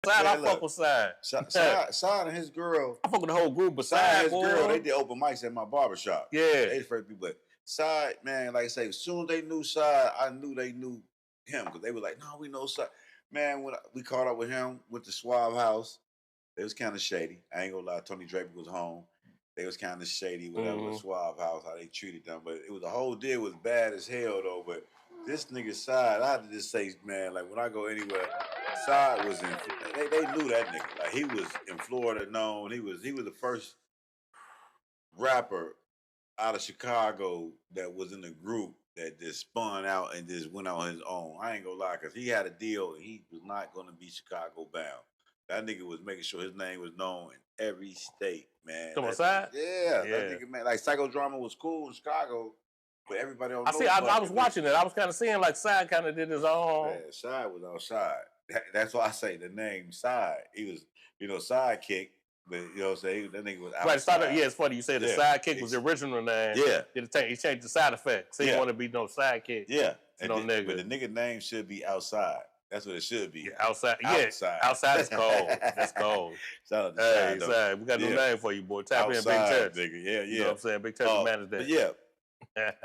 I fuck with Side. Side and his girl. I fuck with the whole group, but Side and his girl, they did open mics at my barbershop. Yeah. They the first people. But Side, man, like I say, as soon as they knew Side, I knew they knew him. Because they were like, no, we know Side. Man, when we caught up with him, went to Suave House, it was kind of shady. I ain't gonna lie, Tony Draper was home. They was kind of shady, whatever, with Suave House, how they treated them. But it was the whole deal was bad as hell, though. But this nigga Side, I have to just say, man, like when I go anywhere, Side was in. They knew that nigga. Like he was in Florida known. He was the first rapper out of Chicago that was in the group that just spun out and just went on his own. I ain't gonna lie, cause he had a deal and he was not gonna be Chicago bound. That nigga was making sure his name was known in every state, man. Come on, Side? Yeah, that nigga, man. Like Psychodrama was cool in Chicago, but everybody don't know. I was watching it. I was kind of seeing like Side kind of did his own. Yeah, Side was outside. That's why I say the name Side. He was, sidekick, but you know what I'm saying? That nigga was outside. Right, it's funny you say the sidekick was the original name. Yeah. He changed the side effect. So he want to be no sidekick. Yeah. Nigga. But the nigga name should be outside. That's what it should be. Yeah, outside. Outside is cold. That's cold. Shout out to Side. We got a new name for you, boy. Tap outside, in Big Church. Nigga. Yeah. You know what I'm saying? Big Church managed that. But yeah.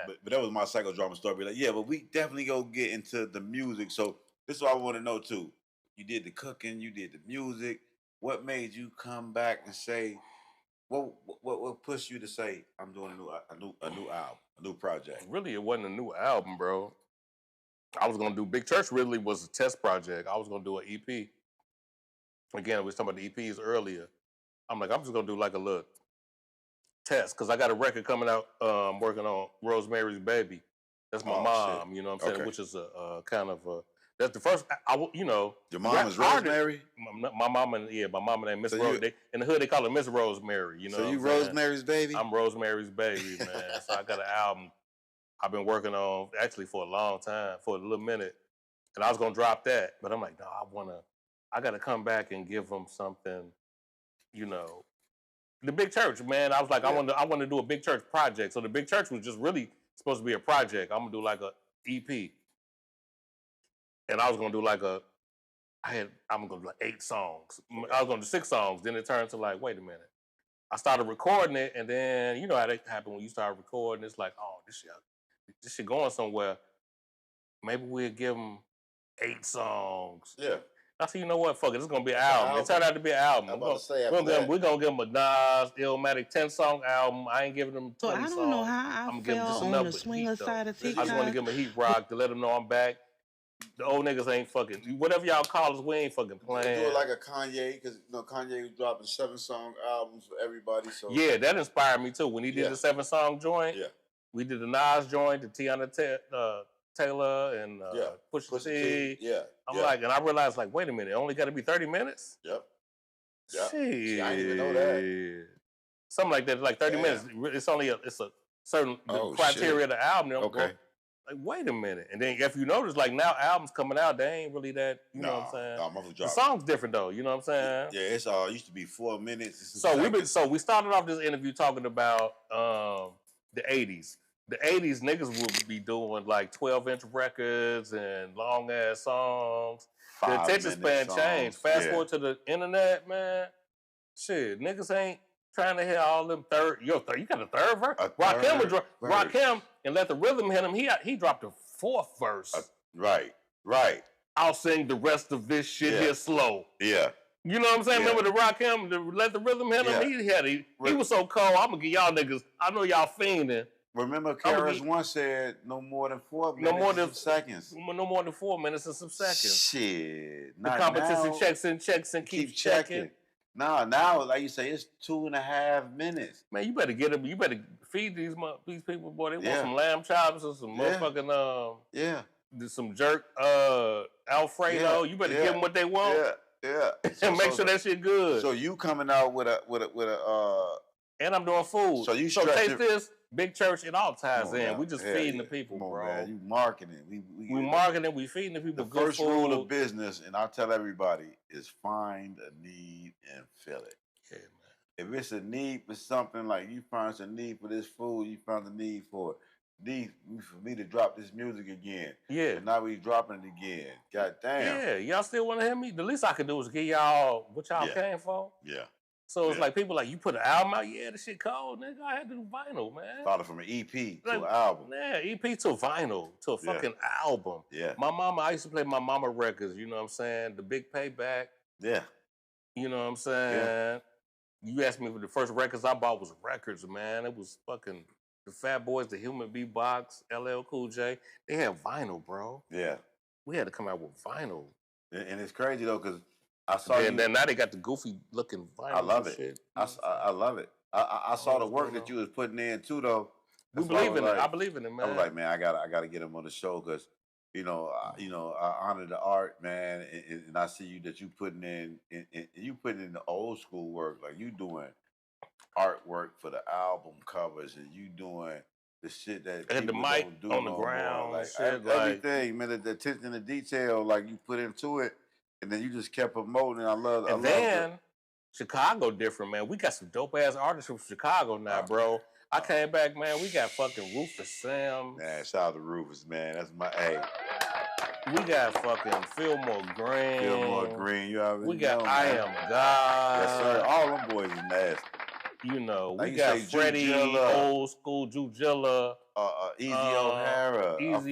but that was my Psychodrama story. Like, yeah, but we definitely go get into the music. So this is what I want to know too. You did the cooking, you did the music. What made you come back and say, what pushed you to say, I'm doing a new album, a new project? Really, it wasn't a new album, bro. I was gonna do Big Church. Really was a test project. I was gonna do an EP. Again, we was talking about the EPs earlier. I'm like, I'm just gonna do like a little test because I got a record coming out. Working on Rosemary's Baby. That's my mom. Shit. You know what I'm saying? Which is a kind of a. That's the first. Your mom is Rosemary. My mama named Miss Rose. In the hood, they call her Miss Rosemary. You know. So you Rosemary's Baby. I'm Rosemary's Baby, man. So I got an album I've been working on actually for a long time, for a little minute, and I was gonna drop that, but I'm like, no, I gotta come back and give them something, The Big Church, man. I was like, I want to do a Big Church project. So the Big Church was just really supposed to be a project. I'm gonna do like a EP. And I was gonna do I'm gonna do like 8 songs. I was gonna do 6 songs. Then it turned to like, wait a minute. I started recording it, and then you know how that happened when you start recording. It's like, oh, this shit going somewhere. Maybe we'll give them 8 songs. Yeah. I said, you know what? Fuck it. It's gonna be an album. It turned out to be an album. We're gonna give them a Nas, Illmatic 10-song album. I ain't giving them 20 songs. I don't know how I felt on the swinger side of TikTok. I just want to give them a heat rock to let them know I'm back. The old niggas ain't fucking. Whatever y'all call us, we ain't fucking playing. Do it like a Kanye, because Kanye was dropping 7-song albums for everybody. So yeah, that inspired me too. When he did the 7-song joint, we did the Nas joint, the Tiana Taylor and Pusha T. Yeah, I'm like, and I realized, like, wait a minute, it only got to be 30 minutes. Yep. Shit. See, I didn't even know that. Something like that, like 30 minutes. It's only a certain criteria of the album. Okay. Like, wait a minute. And then if you notice, like now albums coming out, they ain't really that, you know what I'm saying? The song's different though, you know what I'm saying? Yeah, it's used to be 4 minutes. So we started off this interview talking about the 80s. The 80s niggas would be doing like 12-inch records and long ass songs. The attention span changed. Fast forward to the internet, man. Shit, niggas ain't trying to hit all them third. You got a third verse? Rakim and Let the Rhythm hit him. He dropped a 4th verse. Right. I'll sing the rest of this shit here slow. Yeah. You know what I'm saying? Remember to rock him, to let the rhythm hit him? He was so cold. I'm going to give y'all niggas, I know y'all fiending. Remember, Karis once said no more than 4 minutes and some seconds. No more than 4 minutes and some seconds. Shit. The competition checks and keeps checking. Now, like you say, it's 2.5 minutes. Man, you better get them. You better feed these people, boy. They want some lamb chops or some motherfucking some jerk Alfredo. You better give them what they want. Yeah. And make sure that shit good. So you coming out with a and I'm doing food. So you taste this. Big church, it all ties in. Man. We just feeding the people, bro. Man. You marketing. We marketing. We feeding the people. The good first food. rule of business, and I tell everybody, is find a need and fill it. Yeah, man. If it's a need for something, like you find a need for this food, you found a need for me to drop this music again. Yeah. And now we dropping it again. God damn. Yeah. Y'all still want to hear me? The least I can do is give y'all what y'all came for. Yeah. So it's like people like, you put an album out? Yeah, this shit cold, nigga. I had to do vinyl, man. Started from an EP to an album. Yeah, EP to vinyl, to a fucking album. Yeah. I used to play my mama records, you know what I'm saying? The Big Payback. Yeah. You know what I'm saying? Yeah. You asked me for the first records I bought was records, man. It was fucking the Fat Boys, the Human Beatbox, LL Cool J. They had vinyl, bro. Yeah. We had to come out with vinyl. And it's crazy, though, because I saw then now they got the goofy looking vinyl. I love it. Shit. I love it. I saw the work that you was putting in too, though. We believe in it. I believe in it, man. I was like, man, I gotta get him on the show because, I honor the art, man, and I see you that you putting in the old school work, like you doing artwork for the album covers, and you doing the shit that and the mic don't do on the no ground, more. Like shit, everything, man, the attention to detail, like you put into it. And then you just kept promoting. Chicago different, man. We got some dope ass artists from Chicago now, bro. I came back, man. We got fucking Rufus Sam. Man, shout out to Rufus, man. That's my We got fucking Fillmore Green. You already We got know, I Am God. Yes, sir. All them boys is nasty. You know, like we got Freddie, old school Jujilla. Easy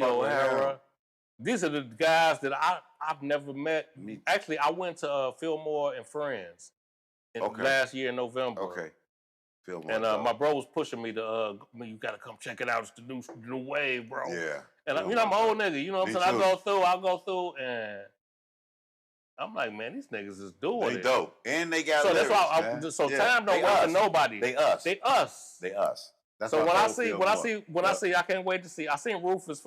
O'Hara. These are the guys that I've never met. Actually, I went to Fillmore and Friends last year in November. Okay. Fillmore. And my bro was pushing me to, you got to come check it out. It's the new wave, bro. Yeah. And I'm an old nigga. You know what I'm saying? I'll go through, and I'm like, man, these niggas is doing it. They dope. And they got lyrics, that's why time don't wait for nobody. They us. That's so when I see, I can't wait to see. I seen Rufus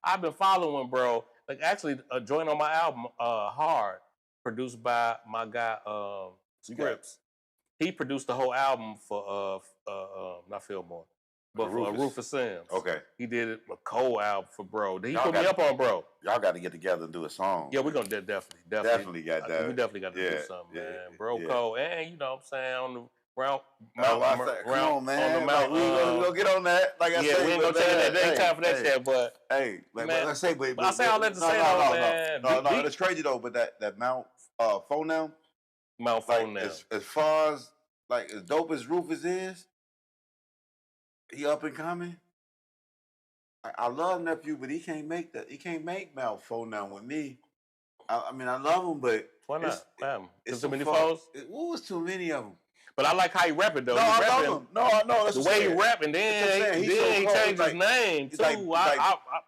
I've been following, bro. Like actually, joined on my album, Hard, produced by my guy Scripps. He produced the whole album for not Fillmore, but for Rufus Sims. Okay. He did a Cole album for bro. He put me up on bro. Y'all got to get together and do a song. Yeah, we're gonna definitely got that. We definitely got to do something, man. Bro, Cole, and you know what I'm saying on the. Come on, man. Like, we gonna get on that. Like I said, we ain't gonna take that. There ain't time for that shit. But I say all that to say, man. No, it's crazy though. But that Mount Phonam, as far as like as dope as Rufus is, he up and coming. I love Nephew, but he can't make that. He can't make Mount Phonam with me. I mean, I love him, but why not? It's too many foes. It was too many of them. But I like how he rap it though. No, I love him. No, that's the way he rap, and then he changed his name too.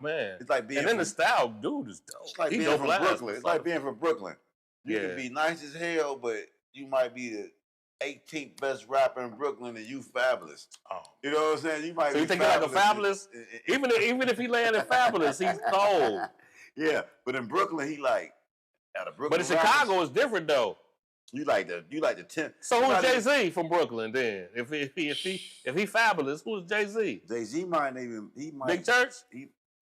Man, it's like being. And then the style, dude, is dope. It's like being from Brooklyn. It's like being from Brooklyn. You can be nice as hell, but you might be the 18th best rapper in Brooklyn, and you fabulous. Oh, you know what I'm saying? You might. So you think like a fabulous? Even if he landed fabulous, he's cold. Yeah, but in Brooklyn, he like out of Brooklyn. But in Chicago, it's different though. You like the 10. So who's Jay-Z from Brooklyn then? If he fabulous, who's Jay-Z? Jay-Z might Big Church?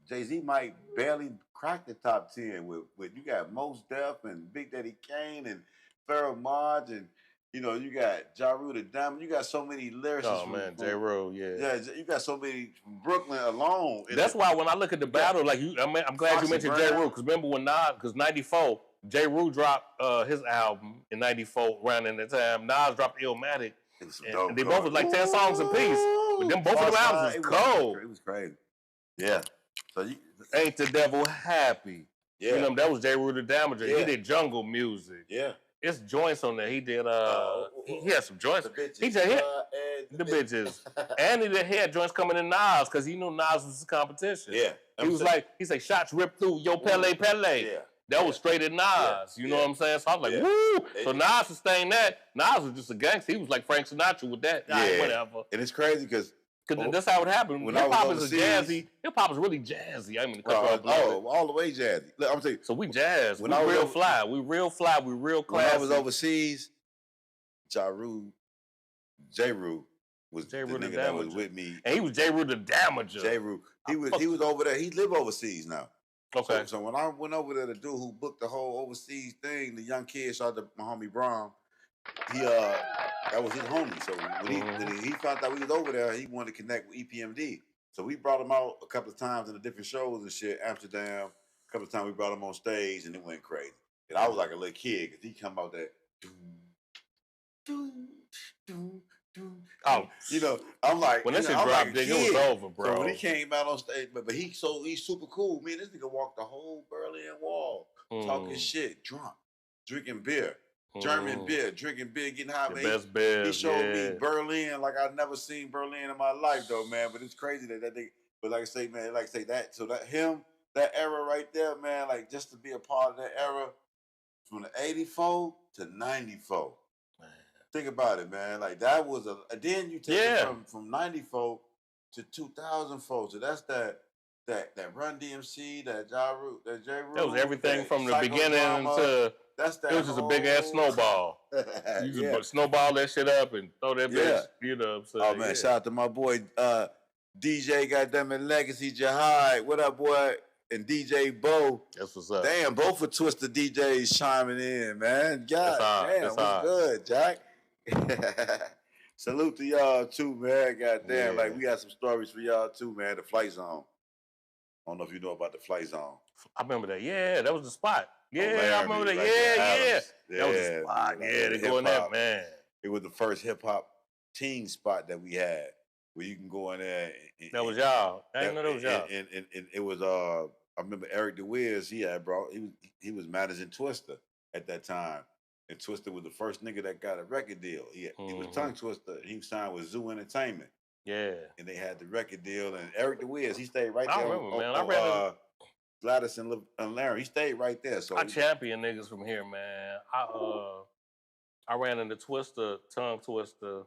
Jay-Z might barely crack the top 10 with you got Mos Def and Big Daddy Kane and Pharoah Monch and you got Ja Rule the Diamond. You got so many lyricists. Oh man, J. Rule, yeah, you got so many from Brooklyn alone. That's why when I look at the battle, like I'm glad you mentioned J. Rule because remember when because '94. J. Rule dropped his album in '94 around in that time. Nas dropped Illmatic. And they both was like 10 songs apiece. But them both of them albums was cold. It was crazy. Yeah. So Ain't the Devil Happy? Yeah. You know, that was J. Rue the Damager. Yeah. He did jungle music. Yeah. It's joints on there. He did he had some joints. The bitches. He just hit the bitches. And he had joints coming in Nas because he knew Nas was his competition. Yeah. He was like, he said, shots ripped through, yo, Pele. Yeah. That was straight at Nas. You know what I'm saying? So I was like, woo! So Nas sustained that. Nas was just a gangster. He was like Frank Sinatra with that. Yeah. Whatever. And it's crazy because that's how it happened. When hip hop is jazzy. Hip hop is really jazzy. I mean, all the way jazzy. Look, I'm telling you. So we jazz. We real fly. We real fly. We real classy. When I was overseas, J. Rue was the nigga that was with me. And he was J. Rue the Damager. J. Rue. He was over there. He lived overseas now. Okay. So when I went over there, the dude who booked the whole overseas thing, the young kid, shout out to my homie Braun, that was his homie. So when he found out we was over there, he wanted to connect with EPMD. So we brought him out a couple of times in the different shows and shit, Amsterdam. A couple of times we brought him on stage and it went crazy. And I was like a little kid because he come out there. Oh, you know, I'm like, when that shit dropped, it was over, bro. So when he came out on stage, but he's super cool. Man, this nigga walked the whole Berlin Wall, talking shit, drunk, drinking beer, German beer, drinking beer, getting high. The best beer. He showed me Berlin like I've never seen Berlin in my life, though, man. But it's crazy that they. But like I say, man, that era right there, man, like just to be a part of that era, from the 84 to 94. Think about it, man. Like that was then you take it from 94 to 2004. So that's that Run DMC, that J. Rue. That was everything from the beginning to it was just a big ass snowball. You just snowball that shit up and throw that bitch. You know what I'm saying? Oh man, shout out to my boy DJ goddamn it Legacy Jihad. What up, boy? And DJ Bo. That's what's up. Damn, both for Twisted DJs chiming in, man. God damn, what's good, Jack? Salute to y'all too, man. Goddamn, like we got some stories for y'all too, man. The Flight Zone. I don't know if you know about the Flight Zone. I remember that. Yeah, that was the spot. Yeah, I remember that. Yeah. That was the spot. Yeah, they go in there, man. It was the first hip hop teen spot that we had where you can go in there. That was y'all. I didn't know that was y'all. And it was I remember Eric DeWiz. He was managing Twister at that time. And Twister was the first nigga that got a record deal. He was Tongue Twister. He signed with Zoo Entertainment. Yeah. And they had the record deal. And Eric DeWiz, he stayed right there. I remember, man. I read Gladys and Larry. He stayed right there. So I champion niggas from here, man. I ran into Tongue Twister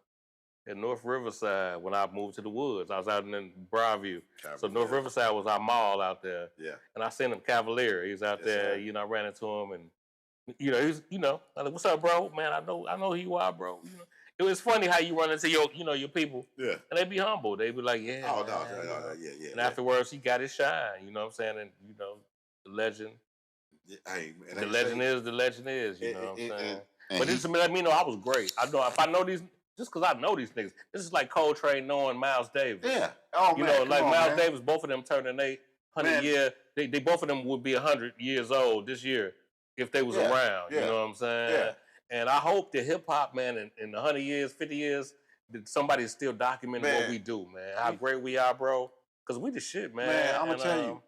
at North Riverside when I moved to the woods. I was out in Broadview. So North Riverside was our mall out there. Yeah. And I seen him Cavalier. He was out there. You know, I ran into him and he's, I'm like, what's up, bro? Man, I know who you are, bro. It was funny how you run into your people. Yeah. And they be humble. They be like, yeah. Oh, no, yeah. And afterwards, he got his shine. You know what I'm saying? And, the legend. The legend is the legend is. You know what I'm saying? But this let me know I was great. I know if I know these, just because I know these niggas, this is like Coltrane knowing Miles Davis. Yeah. Oh, man. Miles Davis, both of them turning 100 year. They both of them would be 100 years old this year. If they was around, you know what I'm saying? Yeah. And I hope that hip hop, man, in 100 years, 50 years, that somebody's still documenting what we do, man. How great we are, bro. Because we the shit, man. Man, I'm going to tell you,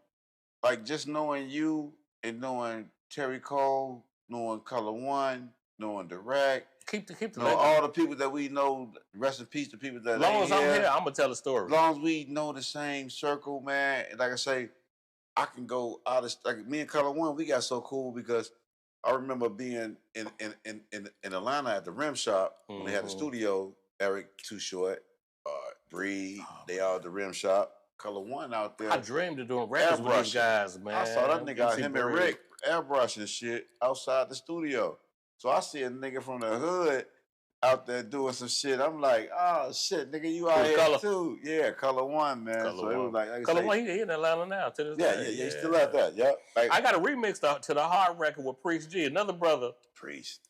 like just knowing you and knowing Terry Cole, knowing Color One, knowing Direct, keep the all the people that we know, rest in peace to people that as long as I'm here, I'm going to tell a story. As long as we know the same circle, man, like I say, I can go out of like me and Color One. We got so cool because I remember being in Atlanta at the Rim Shop when they had the studio. Eric Too Short, Breed, they all at the Rim Shop. Color One out there. I dreamed of doing records with these guys, man. I saw that nigga out, him and Rick airbrushing shit outside the studio. So I see a nigga from the hood out there doing some shit. I'm like, oh shit, nigga, you out here too? Yeah, Color One, man. Color so One. It was like Color One, he in Atlanta now to this day. Yeah, he's still out there. Yep. Like, I got a remix to the hard record with Priest G, another brother. Priest.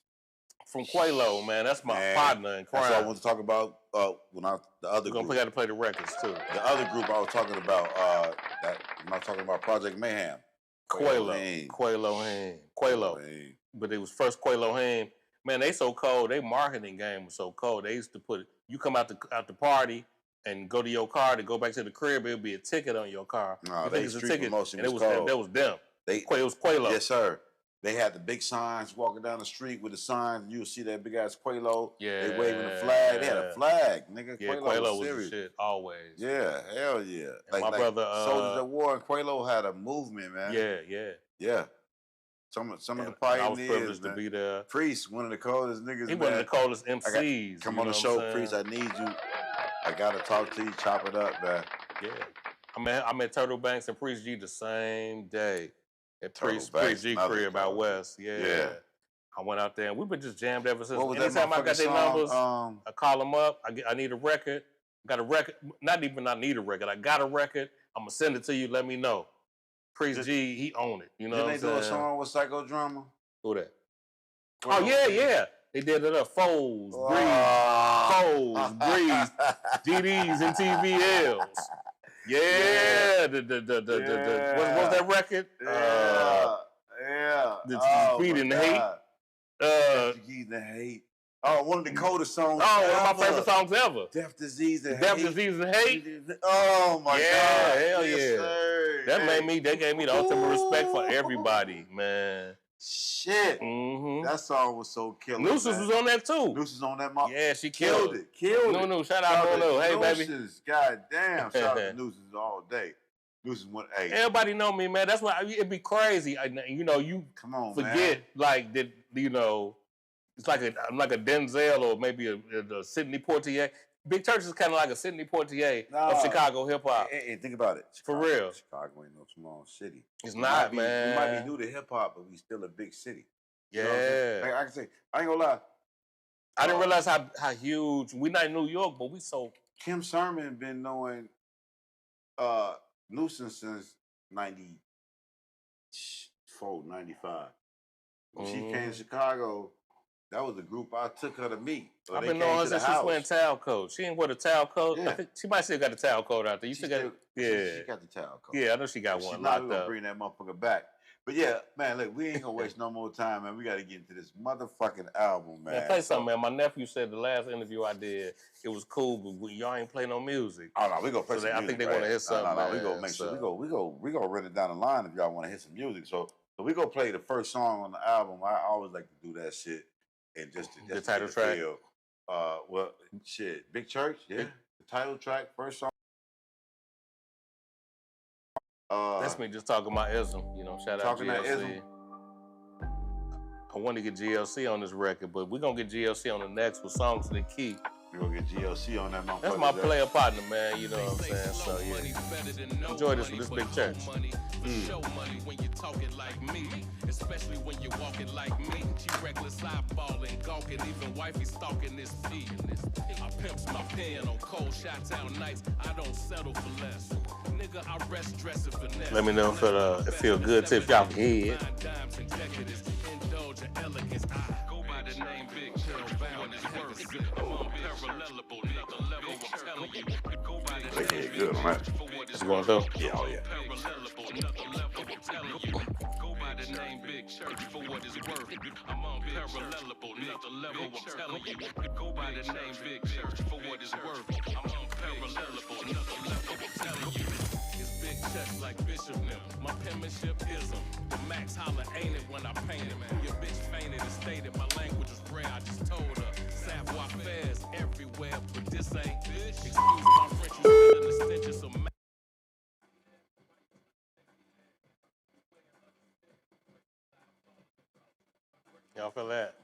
From Quelo, man. That's my partner in crime. That's what I want to talk about the other group. We got to play the records too. The other group I was talking about, I'm talking about Project Mayhem. Quelo. But it was first Quelo Haim. Man, they so cold. Their marketing game was so cold. They used to you come out the party and go to your car to go back to the crib. It'll be a ticket on your car. No, they street promotion and that was them. It was Quelo. Yes, sir. They had the big signs walking down the street with the signs. You'll see that big ass Quelo. Yeah. They waving the flag. They had a flag, nigga. Yeah, Quelo was the shit always. Yeah, hell yeah. My brother, Soldiers at War and Quelo had a movement, man. Yeah. Some of the pioneers. I was privileged to be there. Priest, one of the coldest niggas. He one of the coldest MCs. Come on the show, Priest. I need you. I gotta talk to you. Chop it up, man. Yeah. I met Turtle Banks and Priest G the same day at Priest G crib out west. Yeah. I went out there and we've been just jammed ever since. Anytime I got their numbers, I call them up. I need a record. Got a record. Not even I need a record. I got a record. I'm gonna send it to you. Let me know. Priest G, he owned it. You know what I'm saying? Didn't they do a song with Psychodrama? Who that? Oh, yeah. They did it up. Foes, Breeze, DDs, and TVLs. Yeah. What's that record? Yeah. Speed and the Hate. The Hate. Oh, one of the coldest songs. Oh, one of my favorite songs ever. Death, Disease, and Hate. Death, Disease, and Hate. Oh my God. Hell yes, yeah. Sir. That gave me the ultimate respect for everybody, man. Shit. Mm-hmm. That song was so killer. Nuisance was on that too. Nuisance on that. Yeah, she killed it. No, shout out to Hey, baby. God damn. Shout out to Nuisance all day. Nuisance went, hey. Everybody know me, man. That's why it'd be crazy. You come on, forget man. Like that. It's like a Denzel or maybe a Sidney Poitier. Big Church is kind of like a Sidney Poitier of Chicago hip hop. Hey, think about it. For real. Chicago ain't no small city. It's not, man. We might be new to hip hop, but we still a big city. Yeah. You know like I can say, I ain't gonna lie. I didn't realize how huge. We not in New York, but we so. Kim Sermon been knowing Nuisance since 94, 95. When she came to Chicago, that was the group I took her to meet. So I've been knowing her since she was wearing towel coat. She ain't wear the towel coat. Yeah. I think she might still got the towel coat out there. She got the towel coat. Yeah, I know she got one She's locked not gonna up. bring that motherfucker back. But yeah, man, look, we ain't gonna waste no more time, man. We gotta get into this motherfucking album, man. Man, play something, man. My nephew said the last interview I did, it was cool, but y'all ain't play no music. Oh no, we gonna play some music. I think they want to hear something. No, we gonna make sure we gonna run it down the line if y'all want to hear some music. So we gonna play the first song on the album. I always like to do that shit. And just the title track. Big Church, yeah. The title track, first song. That's me just talking about ism, shout out GLC. I want to get GLC on this record, but we're gonna get GLC on the next with Songs in the Key. We're gonna get GLC on that motherfucker. That's my player partner, man, you know what I'm saying? So yeah. Enjoy this with this Big Church. Show money when you're talking like me, especially when you're walking like me. She reckless eyeballing, gawking, even wifey stalking this P. I pimps my pen on cold Chi-Town nights. I don't settle for less. Nigga, I rest dressing finesse. Let me know if it feel good to if y'all can hear it. Indulge in elegance. I go by the name Big Church. Bound is worth it. I'm unparallelable, another level. I'm telling you. Go by the name Big Church. You want to go? Yeah, oh yeah. Go by the name Big Church for what it's worth. I'm unparallelable, another level. I'm telling you. Go by the name Big Church for what it's worth. I'm unparallelable, another level. I'm telling you. It's Big Church like Bishop now. My penmanship ism. The max holler ain't it when I paint it. Your bitch fainted and stated my language was rare. I just told her. Savoir fairs everywhere, but this ain't fish. Excuse my French, you smelling the stenches of Y'all feel that?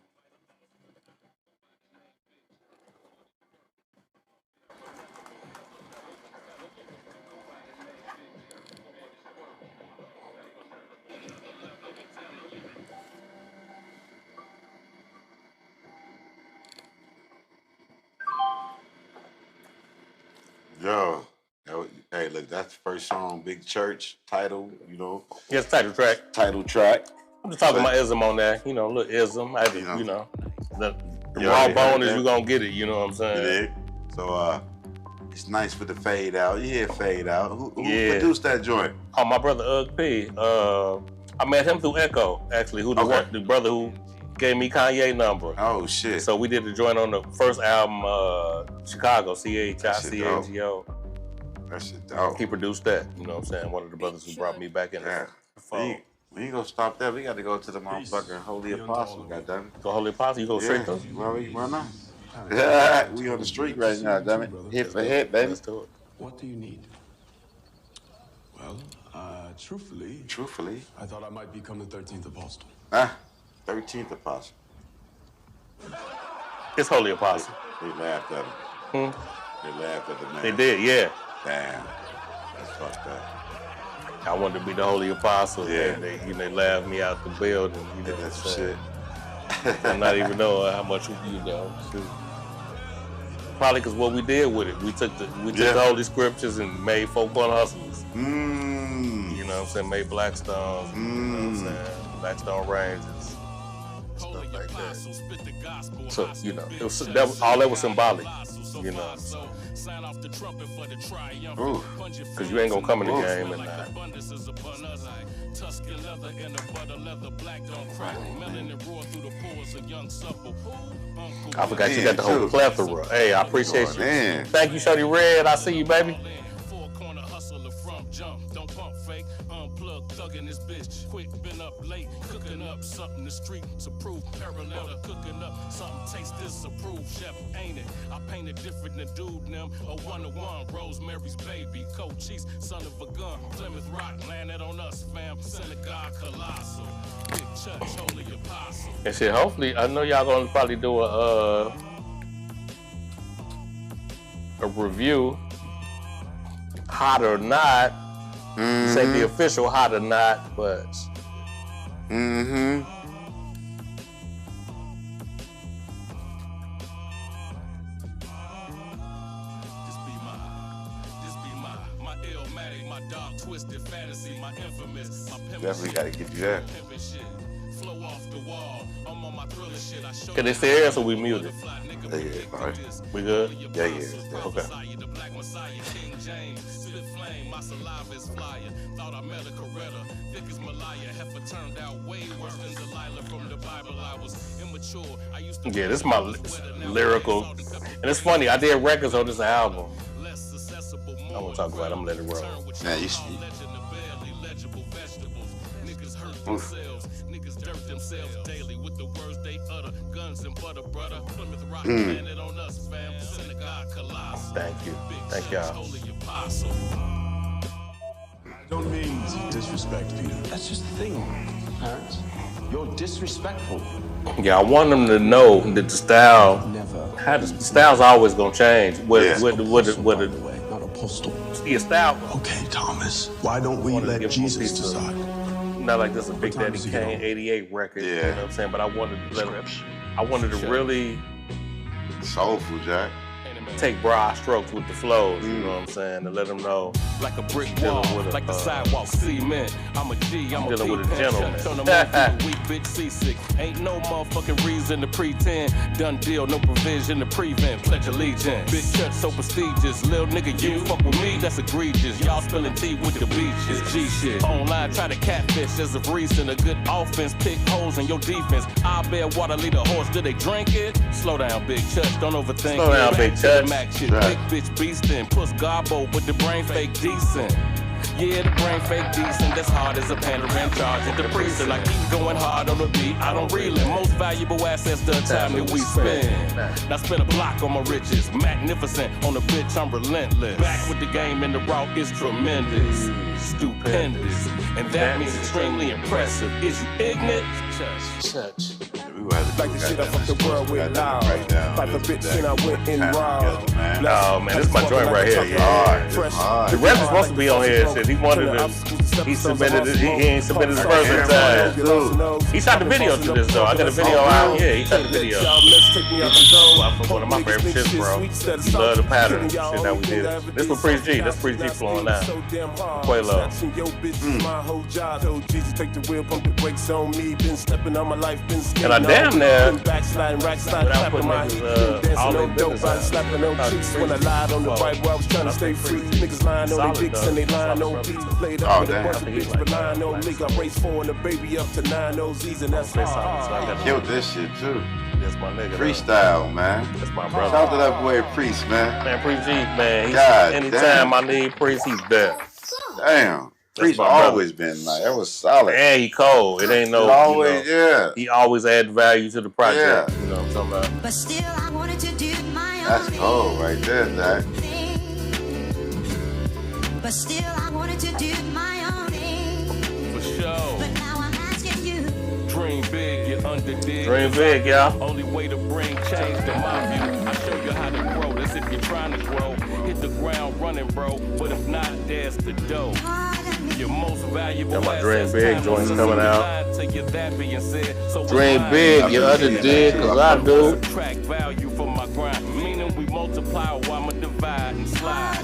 Yo, hey, look, that's the first song, Big Church, title, Yes, title track. Title track. I'm just talking about ism on there, little ism. The Yeah, raw yeah, bone yeah. is you gonna get it, you know what I'm saying? You dig? So it's nice with the fade out. You hear fade out. Who Yeah. produced that joint? Oh, my brother Ugg P. I met him through Echo, actually, who the brother who gave me Kanye number. Oh shit. So we did the joint on the first album, Chicago, CHICAGO. That shit dope. He produced that, you know what I'm saying? One of the brothers who brought me back in. Yeah. The phone. We ain't gonna stop there. We got to go to the motherfucking Holy Apostle, goddamn. Go Holy Apostle, you go straight through? Why not? Yeah, we on the street right now, damn it. Hit for hit, baby. Let's do it. What do you need? Well, truthfully, I thought I might become the 13th apostle. 13th Apostle. It's Holy Apostle. They laughed at him. They laughed at the man. They did, yeah. Damn. That's fucked up. I wanted to be the Holy Apostle. Yeah. And they laughed me out the building. You know That's what I'm saying? shit. I'm not even knowing how much shoot. Probably because what we did with it, we took the Holy Scriptures and made folk on hustlers. You know what I'm saying? Made Blackstones. You know what I'm saying? Blackstone Ranges. Stuff like that. So, you know, all that was symbolic. You know. Ooh. Because you ain't gonna come in the game and I forgot you got the whole plethora. Hey, I appreciate you. Man. Thank you, Shorty Red. I see you, baby. This bitch quick, been up late, cooking up something the street to prove parallel to cooking up something taste disapprove. Chef, ain't it? I painted different than dude them. A 1-to-1, Rosemary's baby, Cochise, son of a gun. Plymouth Rock landed on us, fam. Synagogue colossal, big church, holy apostle. And shit, hopefully, I know y'all gonna probably do a review, hot or not. Say the official hot or not, but my illmatic, my dark twisted fantasy, my infamous, my Definitely gotta get you that. Flow off the wall. I'm on my thriller shit. I show. Can they stay here so we muted? Yeah, all right. We good? Yeah. Okay. My saliva is flyer. Thought I met a Coretta. Thick as Malaya. Heifer turned out way worse than Delilah from the Bible. I was immature. I used to. Yeah, this is my lyrical. And it's funny, I did records on this album. I won't talk about it. I'm gonna let it roll. Nah, you Niggas hurt themselves. Niggas dirt themselves daily with the words they utter. Guns and butter, brother. Plymouth Rock landed on us, fam. Synagogue colossal. Thank you. Thank y'all. Don't mean to disrespect Peter. That's just the thing, parents. You're disrespectful. Yeah, I want them to know that the style, the style's always gonna change. What not apostle. Yeah, style. Okay, Thomas. Why don't we let Jesus decide? Not like this a Big Daddy Kane '88 record. Yeah. You know what I'm saying? But I wanted to really soulful, Jack. take broad strokes with the flows, you know what I'm saying, and let them know. Like a brick wall, like the sidewalk cement. I'm a G, I'm dealing with a gentleman. Turn them weak bitch seasick. Ain't no motherfucking reason to pretend. Done deal, no provision to prevent. Pledge allegiance. Big church so prestigious. Lil nigga, you fuck with me, that's egregious. Y'all spilling tea with the beaches. G shit. Online, try to catfish as of recent. A good offense, pick holes in your defense. I bear water, lead a horse, do they drink it? Slow down, big church, don't overthink it. Slow down, big church. Mac shit, right. Big bitch beastin', puss gobbo, but the brain fake decent. Yeah, the brain fake decent, that's hard as a panda in charge at the precinct. I keep going hard on the beat, I don't reel it. Most valuable assets, the time that we spend. Now spend a block on my riches, magnificent, on the bitch, I'm relentless. Back with the game and the route is tremendous, stupendous, and that means extremely impressive. Is you ignorant? Church. Like the shit I fucked the world with loud. Fight for bitch and I went in raw. No, man, this is my joint right here. Yeah. The rest is supposed to be on here. Shit. He wanted to. He submitted it. He ain't submitted the first time. He shot the video to this though. I got a video out. Yeah, he shot the video. One of my favorite shits, bro. Love the pattern. Shit that we did. This was Priest G. That's Priest G flowing now. Quelo. And I damn near without putting niggas all their business out. When I lied on the right where I was trying to stay free. Niggas lying on their dicks and they lying on beats. Played up with a bunch of bitches relying on me. I raised 4 and the baby up to 9 OZs and that's hard. Killed this shit too. That's my nigga. Freestyle, man. That's my brother. Shout out to that boy Priest, man. Man, Priest G, man. God anytime I need Priest, he's there. Damn. Priest always been like, that was solid. And he cold. It ain't no, always, he always add value to the project. Yeah. You know what I'm talking about? But still, I wanted to do my own That's cold right there, Zach. But still, I wanted to do my own thing. For sure. But now I'm asking you. Dream big, get under dig. Dream big, y'all. Only way to bring change to my view. I show you how to grow. That's if you're trying to grow. Hit the ground running, bro. But if not, there's the dough. Your most valuable Got my assets, Dream Big time joints was coming out. to you. That being said, so Dream why big, you other dig, cause I do. subtract value from my grind, meaning we multiply while I'ma divide and slide.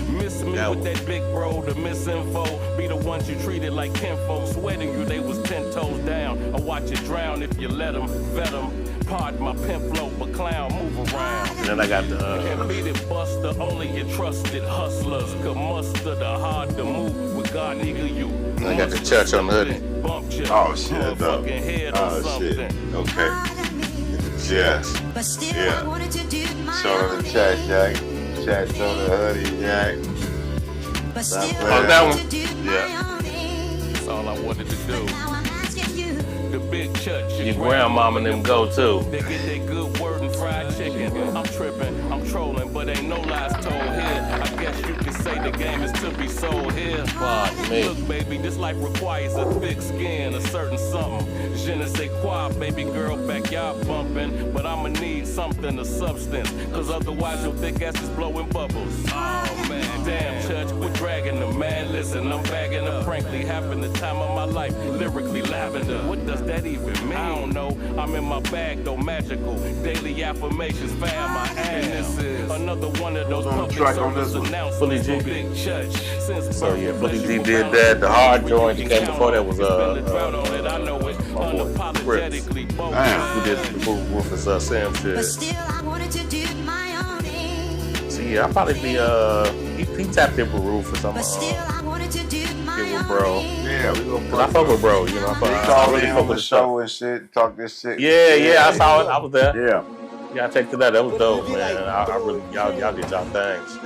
Miss me with that big bro, the misinfo. Be the ones you treated like kinfolk, sweating you, they was 10 toes down. Or watch you drown if you let them, vet them. Pardon my pimp flow, but clown move around. And then I got the And beat it buster, only your trusted hustlers could muster the hard to move with God, nigga, you. I got the church on the hoodie. Oh shit, though. Oh shit. Okay. Yeah. But still, Yeah. I wanted to do my Show own the chat, Jack. Chat, show the hoodie, Jack. But still, Oh, I that wanted one? to do Yeah. my own thing. That's all I wanted to do. Now I'm asking you. The big church, your grandmama and them go too. They get that good word and fried chicken. I'm tripping, I'm trolling, but ain't no lies told here. I guess you could say the game is to be sold here. Fuck me. Look, baby, this life requires a thick skin, a certain something. Je ne sais quoi, baby girl, backyard bumping. But I'ma need something of substance, cause otherwise your thick ass is blowing bubbles. Oh man, damn, church, we're dragging them, man. Listen, I'm bagging up, frankly, having the time of my life. Lyrically lavender, what does that even mean? I don't know, I'm in my bag though, magical. Daily affirmations, fam, I am. This is another one of those public service announcements. Fully G. Big church. So yeah, Fully G did that. The hard joint that came before that was Crips. Damn. We did the Rufus Sam But shit. still, I wanted to do my own thing. So yeah, I'll probably be he tapped in with Rufus. I'm But still, I wanted to do my get with own bro. thing. Yeah, we gonna Cause I fuck with bro, you know. I really fuck on with the the show show. and shit, talk this shit. Yeah, I saw it. I was there. Yeah. Yeah, I checked it out. That was dope, man. I really y'all did y'all things.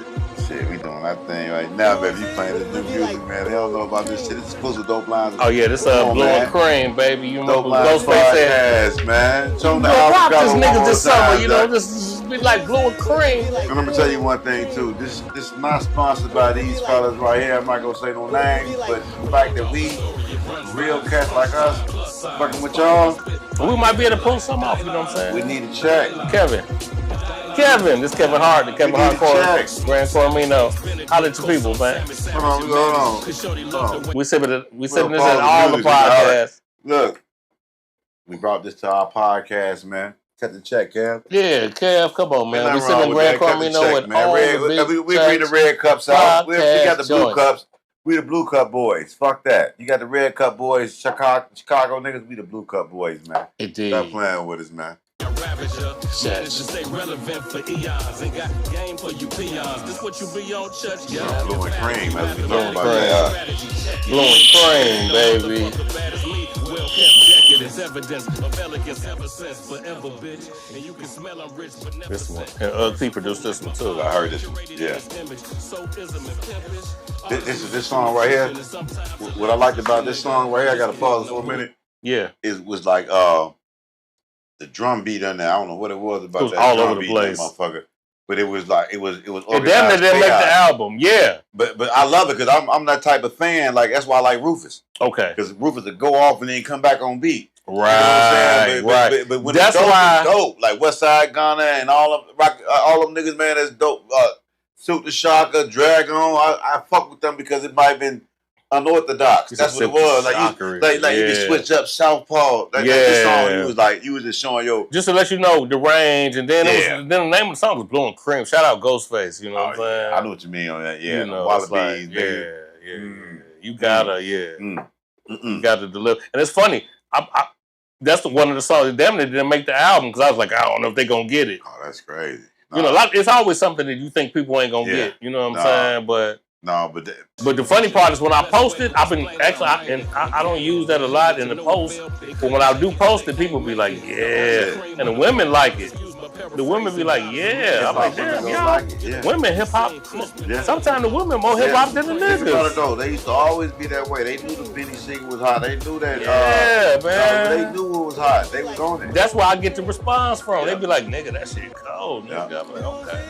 Shit, we doing that thing right now, baby. You playing this new music, man. They don't know about this shit. This is supposed to Dope Lines. Oh yeah, this Come on, Blue man. and Cream, baby. You Dope remember Lines Ghostface said, podcast, man. Show them the "Yo, rock album this cover nigga one this more summer." time, You know, Doc. just be like Blue and Cream. And I'm gonna tell you one thing too. This is not sponsored by these fellas right here. I'm not gonna say no names, but the fact that we real cats like us fucking with y'all, We might be able to pull some off. You know what I'm saying? we need a check. Kevin, this Kevin Hart, the Kevin We need Hart to check. Grand Cormino. Holla at your people, man. Hold on. We sipping this pause at all the music, podcasts. Look, we brought this to our podcast, man. Cut the check, Kev. Yeah, Kev, come on, man. We Ain't nothing sipping wrong with Grand that. Cut the Cormino check, with man. all Red- the big we bring the red cups out. We got the blue joints. cups. We the blue cup boys. Fuck that. You got the red cup boys, Chicago niggas. We the blue cup boys, man. Indeed. Stop playing with us, man. Ravager, managed to stay relevant for eons and got game for you peons. This what you be on, church? Yeah. Blue and cream, as we Blue talking and about cream. that. Blue and Cream, baby. Well kept decadence, evidence of elegance ever since forever, bitch. And you can smell I'm rich, but never This one. And P produced this one too. I heard this one. Yeah. This song right here. What I liked about this song right here, I got to pause for a minute. Yeah. It was like the drum beat on there. I don't know what it was about. It was that all drum over the beat in that place. motherfucker. But it was like it was And damn, organized they didn't make the chaos. album. Yeah. But I love it because I'm that type of fan. Like that's why I like Rufus, Okay. because Rufus would go off and then come back on beat. Right. You know what I'm saying? But when That's it's dope, why. it's dope. Like West Side Gunna and all them niggas, man, that's dope. Suit the Shaka, Dragon. I fuck with them because it might have been unorthodox. It's That's a what it was. Like shockery. you can Yeah. switch up Southpaw. Like Yeah. this song, you was just showing yo. Just to let you know the range, and then Yeah. then the name of the song was Blue and Cream. Shout out Ghostface. You know what I'm saying? I know what you mean on that. Yeah, You know, Wallabies, it's like, nigga. yeah. You gotta, Mm. you gotta deliver. And it's funny. That's one of the songs. Damn, they didn't make the album because I was like, I don't know if they gonna get it. Oh, that's crazy. You know, it's always something that you think people ain't gonna get. You know what I'm saying? But the funny part is when I post it, I've been actually, I don't use that a lot in the post. But when I do post it, people be like, yeah, and the women like it. the women be like, yeah. I'm like, damn, y'all. Like it, yeah. Women hip hop. Yeah. Sometimes the women more hip hop than the niggas. They used to always be that way. They knew the Benny single was hot. They knew that. Man. They knew it was hot. They was on it. That's where I get the response from. They be like, nigga, that shit cold. Nigga. Yeah. I'm like, okay.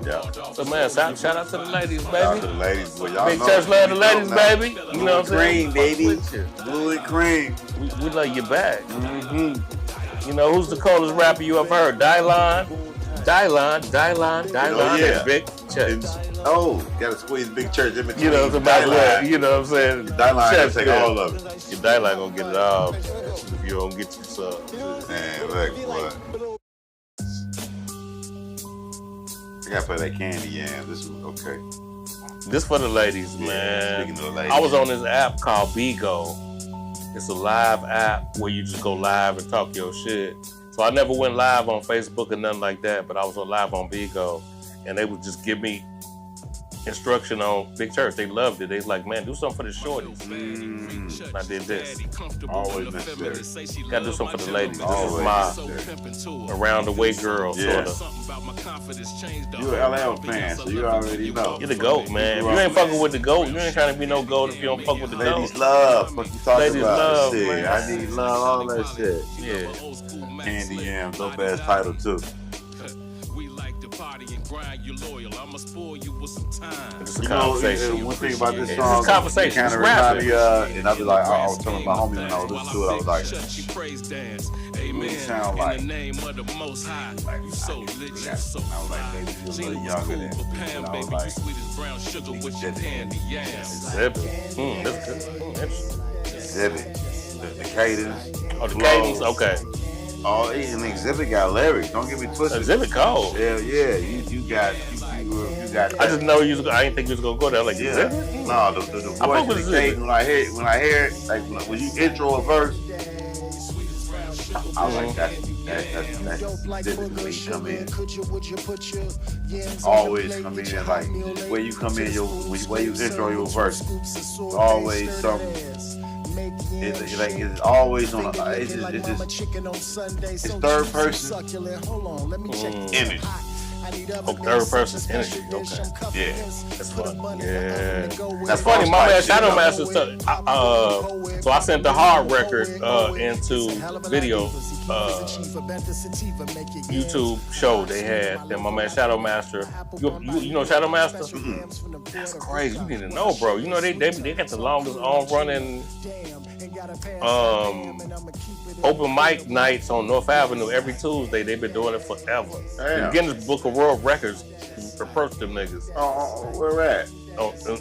Yeah. So man, shout out to the ladies, baby. Shout out to the ladies, boy. Y'all Big know church love the ladies, baby. You know what I'm saying? Green, baby. Blue and cream. We love you back. Mm-hmm. You know, who's the coldest rapper you ever heard? Dylon. Yeah. Big Church. Gotta squeeze Big Church in between. You know, you know what I'm saying? Dylon gonna take all of it. Your Dylon gonna get it all if you don't get you some. Man, look, boy. I gotta play that candy yam. This is okay. This for the ladies, man. Speaking of the ladies. I was on this app called Bigo. It's a live app where you just go live and talk your shit. So I never went live on Facebook or nothing like that, but I was on live on Bigo, and they would just give me instruction on Big Church. They loved it. They was like, man, do something for the shorties. I did this. Always necessary. Gotta do something for the ladies. This Always is my around the way girl, sort of. You're an LL fan, so you already know. You're the GOAT, man. If you ain't fucking with the GOAT, you ain't trying to be no GOAT if you don't fuck with the GOAT. Ladies love. What you talking Ladies about? love, Shit. man. I need love, all that shit. Yeah. Candy yam, dope ass title too. It's a You know, conversation. one thing about this It's song, a conversation. kind It's of remind rapping. me, and I was like, I was telling my homie when I was listening to it, I was like, it sound like, I was like, maybe he was a little younger than me, and I was like, Exhibit. That's good. Interesting. Exhibit, the cadence. Oh, the flows. cadence? Okay. Oh, and Exhibit got lyrics. Don't get me twisted. Exhibit cold. Yeah, you got. I just know you. I didn't think you was gonna go there. Like Yeah. Exhibit. No, the voice and the cadence. When I hear it, like when you intro a verse, I was like that's Exhibit when you come in. Always come in like where you come in where you intro your verse. Always something. It's always on a. It's third person image. Oh, third person energy. Okay. Yeah. That's funny. Yeah. That's funny. My man Shadow Master so I sent the hard record into video YouTube show they had. And my man Shadow Master, you know Shadow Master? Mm-hmm. That's crazy. You need to know, bro. You know they got the longest on running open mic nights on North Avenue every Tuesday. They've been doing it forever. Damn. The Guinness Book of World Records approached them niggas. Where at?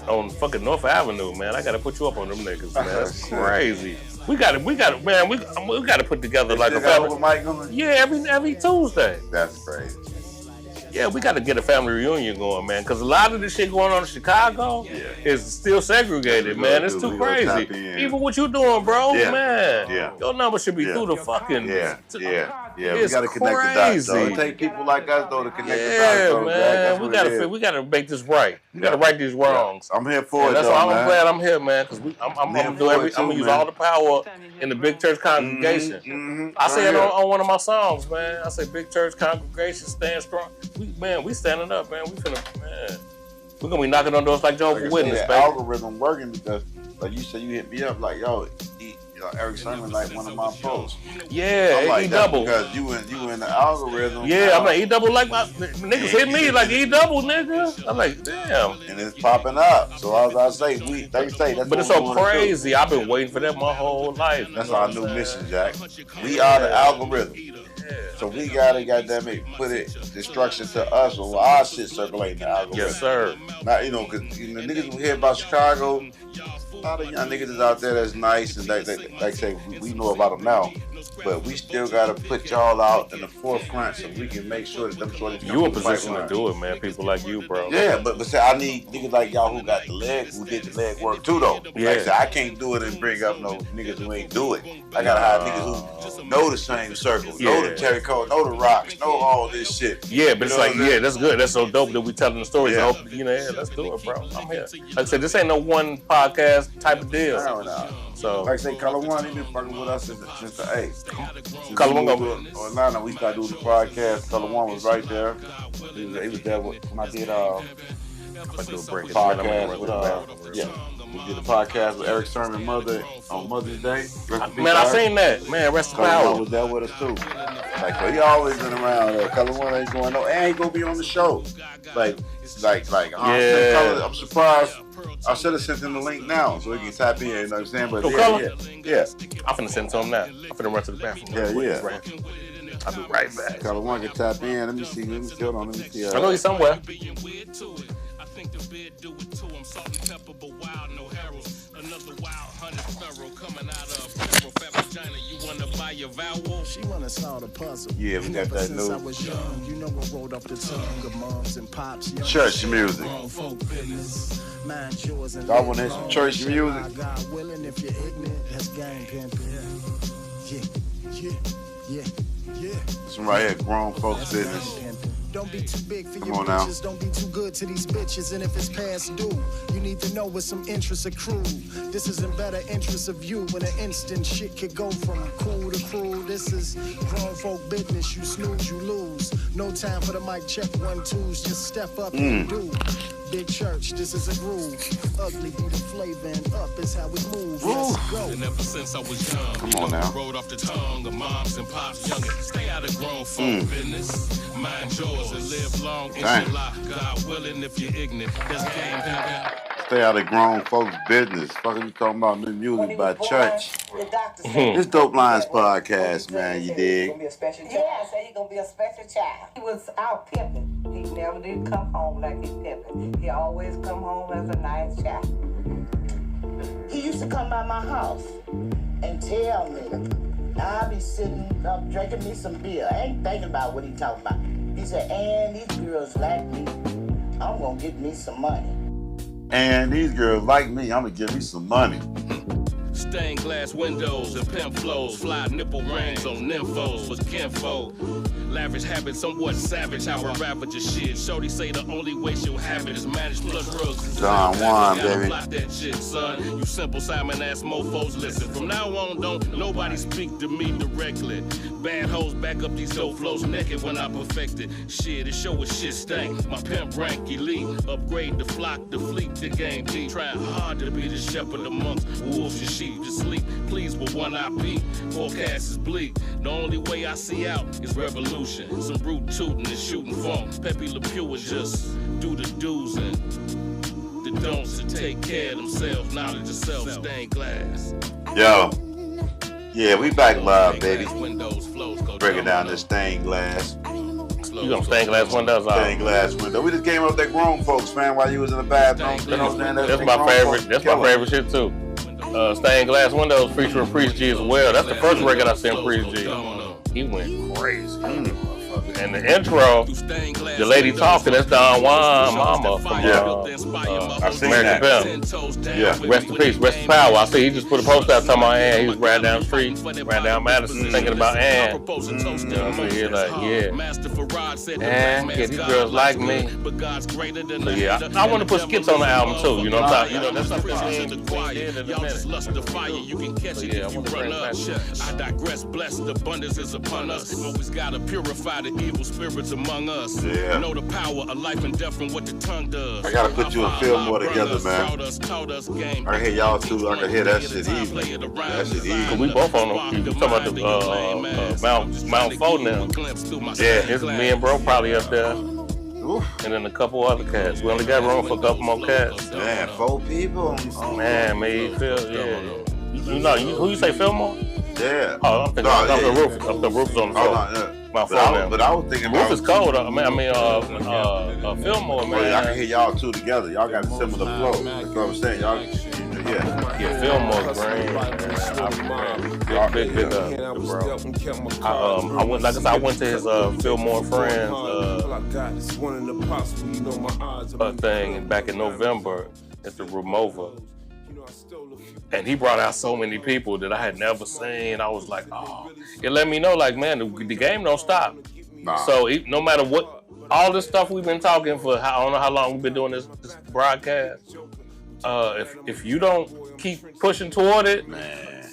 On fucking North Avenue, man. I gotta put you up on them niggas, man. That's crazy. We gotta, man. We gotta put together like a family. Yeah, every Tuesday. That's crazy. Yeah, we got to get a family reunion going, man. Because a lot of this shit going on in Chicago is still segregated, man. It's too crazy. Even what you doing, bro, man. Yeah. Your number should be through the fucking. Yeah. We It's got to connect the dots, though. It take people like us, though, to connect the dots, though, man. We gotta make this right. We gotta right these wrongs. I'm here for it, that's though, why man. I'm glad I'm here, man. Because I'm gonna do I'm gonna use all the power in the big church congregation. I say it on one of my songs, man. I say big church congregation stand strong. We standing up, man. We're gonna be knocking on doors like Jehovah's Witness, baby. Algorithm working because, like you said, you hit me up like, yo, Eric Sermon like one of my posts. Yeah, like, E-double. Because you in the algorithm. Yeah, I'm like E-double like my niggas hit me like E-double, nigga. I'm like, damn. And it's popping up. So as I say, they say that's. But it's so crazy. I've been waiting for that my whole life. That's our new mission, Jack. We are the algorithm. So we gotta goddamn it put it destruction to us or our shit circulating the algorithm. Yes, sir. Not because niggas we hear about Chicago. A lot of young niggas is out there that's nice and like say we know about them now, but we still gotta put y'all out in the forefront so we can make sure that them sort of you in position to do it, man. People like you, bro. Yeah, but say I need niggas like y'all who got the leg, who did the leg work too though. Yeah. Like I say I can't do it and bring up no niggas who ain't do it. I gotta have niggas who know the same circle, know the Terry Cole, know the rocks, know all this shit. Yeah, but it's like, that's good. That's so dope that we telling the stories. I hope, let's do it, bro. I'm here. Like I said, this ain't no one podcast type of deal. No. So, like I say, Color One, he been fucking with us since the 8th. Color One go Atlanta. We started doing the podcast. Color One was right there. He was there when I did podcast with we did a podcast with Eric Sermon's mother on Mother's Day. Man, I seen that. Man, rest in power. Color One was there with us too. Like, so he always been around. Color One ain't going no, and he gonna be on the show. Like, I'm surprised. I should have sent him the link now so he can tap in. You know what I'm saying? But yeah. I'm finna send it to him now. I'm finna run to the bathroom. Yeah. I'll be right back. Color One can tap in. Let me see. Hold on. Let me see. I know he's somewhere. She wanna solve the puzzle. Yeah, we got that Since I new was young, you know what rolled up the tongue of moms and pops. church music. Mind yours and Y'all wanna hear some church music? God willing, if you're ignorant, that's gang pimping. Yeah. This one right here, grown folks business. Don't be too big for your Come on now. bitches. Don't be too good to these bitches. And if it's past due, you need to know where some interest accrue. This is in better interest of you. In an instant, shit could go from cool to cruel. This is grown folk business. You snooze, you lose. No time for the mic check 1, 2s. Just step up and do. Big church, this is a groove. Ugly be the flavor and up is how we move. Let's go. And ever since I was young, Come on now. rolled off the tongue of moms and pops younger. Stay out of grown folk business. Mind yours and live long. Inshallah, God willing, if you're ignorant. That's game pimping. Stay out of grown folks' business. Fucking you talking about new music by church. This Dope Lines podcast, man, you dig? Yeah, say he gonna be a special child. He was out pimping. He never did come home like he pimping. He always come home as a nice child. He used to come by my house and tell me, I'll be sitting up drinking me some beer. I ain't thinking about what he talking about. He said, and these girls like me. I'm gonna get me some money. And these girls like me, I'm gonna give me some money. Stained glass windows and pimp flows, fly nipple rings on nymphos for kinfolk. Lavish habits, somewhat savage, how I ravage your shit. Shorty say the only way she'll have it is managed plus drugs. Don Juan, baby. Block that shit, son. You simple Simon ass mofos, listen. From now on, don't nobody speak to me directly. Bad hoes back up these dope flows naked when I perfect it. Shit, it show a shit stank. My pimp rank elite. Upgrade the flock, the fleet, the game deep. Trying hard to be the shepherd amongst wolves and sheep. To sleep, please with one IP. Forecast is bleak. The only way I see out is revolution. Some root tootin' and shooting funk. Pepe Le Pew is just do the do's and the don'ts to take care of themselves. Knowledge of self, stained glass. Yo. Yeah, we back live, baby. Windows, flows, go Breaking down this stained glass. You gonna stained glass windows? Stained glass window. We just came up that grown folks, man, while you was in the bathroom. You know what I'm saying? That's my favorite. That's my favorite shit too. Stained glass windows featuring Priest G as well. That's the first record I sent Priest G. He went crazy. And the intro, the lady talking, that's Don Juan Mama from I seen American that. Pimp. Yeah. Rest in peace, rest in power. I see he just put a post out talking about Ann. He was riding down the street, riding down Madison, thinking about Ann. You know what I'm saying? He's like, yeah. Ann, yeah, these girls like me. So yeah, I want to put skits on the album too. You know what I'm saying? You know, that's something we did in a minute. So yeah, I want to bring that shit. I digress, blessed abundance is upon us. Always gotta purify the evil spirits among us. Yeah. Know the power of life and death from what the tongue does. I gotta put you and Phil more together, man. I can hear y'all too. I can hear that shit easy. That shit easy. We both on them. You talking about the Mount 4 now. Yeah. It's me and bro probably up there. Oof. And then a couple other cats. We only got room for a couple more cats. Man, 4 people. Man, me, Phil, yeah. You know, who you say Fillmore? Yeah. Oh, I'm thinking up the roof. Up the roof's on the floor. Oh, no, yeah. Mount 4 now. But I was thinking Roof about is cold. I mean, Fillmore, man. I can hear y'all two together. Y'all got a similar flow. That's what I'm saying. Y'all, Yeah, Fillmore, man. Big up, bro. I went, like I said, I went to his Fillmore Friends thing back in November at the Rumova. And he brought out so many people that I had never seen. I was like, oh, it let me know, like, man, the game don't stop. Nah. So no matter what, all this stuff we've been talking for, I don't know how long we've been doing this broadcast. if you don't keep pushing toward it, Man.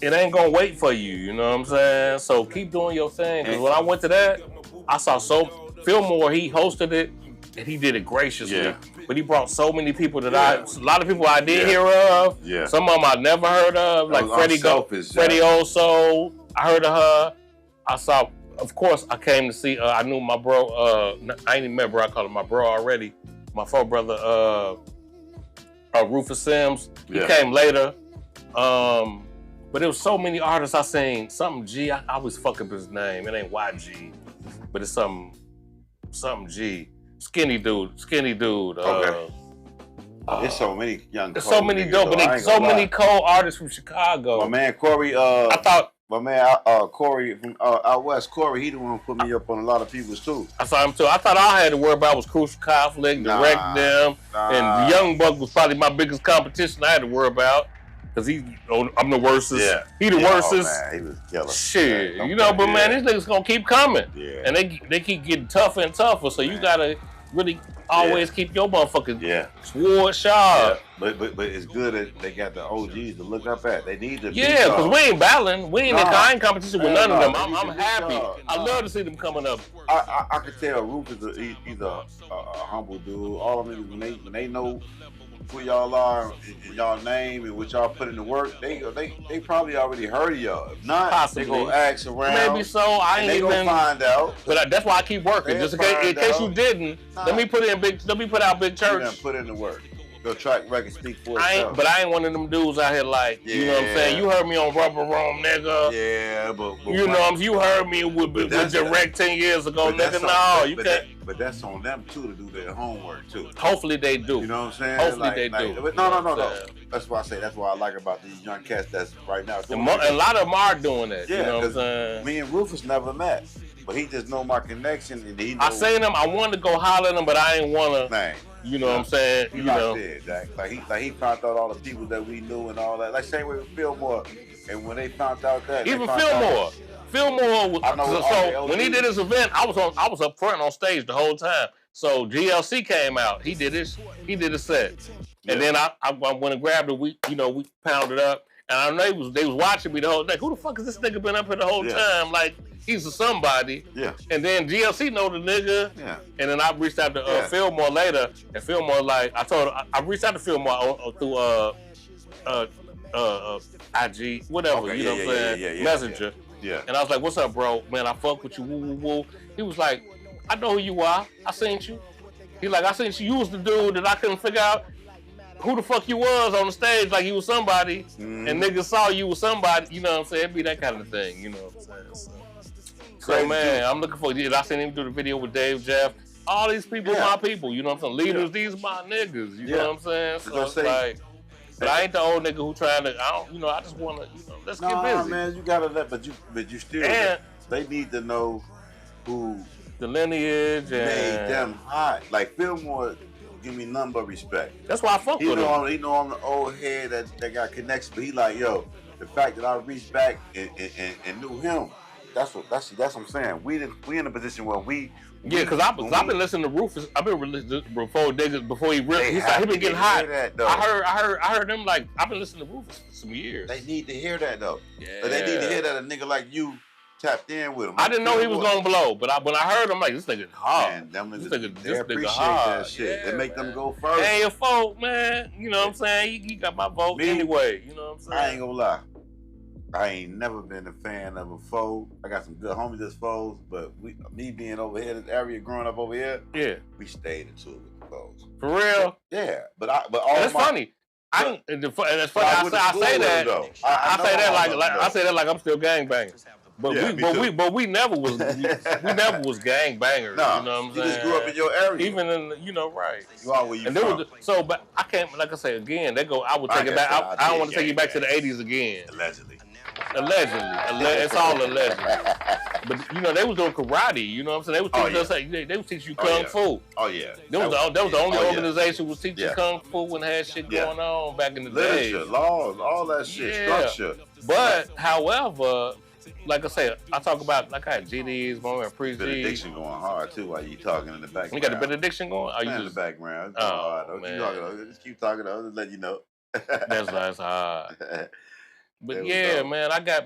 it ain't gonna wait for you. You know what I'm saying? So keep doing your thing. Because when I went to that, I saw Fillmore. He hosted it and he did it graciously. Yeah. But he brought so many people that a lot of people I did hear of. Yeah. Some of them I never heard of, like Freddie Oso. I heard of her. I saw. Of course, I came to see. I knew my bro. I ain't even met bro. I called him my bro already. My full brother, Rufus Sims. He came later. But there was so many artists I seen. Something G. I always fuck up his name. It ain't YG, but it's something G. Skinny dude. Okay. There's so many young. There's so many dope, but so many co-artists from Chicago. My man Corey. I thought. My man Corey from out west. Corey, he the one who put me up on a lot of people's too. I saw him too. I thought all I had to worry about was Crucial Conflict, Direct Them, and Young Buck was probably my biggest competition I had to worry about. Cause I'm the worstest. Yeah. He the worstest. Oh, man, he was killer. Shit, but man, these niggas gonna keep coming. Yeah. And they keep getting tougher and tougher. So you gotta really always keep your motherfucking sword sharp. Yeah. But it's good that they got the OGs to look up at. They need to. Yeah, because we ain't battling. We ain't in competition with none of them. I'm happy. I love to see them coming up. I could tell Roof is he's a humble dude. All of them when they know who y'all are and y'all name and what y'all put in the work, they probably already heard of y'all. If not, possibly. They gonna ask around. Maybe so. I ain't even gonna find out. But that's why I keep working. Just in case you didn't, let me put out Big Church. You put in the work. Your track record speak for itself. But I ain't one of them dudes out here like, you know what I'm saying? You heard me on Rubber Room, nigga. Yeah, but you know you heard me with Direct 10 years ago, nigga. No, you can't. But that's on them too to do their homework too. Hopefully they do. You know what I'm saying? Hopefully they do. But no. That's why I say that's what I like about these young cats that's right now doing it. A lot of them are doing that. Yeah, you know what I'm saying? Me and Rufus never met, but he just know my connection and he. I seen him. I wanted to go holler at him, but I ain't wanna. Man. You know what I'm saying? You know, like he found out all the people that we knew and all that. Like same way with Fillmore, and when they found out that even Fillmore was. So when he did his event, I was up front on stage the whole time. So GLC came out. He did his set, and then I went and grabbed it. We pounded up, and I know they was watching me the whole day. Who the fuck is this nigga been up here the whole time? Like. He's a somebody. Yeah. And then GLC know the nigga. Yeah. And then I reached out to Fillmore later. And Fillmore I reached out to Fillmore through IG, whatever, okay, you know what I'm saying? Messenger. Yeah. And I was like, what's up, bro? Man, I fuck with you, woo, woo, woo. He was like, I know who you are. I seen you. He like, I seen you. You was the dude that I couldn't figure out who the fuck you was on the stage, like you was somebody. And niggas saw you was somebody, you know what I'm saying? It'd be that kind of thing, you know what I'm saying? So man, I'm looking for I seen him do the video with Dave Jeff. All these people my people, you know what I'm saying? Leaders, these my niggas, you know what I'm saying? So it's like, but I ain't the old nigga who trying to, I just want to, let's get busy. Man, you gotta but you still, and they need to know who the lineage made them hot. Like Fillmore, give me nothing but respect. That's why I fuck with him. He know I'm the old head that got connections, but he like, yo, the fact that I reached back and knew him. That's what I'm saying. We in a position where because I've been listening to Rufus. I've been listening before he really he been getting hot. I heard them like I've been listening to Rufus for some years. They need to hear that though. Yeah. But they need to hear that a nigga like you tapped in with him. I didn't know he was gonna blow, but when I heard him, like this nigga hard. Man, them niggas, this appreciate hard. that shit. Yeah, they make them go first. Hey, your vote, man. You know what I'm saying? You got my vote anyway. You know what I'm saying? I ain't gonna lie. I ain't never been a fan of a foe. I got some good homies that's foes, but me being over here in this area, growing up over here, we stayed into it with the foes. For real? Yeah, but all that's funny. And it's funny. I say that. I say that like I'm still gangbanging. But we never was gangbangers. No, you know what I'm saying? You just grew up in your area. Even in right. You are where you from. But I can't, like I say again. I would take it back. I don't want to take you back to the '80s again. Allegedly. It's all alleged. But they was doing karate. You know what I'm saying? They was teaching us. They was teaching you kung fu. Oh yeah. That was the only organization was teaching kung fu and had shit going on back in the day. Literature, laws, all that shit, structure. But however, like I said, I talk about like I had GDs, my pre Benediction going hard too while you talking in the background. You got the benediction going? Are you in the background? It's going hard. Don't you talking? Just keep talking. I'll just let you know. That's hard. But yeah, man, I got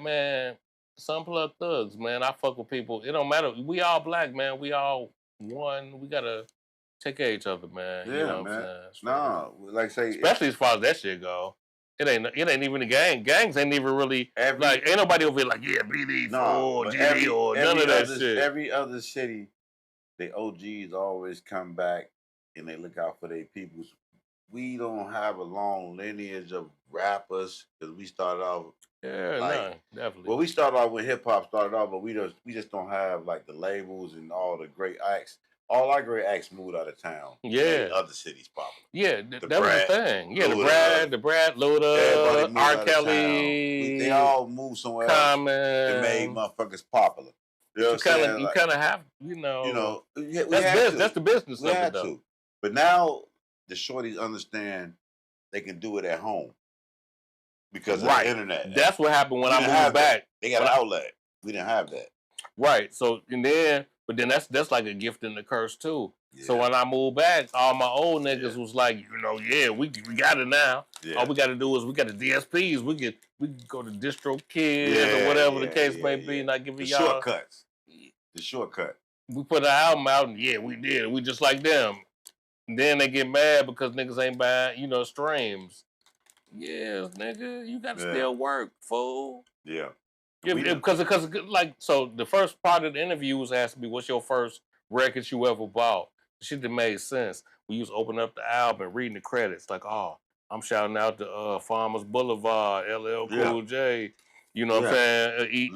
some plug thugs, man. I fuck with people. It don't matter. We all black, man. We all one. We gotta take care of each other, man. Yeah, you know man. What I'm saying? No, like say, especially as far as that shit go. It ain't even a gang. Gangs ain't even really like ain't nobody over here like BD or GD or none of that shit. Every other city, the OGs always come back and they look out for their peoples. We don't have a long lineage of rappers because we started off. Yeah, definitely. Well, we started off when hip hop started off, but we just don't have like the labels and all the great acts. All our great acts moved out of town. Yeah, other cities probably. Yeah, that was the thing. Yeah, the Brad, Luda, R. Kelly. They all moved somewhere Common. else and made motherfuckers popular. You know what I'm saying? You kind of have, that's the business we of had it, though. to. But now the shorties understand they can do it at home because of the internet. That's what happened when I moved back. They got an outlet. We didn't have that. Right. So but then that's like a gift and a curse too. Yeah. So when I moved back, all my old niggas was like, we got it now. Yeah. All we got to do is we got the DSPs. We can go to Distro Kids or whatever the case may be, and I give y'all shortcuts. The shortcut. We put an album out, and we did. We just like them. And then they get mad because niggas ain't buying, streams. Yeah, nigga, you got to still work, fool. Yeah. Because so the first part of the interview was asked me, what's your first record you ever bought? Shit that made sense. We used to open up the album and reading the credits like, I'm shouting out to Farmers Boulevard, LL Cool J, you know what I'm saying?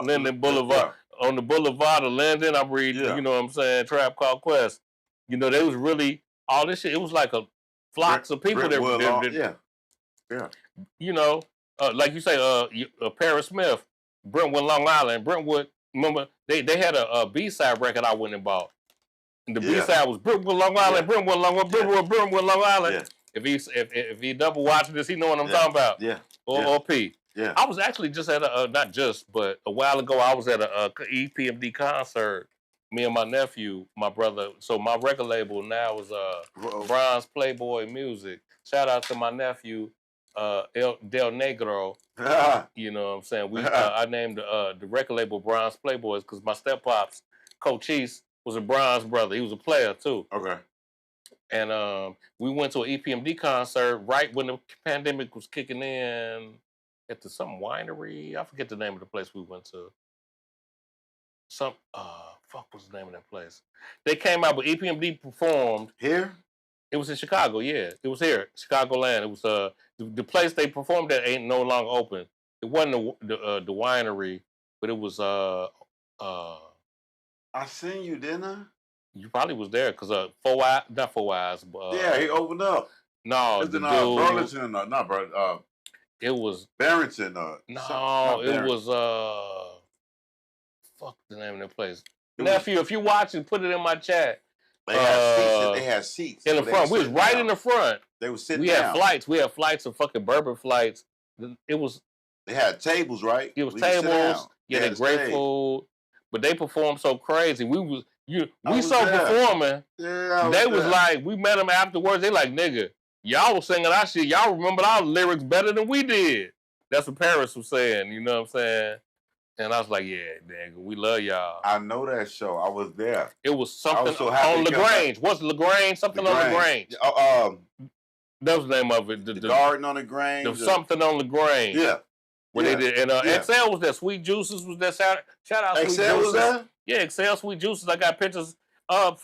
Linden Boulevard. On the Boulevard of Linden, I'm reading, you know what I'm saying, Trap Called Quest. They was really, all this shit, it was like a flocks of people that like you say, Paris Smith, Brentwood, Long Island. Brentwood, remember, they had a B-side record I went and bought. And the B-side was Brentwood, Long Island, Brentwood, Long Island, Brentwood, Long Island. Yeah. If he double watching this, he know what I'm talking about. Yeah. Or P. Yeah. I was actually just at but a while ago, I was at a EPMD concert. Me and my nephew, my brother. So my record label now is Bronze Playboy Music. Shout out to my nephew, Del Negro. You know what I'm saying? I named the record label Bronze Playboys because my step-pops, Cochise, was a bronze brother. He was a player too. Okay. And we went to an EPMD concert right when the pandemic was kicking in at some winery. I forget the name of the place we went to. Fuck was the name of that place? They came out, but EPMD performed. Here? It was in Chicago, yeah. It was here, Chicagoland. It was the place they performed at ain't no longer open. It wasn't the winery, but it was I seen you, didn't I? You probably was there because not 4 Eyes, but yeah, he opened up. No, the dude, Burlington, not Burlington. It was Barrington. No, it was fuck the name of that place. Nephew, if you watching, put it in my chat. They had seats. They had seats in the front. We was right in the front. They were sitting. We had flights. We had flights of fucking bourbon flights. It was. They had tables, right? It was tables. Yeah, they great food, but they performed so crazy. We saw performing. Yeah, they was like, we met them afterwards. They like, nigga, y'all was singing our shit. Y'all remembered our lyrics better than we did. That's what Paris was saying. You know what I'm saying? And I was like, yeah, nigga, we love y'all. I know that show. I was there. It was something on LaGrange. What's LaGrange? Something on LaGrange. That was the name of it. The garden on LaGrange. There was something on LaGrange. Yeah. Where they did. And XL was there. Sweet Juices was there. Shout out Sweet Juices. XL was there? Yeah, XL Sweet Juices. I got pictures. Fred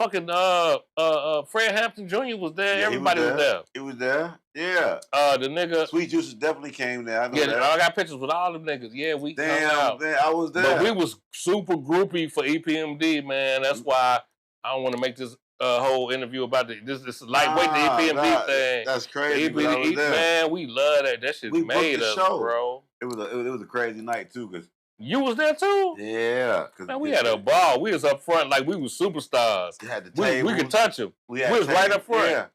Hampton Jr. was there. Yeah, everybody was there. He was there. Yeah. The nigga. Sweet Juices definitely came there. I know that. I got pictures with all them niggas. Yeah, we Damn, man, I was there. But we was super groupie for EPMD, man. That's why I don't want to make this whole interview about this lightweight the EPMD thing. That's crazy. Man, we love that. That shit made us, bro. It was a crazy night too, cause you was there too? Yeah. Man, we had a ball. We was up front like we was superstars. We had the tables. We could touch them. We was right up front. Yeah.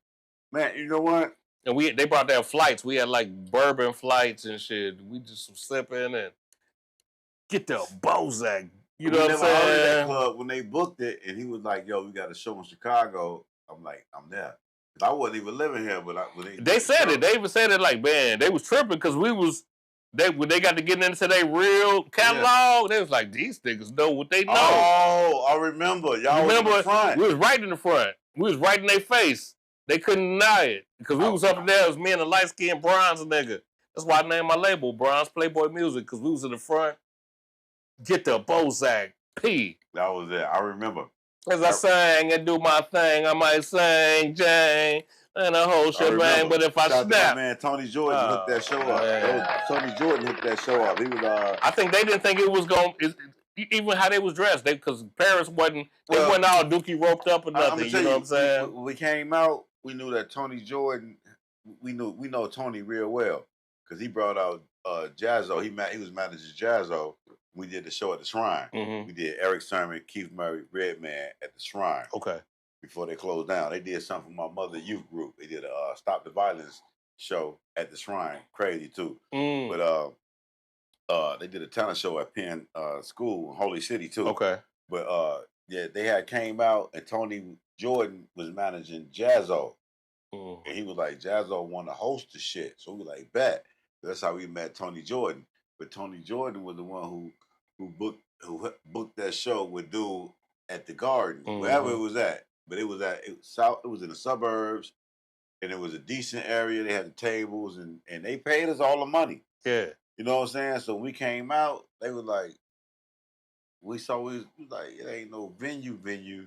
Man, you know what? And they brought their flights. We had like bourbon flights and shit. We just was sipping and Get the Bozak. You We know what I'm never heard that saying? club when they booked it, and he was like, "Yo, we got a show in Chicago." I'm like, "I'm there." 'Cause I wasn't even living here, but when They said it. They even said it like, man, they was tripping because when they got to get into their real catalog, they was like, these niggas know what they know. Oh, I remember. Y'all was in the front. We was right in the front. We was right in their face. They couldn't deny it because we was up there. It was me and a light skinned bronze nigga. That's why I named my label Bronze Playboy Music, because we was in the front. Get the Bozak P. That was it. I remember. As I sang and do my thing, I might sing Jane and a whole shebang. But if I Shout out to my snap, man Tony Jordan hooked that show up. Tony Jordan hooked that show up. He was. I think they didn't think it was going. Even how they was dressed, because Paris wasn't. They wasn't all dookie roped up or nothing. You know what I'm saying? When we came out, we knew that Tony Jordan. We know Tony real well because he brought out Jazzo. He was managing Jazzo. We did the show at the Shrine. Mm-hmm. We did Eric Sermon, Keith Murray, Redman at the Shrine. Okay. Before they closed down, they did something for my mother youth group. They did a Stop the Violence show at the Shrine. Crazy too. But they did a talent show at Penn School, Holy City too. Okay. But they had came out and Tony Jordan was managing Jazzo. And he was like, Jazzo want to host the shit. So we were like, bet. That's how we met Tony Jordan. But Tony Jordan was the one who booked that show with dude at the Garden, wherever it was at. But it was in the suburbs, and it was a decent area. They had the tables, and they paid us all the money. Yeah. You know what I'm saying? So when we came out, they was like, we was like, it ain't no venue,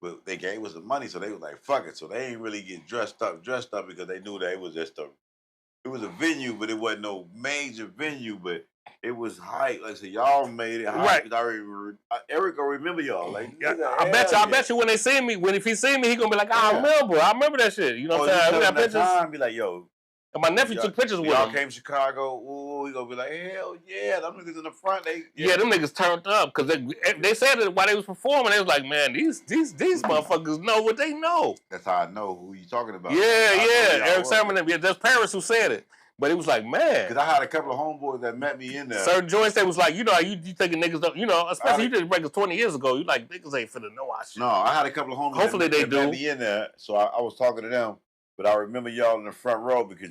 but they gave us the money, so they was like, fuck it. So they ain't really get dressed up because they knew that it was just it was a venue, but it wasn't no major venue, but it was hype. Like I said, y'all made it hype. Right. Eric will remember y'all. Like, I bet you when they see me, if he see me, he gonna be like, I remember that shit. You know what I'm saying? We got pictures. Time, be like, yo. And my nephew took pictures with him. Y'all came to Chicago. Ooh, he gonna be like, hell yeah, them niggas in the front. Them niggas turned up because they said it while they was performing. They was like, man, these motherfuckers know what they know. That's how I know who you talking about. Yeah. Eric Sermon. That's Paris who said it. But it was like, man. Because I had a couple of homeboys that met me in there. Certain joints, they was like, you thinking niggas don't, especially you did records 20 years ago. You like, niggas ain't finna know our shit. No, I had a couple of homies Hopefully that do. met me in there. So I was talking to them. But I remember y'all in the front row because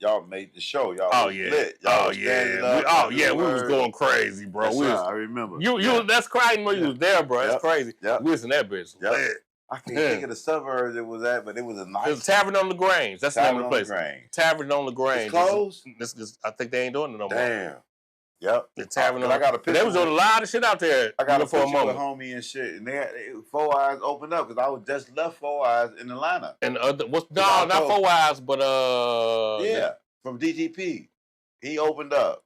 y'all made the show. Y'all was lit. Y'all was standing up. We was going crazy, bro. I remember. That's crazy when you was there, bro. That's crazy. Yep. We was in that bitch. Lit. I can't think of the suburbs it was at, but it was a nice. It was Tavern on the Grange. That's the name of the place. Tavern on the Grange. It's closed? I think they ain't doing it no more. Damn. Yep. The Tavern on. I got a picture. They was doing a lot of shit out there. I got a picture with homie and shit, and they Four Eyes opened up because I was just left Four Eyes in Atlanta. And not Four Eyes, but from DTP, he opened up.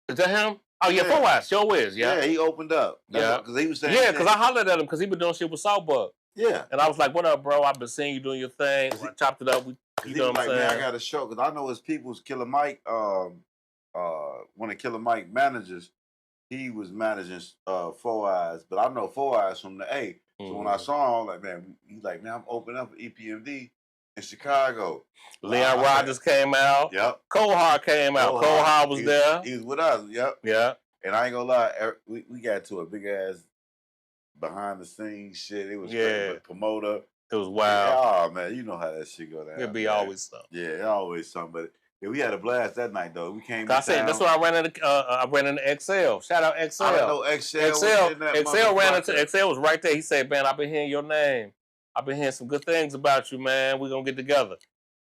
Is that him? Oh yeah, Four Eyes. Sure is. Yeah, he opened up. Because he was saying. Yeah, because I hollered at him because he been doing shit with Saltbug. Yeah. And I was like, what up, bro? I've been seeing you doing your thing. I chopped it up. You know what I'm saying? Man, I got a show. Because I know his people's Killer Mike, one of Killer Mike managers, he was managing Four Eyes. But I know Four Eyes from the A. So when I saw him, like, man, he's like, man, I'm opening up for EPMD in Chicago. Leon Rogers came out. Yep. Cohar came out. Cohar was there. He was with us. Yep. Yeah. And I ain't gonna lie, we got to a big ass behind the scenes shit. It was crazy. Promoter. It was wild. Oh man, you know how that shit go down. It'd be always something. Yeah, always something. But yeah, we had a blast that night though. We came. That's what I ran into. I ran into XL. Shout out XL. I know XL. XL ran into. XL was right there. He said, "Man, I've been hearing your name. I've been hearing some good things about you, man. We gonna get together."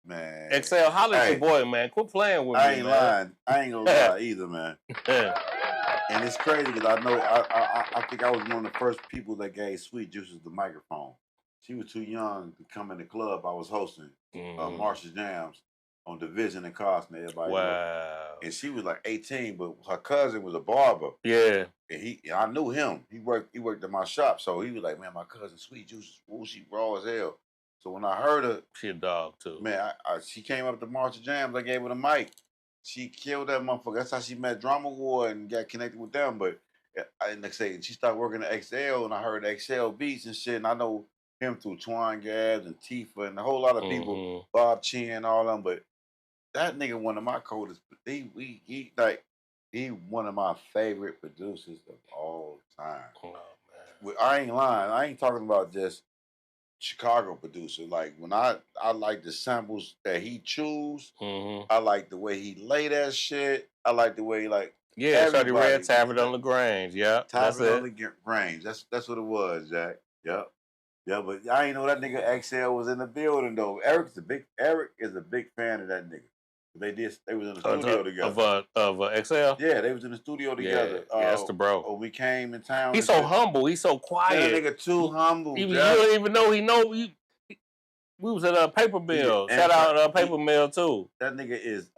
Man, XL, holler at your boy, man. Quit playing with me. I ain't lying. I ain't gonna lie either, man. And it's crazy because I know I think I was one of the first people that gave Sweet Juices the microphone. She was too young to come in the club I was hosting, Marsha Jams on Division and Carson. Everybody wow. And she was like 18, but her cousin was a barber. Yeah. And I knew him. He worked at my shop, so he was like, man, my cousin Sweet Juices, ooh, she raw as hell. So when I heard her, she a dog too. Man, she came up to Marsha Jams. I gave her the mic. She killed that motherfucker. That's how she met Drama War and got connected with them. But she started working at XL, and I heard XL beats and shit. And I know him through Twan Gabs and Tifa and a whole lot of people, Bob Chin, all them. But that nigga, one of my coldest. He like He one of my favorite producers of all time. Oh, man. I ain't lying. I ain't talking about just Chicago producer. Like when I like the samples that he choose. Mm-hmm. I like the way he lay that shit. I like the way Shorty Red, Tavern on LaGrange. Yeah, Tavern on LaGrange. That's what it was, Jack. Yep. Yeah, but I ain't know that nigga XL was in the building though. Eric is a big fan of that nigga. They was in the studio together. Of XL. Yeah, they was in the studio together. Yeah, that's the bro. Oh, we came in town. He's so humble. He's so quiet. That nigga too humble. You don't even know he know. We was at a Paper Mill. Yeah, Shout out Paper Mill too. That nigga is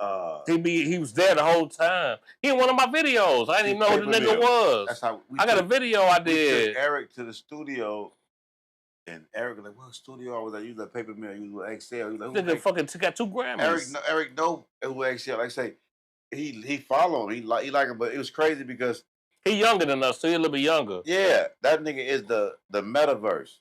he was there the whole time. He in one of my videos. I didn't even know who the nigga was. That's how I got a video I did. We took Eric to the studio. And Eric was like, what studio I was at? You was at Paper Mill. You was with XL. You was like, nigga fucking got 2 Grammys. Eric know who XL. Like I say, he followed him. He like him, but it was crazy because he younger than us, so he a little bit younger. Yeah, that nigga is the metaverse.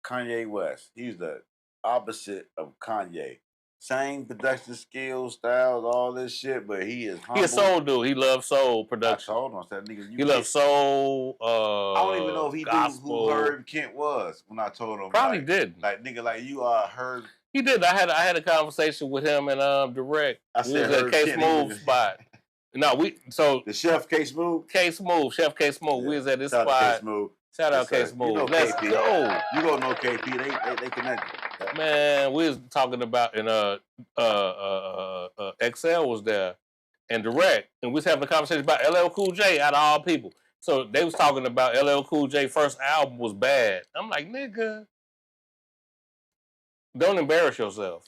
Kanye West. He's the opposite of Kanye. Same production skills, styles, all this shit, but he is humble. He a soul dude. He loves soul production. I told him, I said, nigga, he loves soul. I don't even know if he gospel. knew who Herb Kent was when I told him. Probably didn't. Like nigga, like you are Herb. He did. I had a conversation with him and Direct. I said, we was at K Smooth spot. No, the chef K Smooth. K Smooth, Chef K Smooth. Yeah. We was at this spot. K Smooth. Shout out K Smooth. You know Let's KP. go. You gonna know KP? They connected. Man, we was talking about and XL was there and Direct, and we was having a conversation about LL Cool J out of all people. So they was talking about LL Cool J first album was bad. I'm like, nigga, don't embarrass yourself.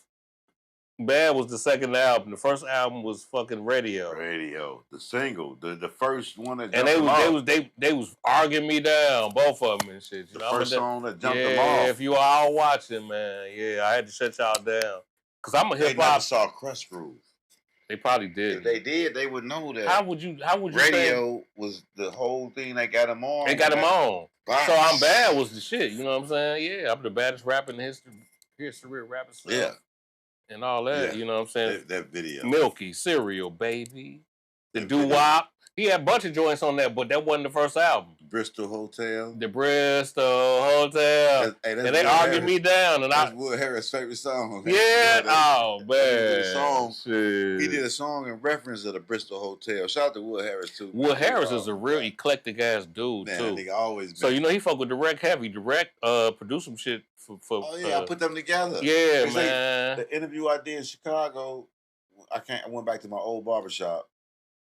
Bad was the second album. The first album was fucking Radio. Radio, the single, the first one that and they was arguing me down, both of them and shit. You know, first song that jumped them off. Yeah, if you all watching, man, yeah, I had to shut y'all down because I'm a hip hop. They never saw Crust Groove. They probably did. If they did, they would know that. How would you? Radio was the whole thing that got them on. They got them on. Box. So I'm Bad was the shit. You know what I'm saying? Yeah, I'm the baddest rapper in the history of rapping. Yeah. And all that, you know what I'm saying? That video. Milky, Cereal, Baby. The Doo-Wop. He had a bunch of joints on that, but that wasn't the first album. Bristol Hotel. The Bristol Hotel. And they argued me down. And that's Wood Harris' favorite song. Yeah. Oh, man. Song. He did a song in reference to the Bristol Hotel. Shout out to Wood Harris, too. Wood Harris is a real eclectic-ass dude, too. Nigga always been. So, you know, he fuck with Direct heavy. Direct produced some shit for oh, yeah. I put them together. Yeah, man. The interview I did in Chicago, I went back to my old barbershop.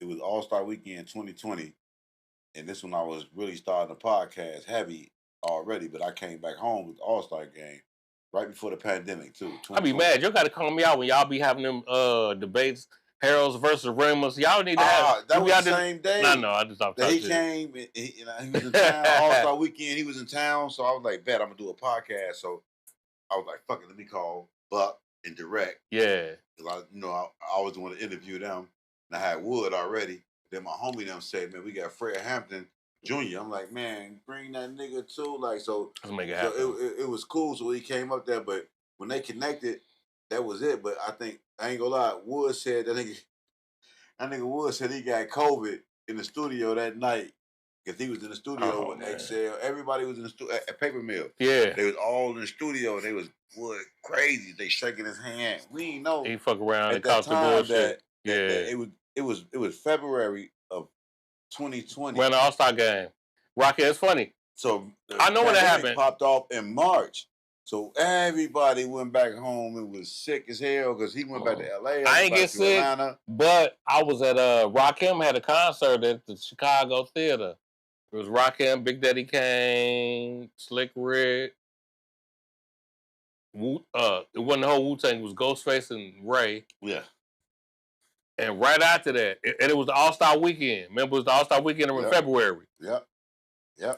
It was All-Star Weekend 2020. And this one I was really starting the podcast heavy already, but I came back home with the All-Star game right before the pandemic, too. I be mad. Y'all got to call me out when y'all be having them debates, Harold's versus Remus. Y'all need to have... That was the same day. No, I just thought he came, he was in town, All-Star Weekend, he was in town, so I was like, bet, I'm going to do a podcast. So I was like, fuck it, let me call Buck and Direct. Yeah. Because I always want to interview them. And I had Wood already. Then my homie them said, man, we got Fred Hampton Jr. I'm like, man, bring that nigga too. Like, so let's make it happen. It was cool. So he came up there, but when they connected, that was it. But I ain't gonna lie, Wood said that nigga Wood said he got COVID in the studio that night. Because he was in the studio with XL. Everybody was in the studio at Paper Mill. Yeah. They was all in the studio and they was Wood crazy. They shaking his hand. We ain't know. He fuck around and caught the bullshit. That it was February of 2020. Ran the All-Star game. Rocky, it's funny. So I know when that happened. Popped off in March. So everybody went back home and was sick as hell because he went back to LA. I ain't get sick, Atlanta. But I was at Rakim had a concert at the Chicago Theater. It was Rakim, Big Daddy Kane, Slick Rick. It wasn't the whole Wu-Tang. It was Ghostface and Ray. Yeah. And right after that, it was the All-Star Weekend. Remember, it was the All-Star Weekend in February. Yep.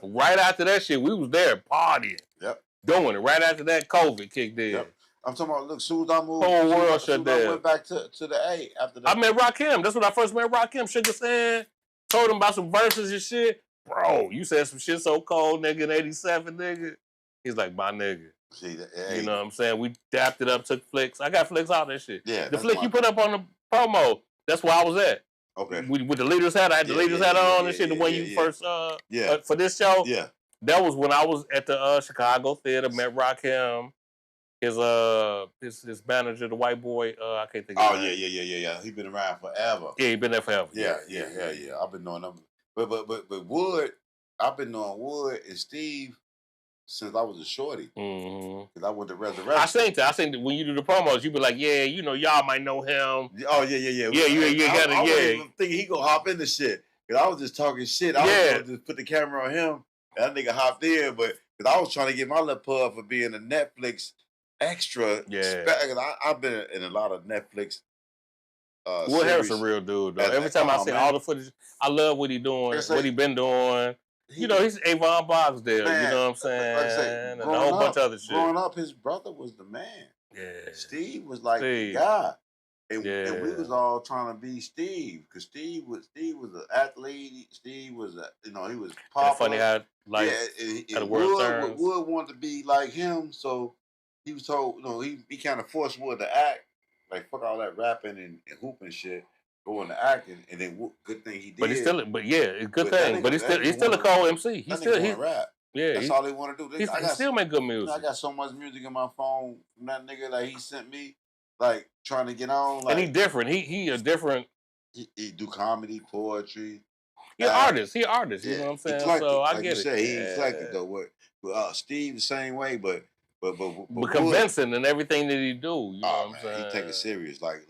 Right after that shit, we was there partying. Yep. Doing it. Right after that, COVID kicked in. Yep. I'm talking about, look, as soon as I moved, whole world shut down. I went back to the A after that. I met Rakim. That's when I first met Rakim. Sugar Sand. Told him about some verses and shit. Bro, you said some shit so cold, nigga, in 87, nigga. He's like, my nigga. See, you know what I'm saying? We dapped it up, took flicks. I got flicks out of that shit. Yeah. The flick you put up on the promo, that's where I was at. Okay. With the leader's hat, I had the leader's hat on and shit. The one you first for this show. Yeah. That was when I was at the Chicago Theater. Met Rakim. His manager, the white boy. I can't think. Oh yeah. He been around forever. Yeah, he been there forever. Yeah. I've been knowing him, but Wood, I've been knowing Wood and Steve since I was a shorty. Because I went to Resurrection. I seen that when you do the promos, you be like, yeah, y'all might know him. Oh yeah. Yeah, you got it. I Yeah. wasn't even thinking he gonna hop into shit. Cause I was just talking shit. I was gonna just put the camera on him, and that nigga hopped in. But cause I was trying to get my little pub for being a Netflix extra. Yeah. I've been in a lot of Netflix. Will Harris a real dude though. Every time I see all the footage, I love what he doing, what he been doing. He's Avon Bogsdale, man, you know what I'm saying? Like I say, and a whole bunch of other shit. Growing up, his brother was the man. Yeah. Steve was like the guy. And we was all trying to be Steve. Because Steve was an athlete. Steve was he was popular. Funny how and Wood wanted to be like him, so he was told, he kind of forced Wood to act. Like, fuck all that rapping and hooping shit. Going to acting, and then good thing he did. But he's still, good thing. But he's still a cold MC. He's rap. Yeah, that's all they want to do. He still make good music. I got so much music in my phone from that nigga that he sent me, like trying to get on. Like, and he different. He a different. He do comedy, poetry. He artist. You know what I'm saying? Eclectic. So I like get you it. Say, he eclectic though. Steve the same way, but convincing in everything that he do. You know what I'm saying? He take it serious. Like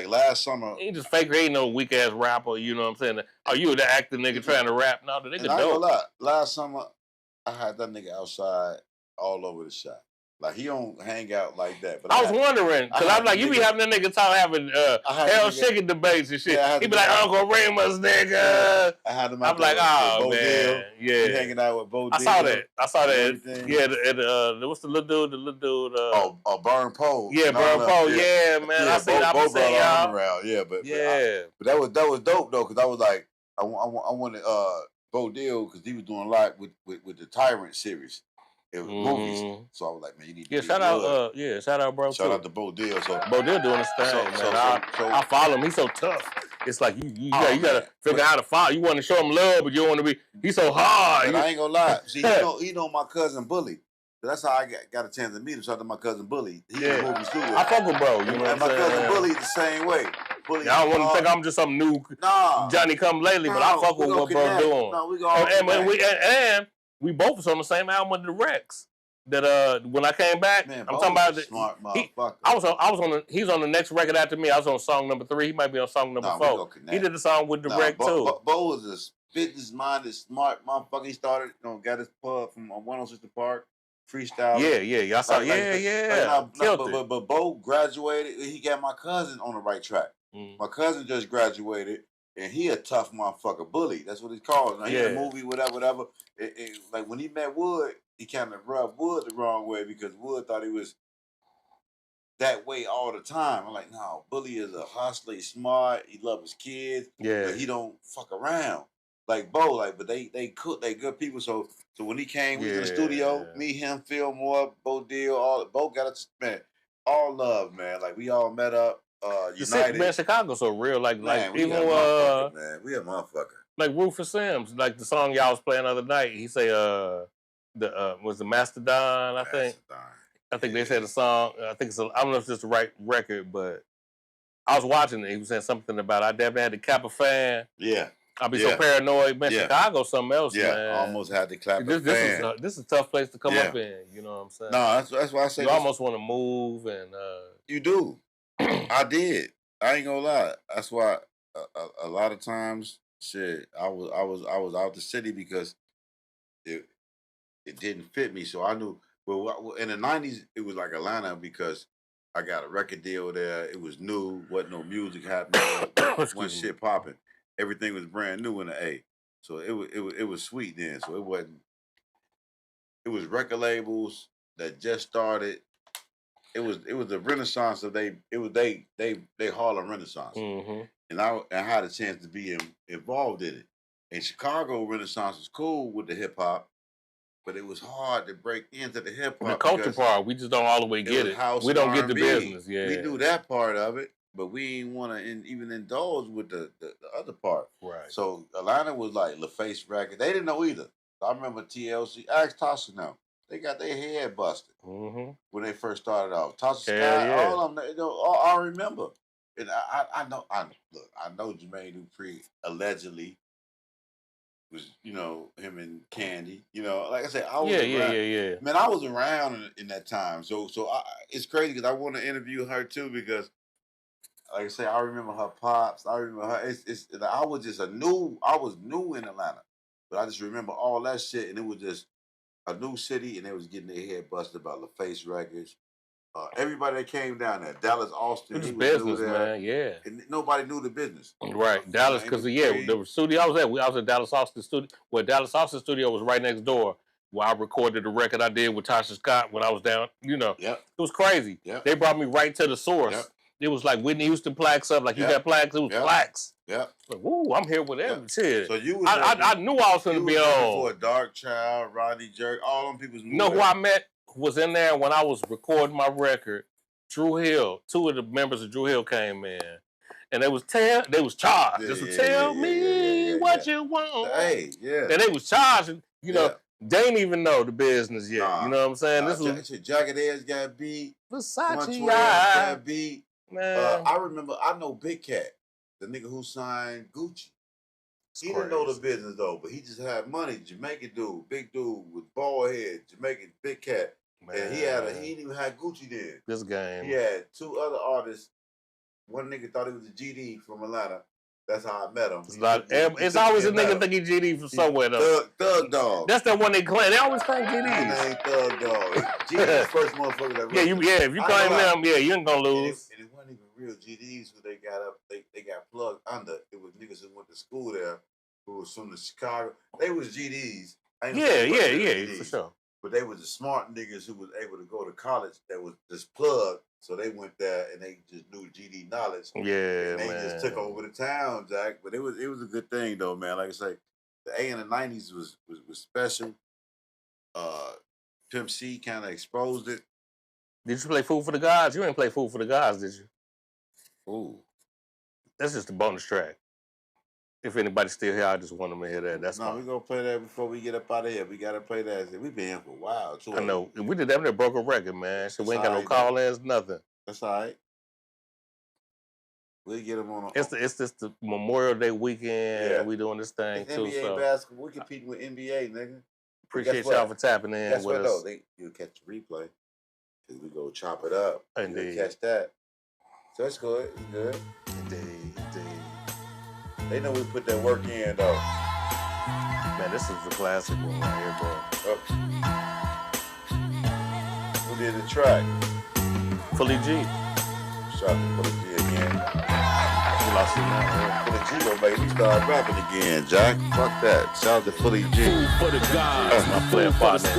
last summer. He just fake. He ain't no weak ass rapper. You know what I'm saying? Are you the acting nigga trying to rap? No, the nigga dope. I ain't gonna lie. Last summer, I had that nigga outside all over the shop. Like, he don't hang out like that. But I was wondering, because I'm like, you be having that nigga having hell chicken debates and shit. Yeah, he be like, Uncle Remus, nigga. I had him I'm out like, oh, man. Yeah. He hanging out with Bo I saw that. Yeah, what's the little dude? Burn Pole. Yeah, Burn Pole. Yeah, man. I seen y'all. Around. Yeah, but that was dope, though, because I was like, I wanted Bo Deal, because he was doing a lot with the Tyrant series. It was movies, so I was like, man, you need to shout out, shout out, bro. Shout out to Bo Deal. So Bo Deal doing his thing, man. I follow him. He's so tough. It's like you gotta figure out how to follow. You want to show him love, but you don't want to be. He's so hard. I ain't gonna lie. See, he know my cousin Bully. That's how I got a chance to meet him. Shout out to my cousin Bully. He in the movies too. I fuck with bro. You know what I'm saying? My cousin Bully the same way. Bully, I don't want to think I'm just some new Johnny come lately, but I fuck with what bro doing. No, we go. We both was on the same album with the Rex. That when I came back, man, I'm talking about smart motherfucker. He's on the next record after me. I was on song number 3. He might be on song number 4. He did the song with the Rex too. Bo was a business-minded, smart motherfucker. He started, got his pub from 106 Park, freestyle. Yeah. I saw. But Bo graduated. He got my cousin on the right track. My cousin just graduated. And he a tough motherfucker, Bully. That's what he's called. Now, he in a movie, whatever. Like, when he met Wood, he kind of rubbed Wood the wrong way, because Wood thought he was that way all the time. I'm like, no, Bully is a hustler. He's smart. He loves his kids. Yeah. But he don't fuck around like Bo. But they cook. They good people. So when he came, we was in the studio. Me, him, Phil Moore, Bo Deal. Bo got us, man. All love, man. Like, we all met up. United. Man, Chicago's so real. Like even man, we a motherfucker. Like Rufus Sims, like the song y'all was playing the other night. He say was the Mastodon, I think. I think they said the song. I think I don't know if it's the right record, but I was watching it. He was saying something about I definitely had to cap a fan. Yeah. I'll be so paranoid. Man, Chicago's something else, man. Yeah, almost had to clap a fan. This is a tough place to come up in. You know what I'm saying? No, that's why I say you almost want to move and. You do. I did. I ain't gonna lie. That's why a lot of times, shit, I was out the city because it didn't fit me. So I knew. Well, in the '90s, it was like Atlanta because I got a record deal there. It was new. Wasn't no music happening. Wasn't shit popping. Everything was brand new in the A. So it was sweet then. So it wasn't. It was record labels that just started. It was the Renaissance of they Harlem Renaissance, and I had a chance to be involved in it. And Chicago Renaissance was cool with the hip hop, but it was hard to break into the hip hop. The culture part, we just don't all the way get it. House we don't R&B. get the business. Yeah, we do that part of it, but we ain't want to even indulge with the other part. Right. So Atlanta was like LaFace Records. They didn't know either. I remember TLC. Ask Tasha now. They got their head busted when they first started off. Tasha Scott, all of them. You know, I remember. And I know. I know Jermaine Dupri allegedly was, you know, him and Candy. You know, like I said, I was around. Man, I was around in that time. So it's crazy because I want to interview her too because, like I say, I remember her pops. I remember her. I was just I was new in Atlanta, but I just remember all that shit, and it was just a new city, and they was getting their head busted about LaFace Records. Everybody that came down there, Dallas Austin, it was business, man. Yeah, and nobody knew the business. Right, Dallas, because the studio I was at Dallas Austin studio. Well, Dallas Austin studio was right next door, where I recorded the record I did with Tasha Scott when I was down. You know, it was crazy. They brought me right to the source. It was like Whitney Houston plaques up, like you got plaques. It was plaques. Like, woo, I'm here with every shit. So you, I knew I was going to be on. For a Dark Child, Rodney Jerk, all them people. You know who I met was in there when I was recording my record? Drew Hill. Two of the members of Drew Hill came in, and they was charged. Tell me what you want. Hey, and they was charging. You know, they didn't even know the business yet. You know what I'm saying? This was Jagged Edge got beat. Versace got beat. Man, I remember. I know Big Cat, the nigga who signed Gucci. He didn't know the business though, but he just had money. Jamaican dude, big dude with bald head, Jamaican Big Cat. Man. And he didn't even have Gucci then. This game. He had two other artists. One nigga thought he was a GD from Atlanta. That's how I met him. It's always a nigga thinking GD from somewhere though. Thug Dog. That's the one they claim. They always claim GDs. His name Thug Dog. GD's first motherfucker that if you claim them, you ain't gonna lose. And it wasn't even real GDs who they got up. They got plugged under. It was niggas who went to school there, who was from the Chicago. They was GDs. For sure. But they was the smart niggas who was able to go to college that was just plugged. So they went there and they just knew GD knowledge. Yeah, and they just took over the town, Jack. But it was a good thing though, man. Like I say, the A in the 90s was special. Pimp C kind of exposed it. Did you play Food for the Gods? You didn't play Food for the Gods, did you? Ooh. That's just a bonus track. If anybody's still here, I just want them to hear that. That's no, we're going to play that before we get up out of here. We got to play that. We've been here for a while, too. I know. We did that. They broke a record, man. So we ain't got no call-ins, nothing. That's all right. We'll get them on. It's just the Memorial Day weekend. Yeah. We doing this thing, it's too. NBA basketball. We competing with NBA, nigga. Appreciate y'all for tapping in with us. Though, you'll catch the replay. Because we go chop it up. Indeed. You'll catch that. So it's good. It's good. Indeed. They know we put that work in, though. Man, this is a classic one right here, bro. Who did the track? Fully G. Shout out to Fully G again. You lost it now, Fully G gonna make me start rapping again, Jack. Fuck that. Shout out to Fully G. Food for the gods. My playing partner,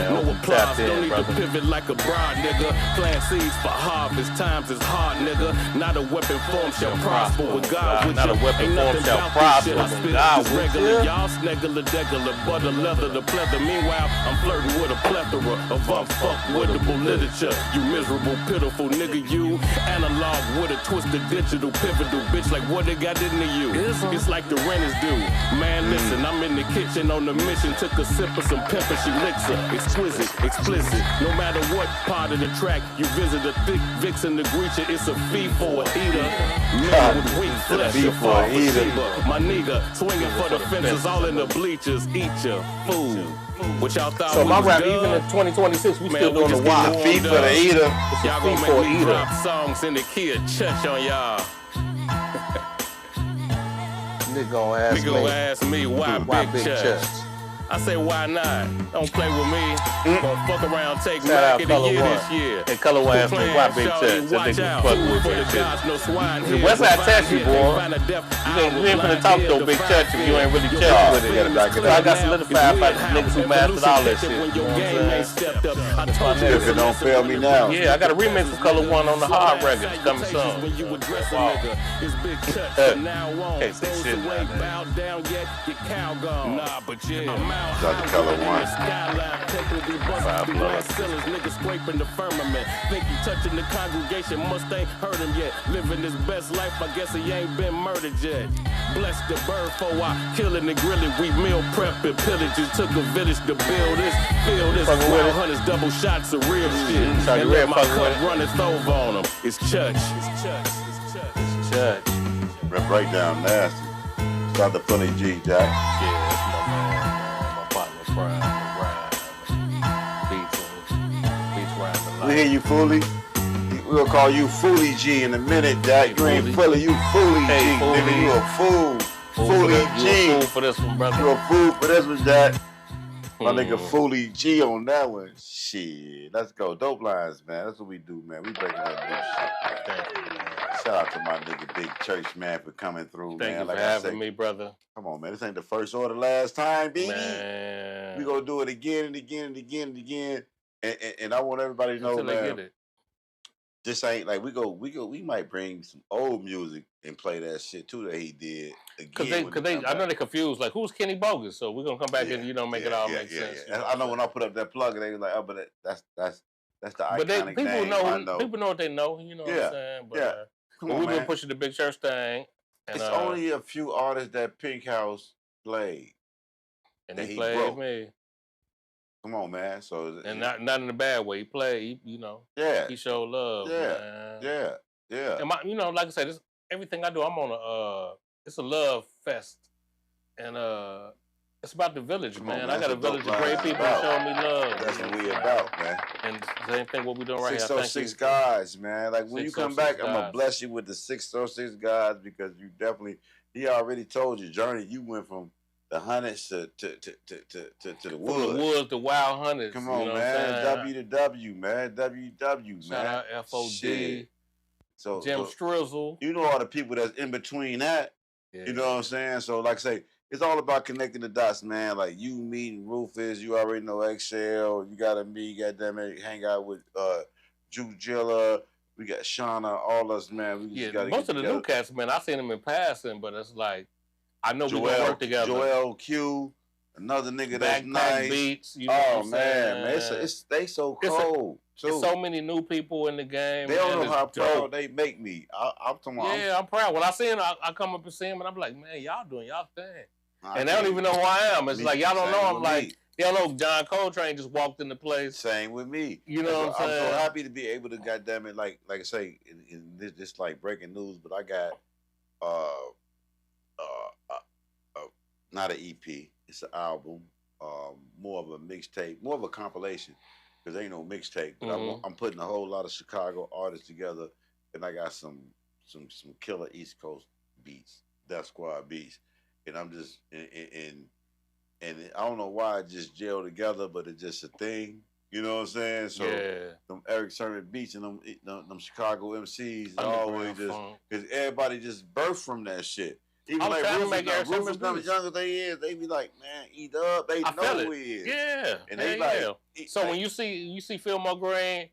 No applause. Don't need to pivot like a broad, nigga. Plant seeds for harvest. Times is hard, nigga. Not a weapon form shall prosper with God with you. Not a weapon form shall prosper with God with you. Y'all snegular, degular, butter, leather, the pleather. Meanwhile, I'm flirting with a plethora of unfuckwittable literature. You miserable, pitiful nigga, you. Analog with a twisted digital pivotal bitch. Like what they got into you. It's like the rent is due. Man, listen, I'm in the kitchen on the mission. Took a sip of some pepper, she licks her. Exquisite, explicit. No matter what part of the track you visit, a thick vixen to greet you. It's a fee for a eater. Man with weak flesh. Fee for a eater. My nigga, swinging for the fences, all in the bleachers. Eat your food. What y'all thought so we my was rap, good? even in 2026, we still doing the wild. Fee for the eater. Y'all gonna make me drop songs in the key of church on y'all. Nigga gonna ask me why big church? I say, why not? Don't play with me. Gonna fuck around, take Mac of the year this year. And Color One asked me, why big church? I think we fuck with you. The Westside Taxi, boy. You ain't finna talk to Big Church if you ain't really church with it. So I got solidified by the niggas who mastered all that shit. You know what I'm saying? If it don't fail me now. Yeah, I got a remix for Color One on the hard record. It's coming soon. Wow. Can't say shit now. Shout to Color One. Niggas scraping the firmament. Think he touching the congregation, must ain't heard him yet. Living his best life, I guess he ain't been murdered yet. Bless the bird for I killing and grilling. We meal prep and pillage. It took a village to build this. Feel this. Wild hunters, double shots of real shit. And let my cup run its over on him. It's church. It's church. It's church. It's church. Rip right down nasty. Shout to Philly G, Jack. Yeah, that's my man. My partner, Brian. We hear you, Foolie. We'll call you Foolie G in a minute, Jack. You ain't Philly, you Foolie G. Nigga, you a fool. Foolie G. You a fool for this one, brother. You a fool for this one, Jack. My nigga Foolie G on that one. Shit. Let's go. Dope lines, man. That's what we do, man. We breaking that new shit, man. Thank you, man. Shout out to my nigga Big Church, man, for coming through, Thank man. you for having me, brother. Come on, man. This ain't the first or the last time, baby. Man. We gonna do it again and again and again and again. And I want everybody to know, Until man. they get it. This ain't like we might bring some old music and play that shit too that he did again. Cause they I know they confused. Like, who's Kenny Bogus? So we're gonna come back and make it all make sense. Yeah. I know when I put up that plug, they was like, oh, but that's the iconic people name. know. People know what they know. You know what I'm saying? But, Come on, we've man. been pushing the Big Church thing. And, it's only a few artists that Pink House played, and he played me. Come on, man. So and not in a bad way. He played, Yeah. He showed love. Yeah. And like I said, everything I do, I'm on it's a love fest, and it's about the village, man. I got a village of great people showing me love. That's what we about, man. And same thing what we doing right here. 606 guys, man. Like when you come back, I'm gonna bless you with the 606 guys because you definitely. He already told you, Journey. You went from the hundreds to the woods. From the woods, the wild hundreds. Come on, man. W to W, man. WW, man. Shout out FOD. Shit. So Jim Strizzle. You know all the people that's in between that. Yeah. You know what I'm saying? So like I say, it's all about connecting the dots, man. Like you meeting Rufus, you already know Excel. You gotta meet, goddamn it, hang out with Jujilla. We got Shauna, all us, man. We just gotta most of the new cats, man, I seen them in passing, but it's like I know we gonna work together. Joel Q, another nigga that's nice. Beats, man, they so cold. There's so many new people in the game. They don't know how proud they make me. I'm proud. When I see them, I come up and see them, and I'm like, man, y'all doing y'all thing. And they don't even know who I am. It's like y'all don't know. I'm like, y'all know John Coltrane just walked in the place. Same with me. You know what I'm saying? I'm so happy to be able to, goddamn it, like I say, in this like breaking news, but I got not an EP. It's an album, more of a mixtape, more of a compilation. Because there ain't no mixtape, but I'm putting a whole lot of Chicago artists together, and I got some killer East Coast beats, Death Squad beats, and I'm just and I don't know why it just gel together, but it's just a thing. You know what I'm saying? So them Eric Sermon beats and them Chicago MCs always just because everybody just birthed from that shit. Even like Rufus not as young as they is, they be like, man, eat up. They know who he is. Yeah. And they like. So when you see Fillmore Green,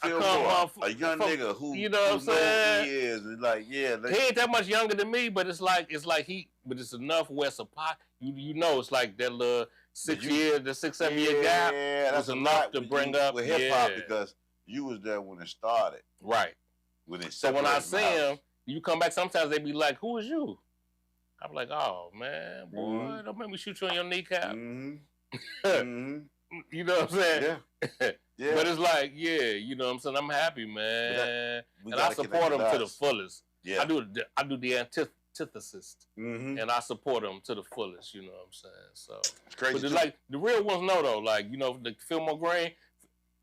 a young nigga who you know what I'm saying? Who he is, and like, he ain't that much younger than me, but it's it's enough where it's a pot. You know, it's like that little 6 year, the 6-7 year gap. Yeah, that's enough to bring up with hip hop because you was there when it started. Right. When it so when I see him. You come back, sometimes they be like, who is you? I'm like, oh, man, boy, don't make me shoot you on your kneecap. You know what I'm saying? Yeah. But it's like, you know what I'm saying? I'm happy, man. And I support them to the fullest. Yeah. I do the antithesis. And I support them to the fullest, you know what I'm saying? So it's crazy. But the real ones know, though. Like, the Fillmore Green,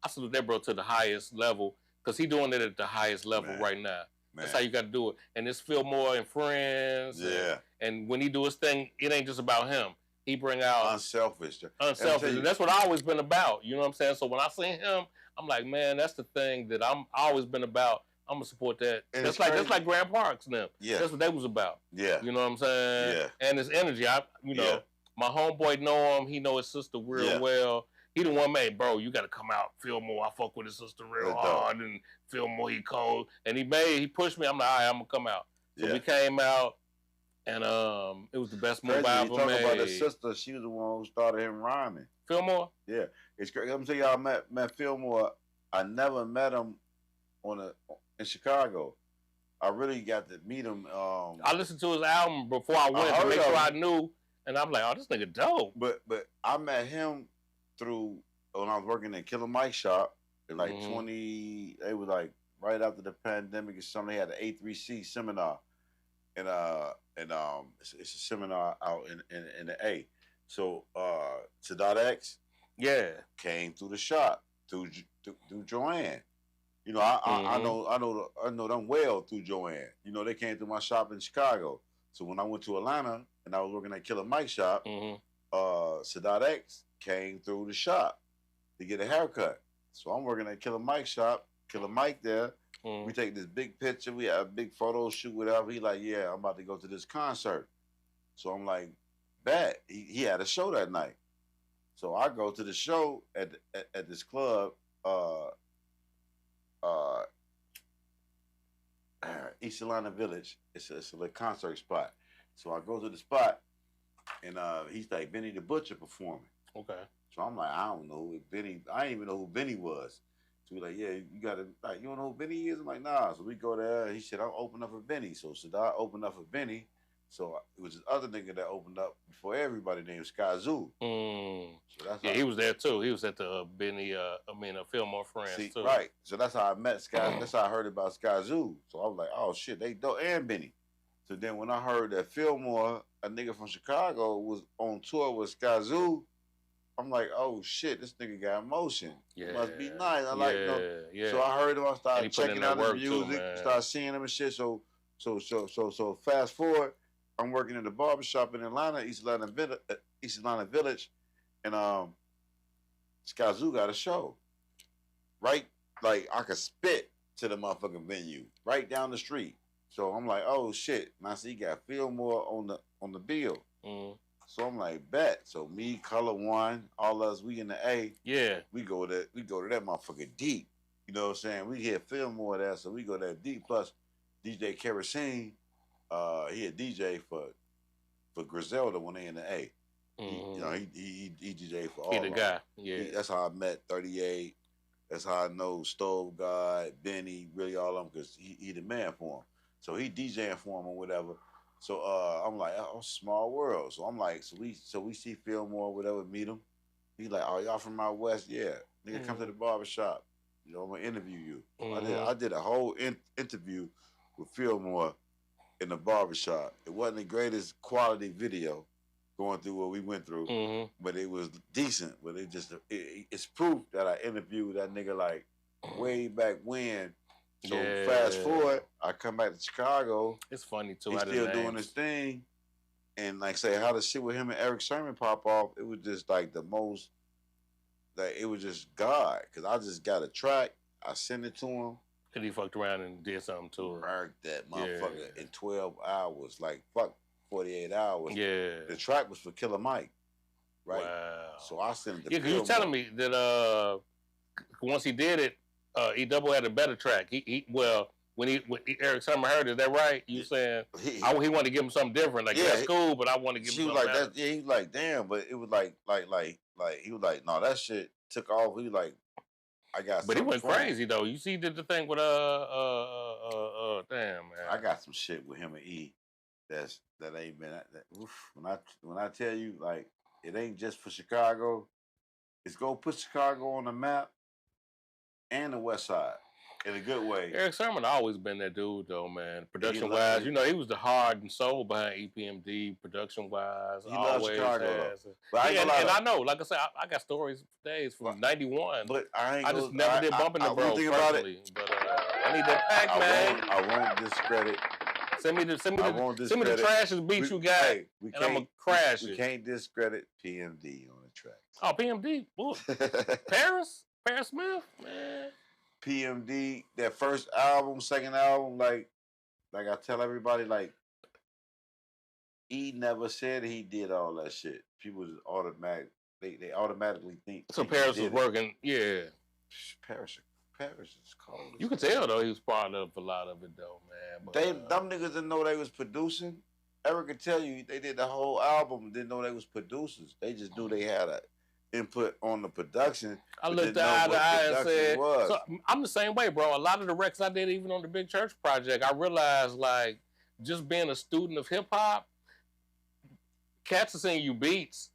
I salute that bro to the highest level because he doing it at the highest level right now. Man. That's how you got to do it. And it's Fillmore and friends. Yeah. And when he do his thing, it ain't just about him. He bring out... Unselfish. And that's what I always been about. You know what I'm saying? So when I see him, I'm like, man, that's the thing that I'm always been about. I'm gonna support that. And That's like Grand Parks now. Yeah. That's what they was about. Yeah. You know what I'm saying? Yeah. And his energy. My homeboy know him. He know his sister real well. He the one man, bro, you gotta come out, Fillmore. I fuck with his sister real hard, and Fillmore, he cold. And he pushed me. I'm like, all right, I'm gonna come out. So we came out, and it was the best move I ever made. About his sister, she was the one who started him rhyming. Fillmore? Yeah. It's great. I'm telling y'all, met Fillmore. I never met him in Chicago. I really got to meet him. I listened to his album before I went to make sure I knew, and I'm like, oh, this nigga dope. But I met him through when I was working in Killer Mike's shop in like 20. It was like right after the pandemic or something. They had an A3C seminar, and it's a seminar out in the A. So Sadat X, came through the shop through Joanne. You know, I know them well through Joanne. You know, they came through my shop in Chicago. So when I went to Atlanta and I was working at Killer Mike's shop, Sadat X came through the shop to get a haircut. So I'm working at Killer Mike's shop, Killer Mike there. We take this big picture, we have a big photo shoot, whatever. He like, yeah, I'm about to go to this concert. So I'm like, bet. He had a show that night. So I go to the show at this club, East Atlanta Village. It's a little concert spot. So I go to the spot, and he's like, Benny the Butcher performing. Okay. So I'm like, I don't know who Benny. I didn't even know who Benny was. So we're like, yeah, you gotta, like, you don't know who Benny is? I'm like, nah. So we go there. He said, I'll open up for Benny. So Sadat opened up for Benny. So it was this other nigga that opened up before everybody named Sky Zoo. So that's he was there too. He was at the Benny, Fillmore Friends too. Right. So that's how I met Sky. That's how I heard about Sky Zoo. So I was like, oh shit, they dope, and Benny. So then when I heard that Fillmore, a nigga from Chicago, was on tour with Sky Zoo, I'm like, oh shit, this nigga got emotion. Yeah. It must be nice. I like him. Yeah. So I heard him. I started checking out his music, started seeing him and shit. So fast forward, I'm working in the barbershop in Atlanta, East Atlanta Village, and Sky Zoo got a show. Right? Like I could spit to the motherfucking venue right down the street. So I'm like, oh shit. And I see he got Fillmore on the bill. So I'm like, bet. So me, Color One, all us, we in the A. Yeah. We go to that motherfucker deep. You know what I'm saying? We hear Fillmore there, so we go that deep. Plus DJ Kerosene, he a DJ for Griselda when they in the A. He DJ for all. He the guy. Yeah. That's how I met 38. That's how I know Stove God, Benny, really all of them, because he the man for him. So he DJing for him or whatever. So I'm like, oh, small world. So I'm like, so we see Fillmore, whatever, meet him. He like, oh, y'all from out west? Yeah. Nigga, come to the barbershop. You know, I'm gonna interview you. I did a whole interview with Fillmore in the barbershop. It wasn't the greatest quality video going through what we went through, but it was decent. But it's proof that I interviewed that nigga like way back when. So fast forward, I come back to Chicago. It's funny too. He's still doing his thing, and like say how the shit with him and Eric Sermon pop off. It was just like the most. Like it was just God, because I just got a track. I sent it to him. And he fucked around and did something to him. Murked that motherfucker in 12 hours. Like fuck 48 hours. Yeah. The track was for Killer Mike, right? Wow. So I sent it to because you were telling me that once he did it. E Double had a better track. When Eric Summer heard it, is that right? You saying he wanted to give him something different? Like that's cool, but I want to give him something like better. That. Yeah, he was like, damn, but it was like he was like, no, that shit took off. He was like, I got. But he went crazy though. You see, he did the thing with damn man. I got some shit with him and E. That ain't been. When I tell you, like, it ain't just for Chicago. It's gonna put Chicago on the map. And the West Side, in a good way. Eric Sermon always been that dude, though, man. Production-wise, he was the heart and soul behind EPMD. Production-wise, he loves Chicago. And I know, like I said, I got stories for days from '91. But I just never did bump into bro personally. But I need that pack, man. I won't discredit. Send me the trashiest beat you got, and I'm gonna crash it. We can't discredit PMD on the track. Oh, PMD, Paris Smith, man. PMD, that first album, second album, like I tell everybody, like, he never said he did all that shit. People just they automatically think. So Paris was working, yeah. Paris is cold. You can tell though he was part of a lot of it though, man. But, them niggas didn't know they was producing. Eric could tell you they did the whole album, didn't know they was producers. They just knew they had a input on the production. I looked eye to eye and said, so I'm the same way, bro. A lot of the records I did, even on the Big Church project, I realized, like, just being a student of hip hop, cats are saying you beats,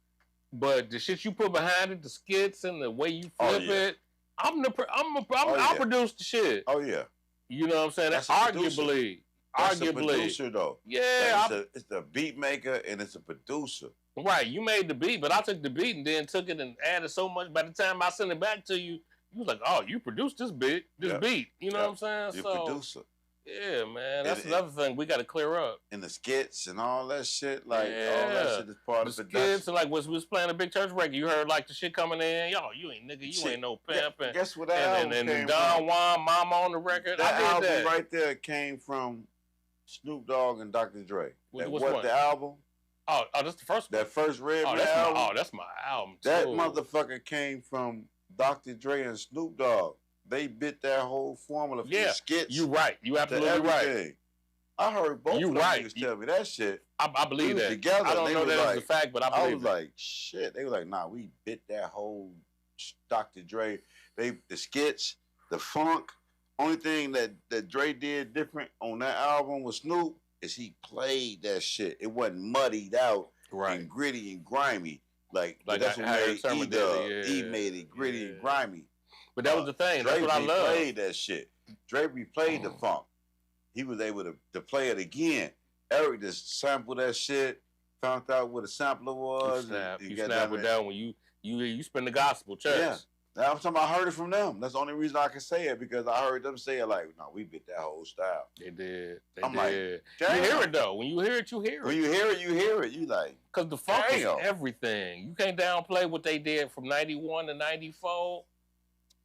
but the shit you put behind it, the skits and the way you flip it, I'll produce the shit. Oh yeah. You know what I'm saying? That's arguably. That's a producer though. Yeah. It's the beat maker and it's a producer. Right, you made the beat, but I took the beat and then took it and added so much. By the time I sent it back to you, you was like, "Oh, you produced this beat. You know what I'm saying?" You're a producer. Yeah, man, that's another thing we got to clear up. And the skits and all that shit, like all that shit is part of the skits. And like we was playing a Big Church record, you heard like the shit coming in. Yo, you ain't nigga, you ain't no pimp. And guess what that album and came Don from? Juan, Mama on the record. That album right there came from Snoop Dogg and Dr. Dre. The album? Oh, that's the first one. That first Red Man album. That's my album too. That motherfucker came from Dr. Dre and Snoop Dogg. They bit that whole formula for the skits. You right. You absolutely right. I heard both of them niggas tell me that shit. I believe that. Together, I don't know that as a fact, but I believe it. I was like, shit. They were like, nah, we bit that whole Dr. Dre. The skits, the funk. Only thing that Dre did different on that album with Snoop is he played that shit. It wasn't muddied out and gritty and grimy. Like that's what made he made it gritty and grimy. But that was the thing. That's what I love. Dre replayed that shit. Dre replayed the funk. He was able to play it again. Eric just sampled that shit, found out what a sampler was. You snap it down when you spin the gospel church. Yeah. Now I'm talking about I heard it from them. That's the only reason I can say it, because I heard them say it like, no, we bit that whole style. They did. I'm like, damn. You hear it though. When you hear it, you hear it. When you hear it, you hear it. You like, because the funk is everything. You can't downplay what they did from 91 to 94.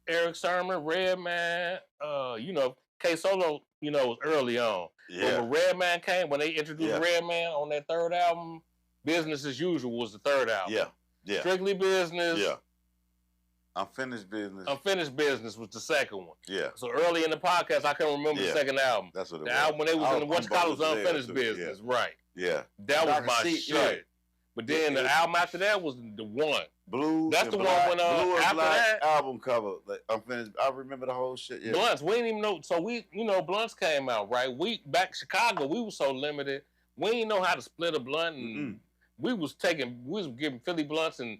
Eric Sermon, Redman, K-Solo, was early on. Yeah. But when Redman came, when they introduced Redman on that third album, Business as Usual was the third album. Yeah. Strictly Business. Yeah. Unfinished Business was the second one. Yeah. So early in the podcast, I can't remember the second album. That's what it was. The album when they was in the West College was Unfinished Business. Yeah. Right. Yeah. That was my shit. Right. But then the album after that was the one. Blue. That's the one when after that album cover. Like, Unfinished. I remember the whole shit. Yeah. Blunts. We didn't even know. So Blunts came out, right? We back in Chicago, we were so limited. We didn't know how to split a blunt, and we was giving Philly blunts and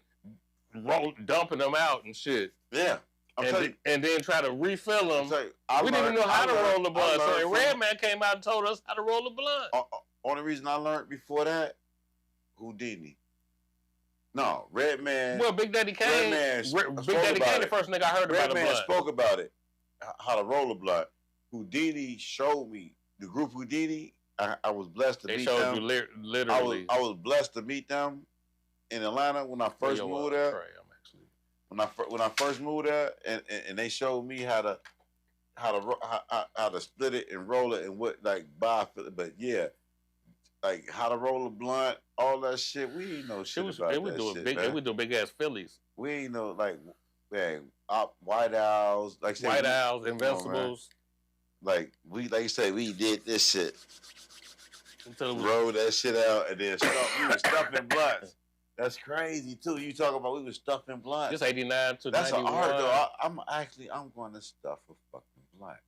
dumping them out and shit. Yeah. And then try to refill them. We didn't even know how to roll the blunt. So Redman came out and told us how to roll the blunt. Only reason I learned before that, Houdini. No, Redman. Well, Big Daddy Kane. Big Daddy Kane, the first nigga I heard about the blunt. Redman spoke about it, how to roll a blunt. Houdini showed me, the group Houdini, I was blessed to meet them. They showed you literally. I was blessed to meet them in Atlanta when I first moved there. When I first moved there, and they showed me how to split it and roll it and what but yeah, like how to roll a blunt, all that shit. We ain't know shit about that shit. They would do big ass Phillies. We ain't know White Owls, White Owls, Invincibles. Like you say, we did this shit. Roll that shit out and then we were stuffing blunts. That's crazy too. You talk about we were stuffing blunts. Just 89 to 91. That's an art though. I'm going to stuff a fucking blunt.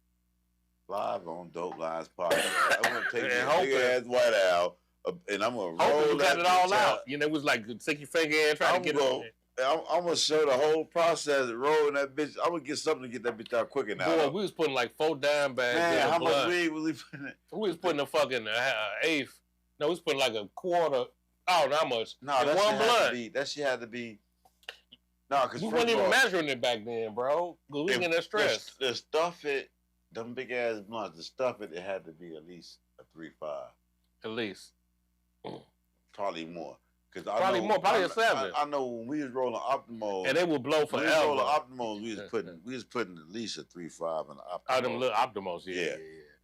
Live on Dope Lines podcast. I'm gonna take this big ass White Owl and I'm gonna roll that it all out. It was like stick your finger in, try to get it. I'm gonna show the whole process of rolling that bitch. I'm gonna get something to get that bitch out quicker now. Boy, we was putting like 4 dime bags. Man, how much weed was we putting in? We was putting a fucking eighth. No, we was putting like a quarter. Oh, not much. No, that shit had to be. No, because we weren't even measuring it back then, bro. We was getting that stress. The stuff it, them big ass blunts, the stuff it had to be at least a 3.5. At least. Probably more. Cause probably more, probably a 7. I know when we was rolling Optimals, and they would blow forever. When we was rolling Optimals, we was putting at least a 3.5 in the Optimals. Oh, them little Optimals, yeah.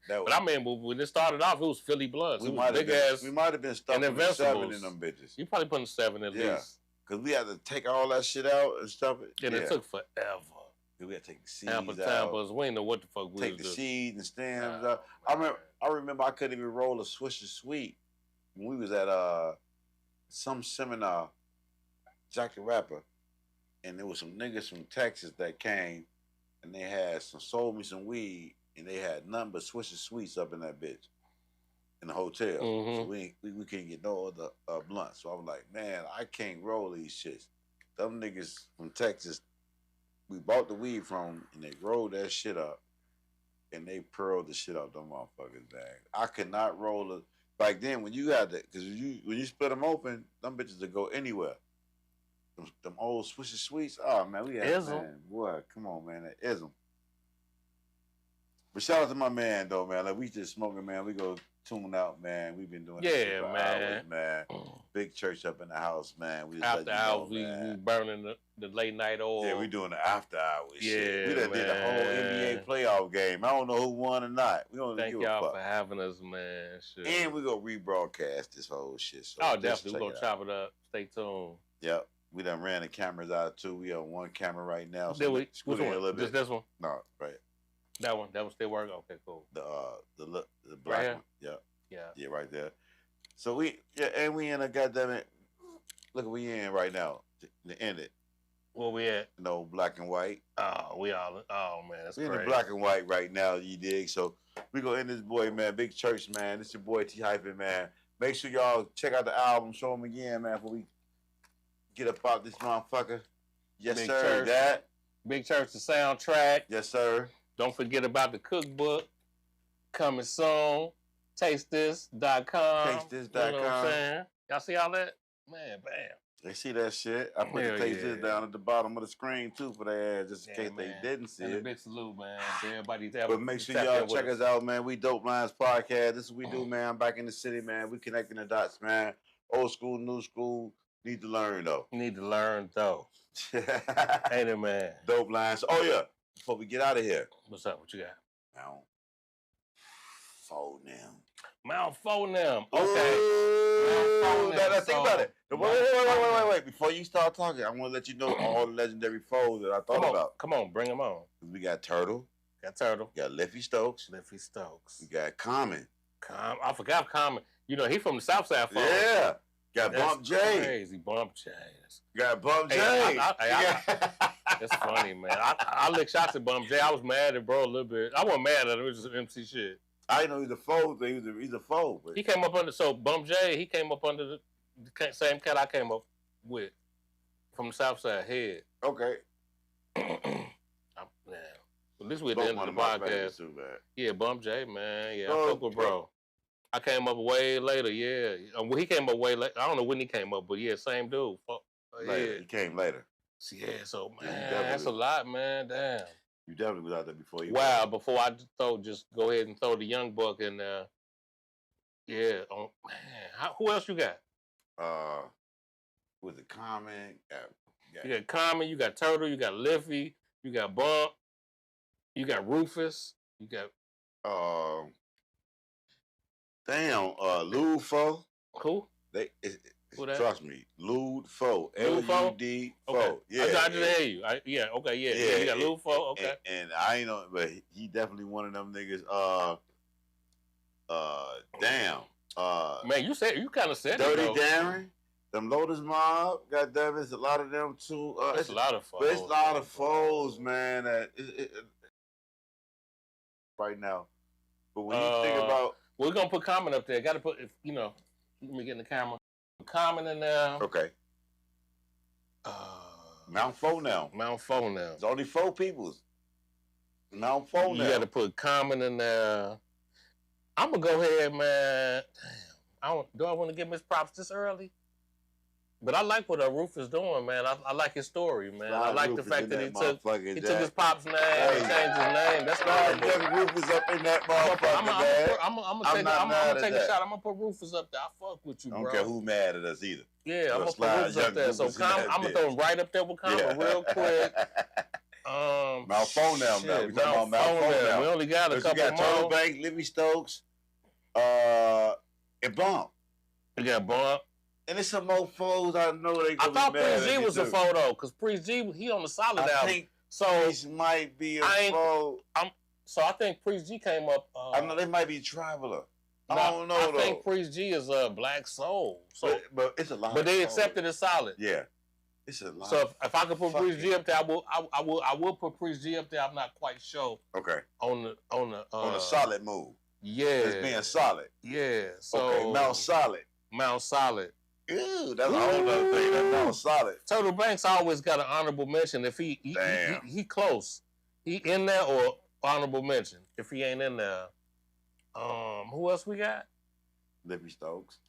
But I mean, when it started off, it was Philly Bloods. We might have been stuffing a 7 in them bitches. You probably putting 7 at least. Because we had to take all that shit out and stuff it. And it took forever. We had to take the seeds out. We didn't know what the fuck we take was the doing. seeds and stems out. I remember I couldn't even roll a Swisher Sweet when we was at some seminar, Jack the Rapper, and there was some niggas from Texas that came and they had sold me some weed and they had nothing but Swisher Sweets up in that bitch in the hotel. So we couldn't get no other blunt. So I was like, man, I can't roll these shits. Them niggas from Texas, we bought the weed from and they rolled that shit up and they pearled the shit out them motherfuckers, man. I could not roll it. Back then, when you got that, because when you split them open, them bitches would go anywhere. Them old Swisher Sweets, oh man, we had man, boy, come on, man, that ism. But shout out to my man though, man. Like we just smoking, man. We go tune out, man. We've been doing this shit for hours, man. Big church up in the house, man. We after hours, we burning the late night oil. Yeah, we doing the after hours. Yeah, shit. We done did the whole NBA playoff game. I don't know who won or not. We don't thank give y'all a fuck for having us, man. Sure. And we gonna rebroadcast this whole shit. So definitely, we gonna chop it up. Stay tuned. Yep. We done ran the cameras out too. We on one camera right now. So which one? Just this one? No, right. That one still working? Okay, cool. The black right one. Yep. Yeah. Yeah, right there. So we in a goddamn it. Look, we in right now to end it. Where we at? No, black and white. Oh, man, that's we crazy. In the black and white right now, you dig? So we gonna end this boy, man. Big Church, man. This your boy T Hyphen, man. Make sure y'all check out the album. Show them again, man, before we get up out this motherfucker. Yes, Big sir. Church. That. Big Church, the soundtrack. Yes, sir. Don't forget about the cookbook. Coming soon. TasteThis.com. TasteThis.com. You know what I'm saying? Y'all see all that? Man, bam. They see that shit. I put the Taste This down at the bottom of the screen, too, for their ass, just in case they didn't see and it. A big salute, man, to everybody. But make sure y'all check us out, man. We Dope Lines Podcast. This is what we do, man. I'm back in the city, man. We connecting the dots, man. Old school, new school. Need to learn, though. Ain't it, man? Dope Lines. Oh, yeah. Before we get out of here. What's up? What you got? Mount Phonem. Mount Phonem. Okay. Ooh, now think about it. Wait. Before you start talking, I want to let you know all the legendary foes that I thought about. Come on, bring them on. We got Turtle. We got Liffy Stokes. We got Common. I forgot Common. You know, he from the South Side. Yeah. Got Bump J. Crazy. Bump J. Got Bump J. That's funny, man. I licked shots at Bump J. I was mad at bro a little bit. I wasn't mad at him. It was just MC shit. I didn't know he's a foe. He's a foe. But... He came up under, so Bump J, he came up under the same cat I came up with from the South Side Head. Okay. At least we're at the end of the podcast. Too, yeah, Bump J, man. Yeah, I fuck with bro. I came up way later, yeah. Well, he came up way later. I don't know when he came up, but yeah, same dude. Later. He came later. Yeah, so, man, that's a lot, man. Damn. You definitely was out there before you. Wow, before I just go ahead and throw the Young Buck in there. Yeah. Oh, man. Who else you got? With the Common. You got Common, you got Turtle, you got Liffy, you got Bump, you got Rufus, you got Lude Fo. Who? Trust me, Lude Fo. L-U-D Fo. Okay. Yeah. I just hear you. Yeah. You got Lude Fo. Okay. And I ain't know, but he definitely one of them niggas. Damn. Man, you kind of said Dirty it, though. Darren. Them Lotus Mob. Goddamn, it's a lot of them too. It's a lot of foes. But it's a lot of foes, man. Right now. But when you think about, we're gonna put Common up there. Got to put, let me get in the camera. Common in there. Okay. Mount Phonem. There's only 4 peoples. Mount Phonem. You got to put Common in there. I'm gonna go ahead, man. Damn. Do I want to give Miss props this early? But I like what Roof is doing, man. I like his story, man. I like the fact that he took his pop's name and changed his name. That's right. Rufus up in that motherfucker, I'm gonna take a shot. I'm gonna put Rufus up there. I fuck with you, bro. I don't care who mad at us either. Yeah, I'm gonna put Rufus up there. So I'm gonna throw him right up there with Common real quick. Mount Phone now, man. We talking about Mount Phone now. We only got a couple more. We got Turtle Bank, Livy Stokes, and Bump. We got Bump. And it's some more foes I know they gonna I thought be mad Priest G was a foe though, because Priest G he on the Solid album. I think Priest might be a foe. So I think Priest G came up. I know they might be Traveler. I don't know though. I think Priest G is a Black Soul. So, but it's a lot. But they accepted it Solid. Yeah, it's a lot. So if I could put Priest G up there, I will put Priest G up there. I'm not quite sure. Okay. On the Solid move. Yeah. It's being solid. Yeah. So okay, Mount Solid. Mount Solid. Ew, that's a whole other thing. That's Mount Solid. Turtle Banks always got an honorable mention if he close. He in there or honorable mention if he ain't in there. Who else we got? Liffy Stokes.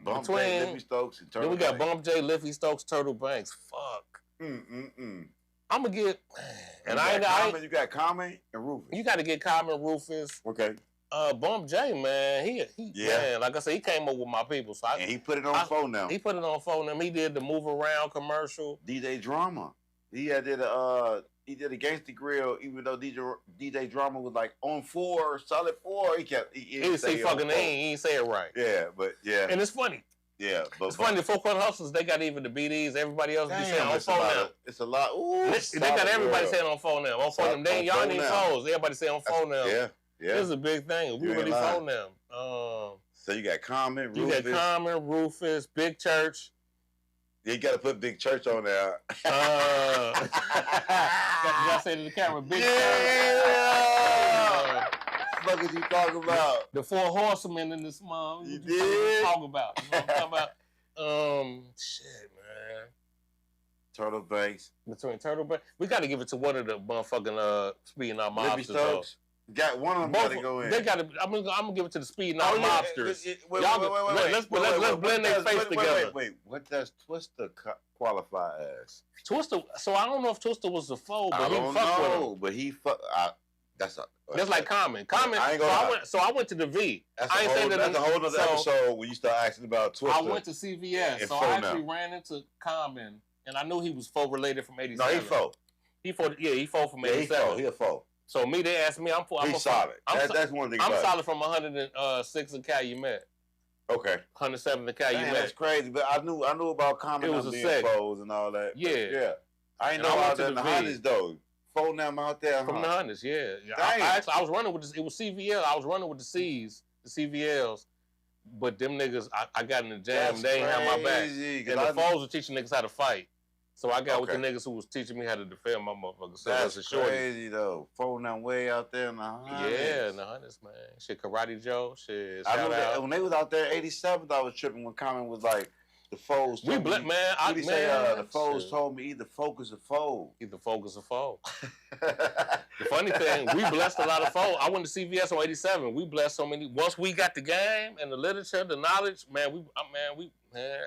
Bump J, Liffy Stokes, and Turtle Then we got Bump J, Liffy Stokes, Turtle Banks. Fuck. I'm gonna get. And you got Common and Rufus. You got to get Common, Rufus. Okay. Bump J, man, man, like I said, he came up with my people. So and he put it on phone now. He put it on phone now. He did the Move Around commercial. DJ Drama. He did a Gangsta Grill, even though DJ Drama was like on 4, solid 4. He didn't say fucking name. He didn't say it right. Yeah, but yeah. And it's funny. Yeah, but it's funny. The 4 Corner Hustlers, they got even the BDs. Everybody else be saying on phone now. It's a lot. Ooh, they got everybody saying on phone now. On phone them. Y'all need phones. Everybody say on phone now. Yeah. Yeah. This is a big thing. We really phone them. So you got Common, Rufus. You got Common, Rufus, Big Church. You got to put Big Church on there. Y'all say to the camera, Big Church. What the fuck is you talking about? The 4 Horsemen in this month. You did? Talk about. You know what I'm talking about? Shit, man. Turtle Banks. Between Turtle Banks. We got to give it to one of the motherfucking Speeding Out Mobsters. Got one of them got to go in. They got to. I'm gonna give it to the Speeding Out Mobsters. Let's blend their face together. Wait. What does Twister qualify as? Twister. So I don't know if Twister was a foe, but he fucked with him. But he That's like Common. So I went to the V. That's a whole other episode when you start asking about Twister. I went to CVS, so I actually ran into Common, and I knew he was foe related from '87. No, he foe. He foe from '87. He a foe. So me, they asked me, He's solid. That's one thing. I'm solid from 106 in Calumet. Okay. 107 in Calumet. That's crazy, but I knew about Common being foes and all that. Yeah. I ain't know out there in the Hondas though. Phone them out there. From the Hondas, yeah. I was running with this. It was CVL. I was running with the C's, the CVLs. But them niggas, I got in the jam. That's they ain't have my back. crazy, And the foes were teaching niggas how to fight. So I got with the niggas who was teaching me how to defend my motherfuckers. So that's crazy though. Phone them way out there in the Hondas. Yeah, in the Hondas, man. Shit, Karate Joe. Shit. I know that when they was out there, 87th, I was tripping when Common was like, the foes. The foes told me either focus or fold. Either focus or fold. The funny thing, we blessed a lot of foes. I went to CVS on 87. We blessed so many. Once we got the game and the literature, the knowledge, man,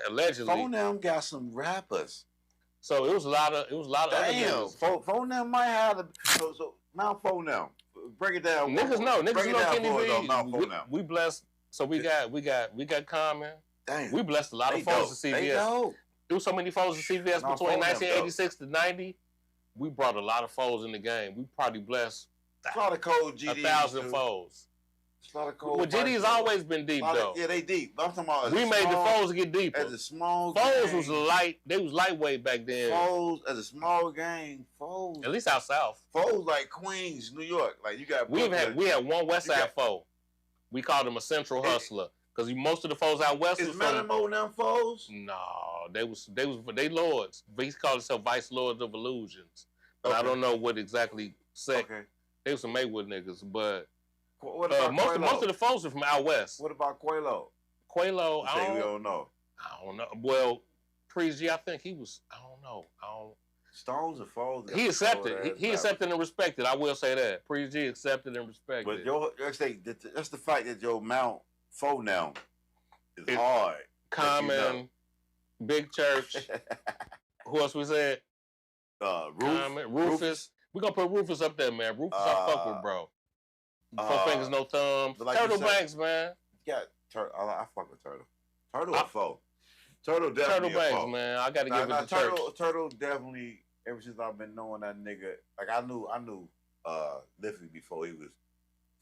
allegedly. Phone them got some rappers. So it was a lot of other niggas. Phone them might have so now phone them. Break it down. Niggas know Kenny V. We blessed. So we got Common. Damn. We blessed a lot of foes at CVS. There was so many foes at CVS between 1986 to 90. We brought a lot of foes in the game. We probably blessed a lot of cold GDs. 1,000 foes. A lot of cold. Well, GD's always been deep though. Yeah, they deep. I'm talking about. We made the foes get deeper. As a small foes gang. was light. They was lightweight back then. Foes as a small gang. Foes. At least out south. Foes like Queens, New York. Like you got. We had one West Side foe. We called him a Central Hustler. Because most of the foes out west was from... Is Melamo them foes? No, they lords. He called himself Vice Lords of Illusions. But I don't know what exactly sect. Okay. They were some Maywood niggas, but what about most of the foes are from out west. What about Quelo? Quelo, we don't know. I don't know. Well, Priest G, I think he was. I don't know. Stones or foes? He accepted. He accepted and respected. I will say that. Priest G accepted and respected. But that's the fact that your Mount foe now is hard. Common, Big Church. Who else we said? Rufus. We're going to put Rufus up there, man. Rufus, I fuck with, bro. 4 fingers, no thumb. Like Turtle Banks, man. Yeah, I fuck with Turtle. Turtle or foe? Turtle definitely Turtle Banks, man. I got to give it to Church. Turtle definitely, ever since I've been knowing that nigga, like I knew Liffy before he was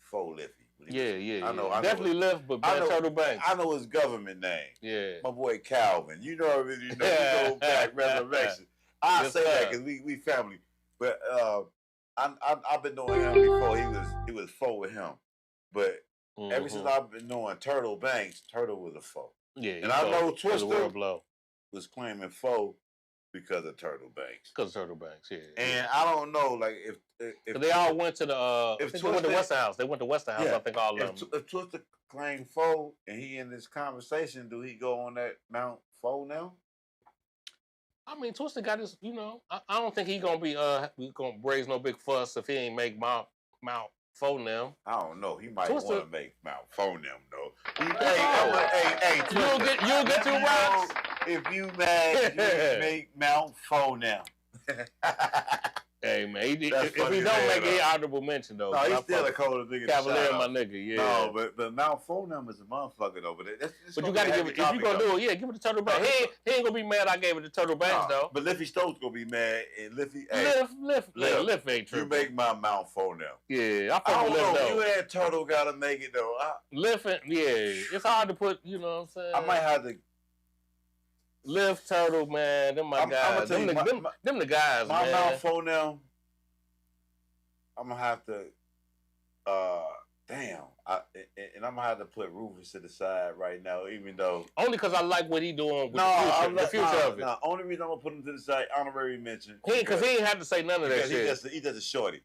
faux Liffy. Yeah. I know. Definitely Liff, but Turtle Banks. I know his government name. Yeah. My boy Calvin. You know what I mean? You know, we go back, Resurrection. I say that because we family. But I've been knowing him before he was foe with him. But ever since I've been knowing Turtle Banks, Turtle was a foe. Yeah. And I know Twister was claiming foe because of Turtle Banks. Because of Turtle Banks, yeah. And I don't know, like if they all went to the they went to Westinghouse. They went to Westinghouse, I think all of them. If Twister claimed foe and he in this conversation, do he go on that Mount Foe now? I mean, Twister got his, I don't think he gonna raise no big fuss if he ain't make Mount Foe now. I don't know. He might want to make Mount Foe now though. Hey, you'll get your rocks. If you mad, you make Mount Foe now. Hey man, if he don't make it, honorable mention though. No, he's still a cold nigga. Cavalier, my nigga, yeah. No, but Mount Foe is a motherfucker though. But you gotta give it. If you gonna do it, give it to Turtle Banks. He ain't gonna be mad. I gave it to Turtle Banks though. But Liffy Stokes gonna be mad, and Liffy, Liff ain't true. You make my Mount Foe now. Yeah, I don't know. Though. You and Turtle gotta make it though. Liff, it's hard to put. You know what I'm saying? I might have to. Liff, Turtle, man, them my guys. Them the guys, my man. My Mount Foe now. I'm gonna have to, and I'm gonna have to put Rufus to the side right now, even though only because I like what he doing with the future of it. No, only reason I'm gonna put him to the side, honorary mention. Because he ain't have to say none of that shit. He just a shorty,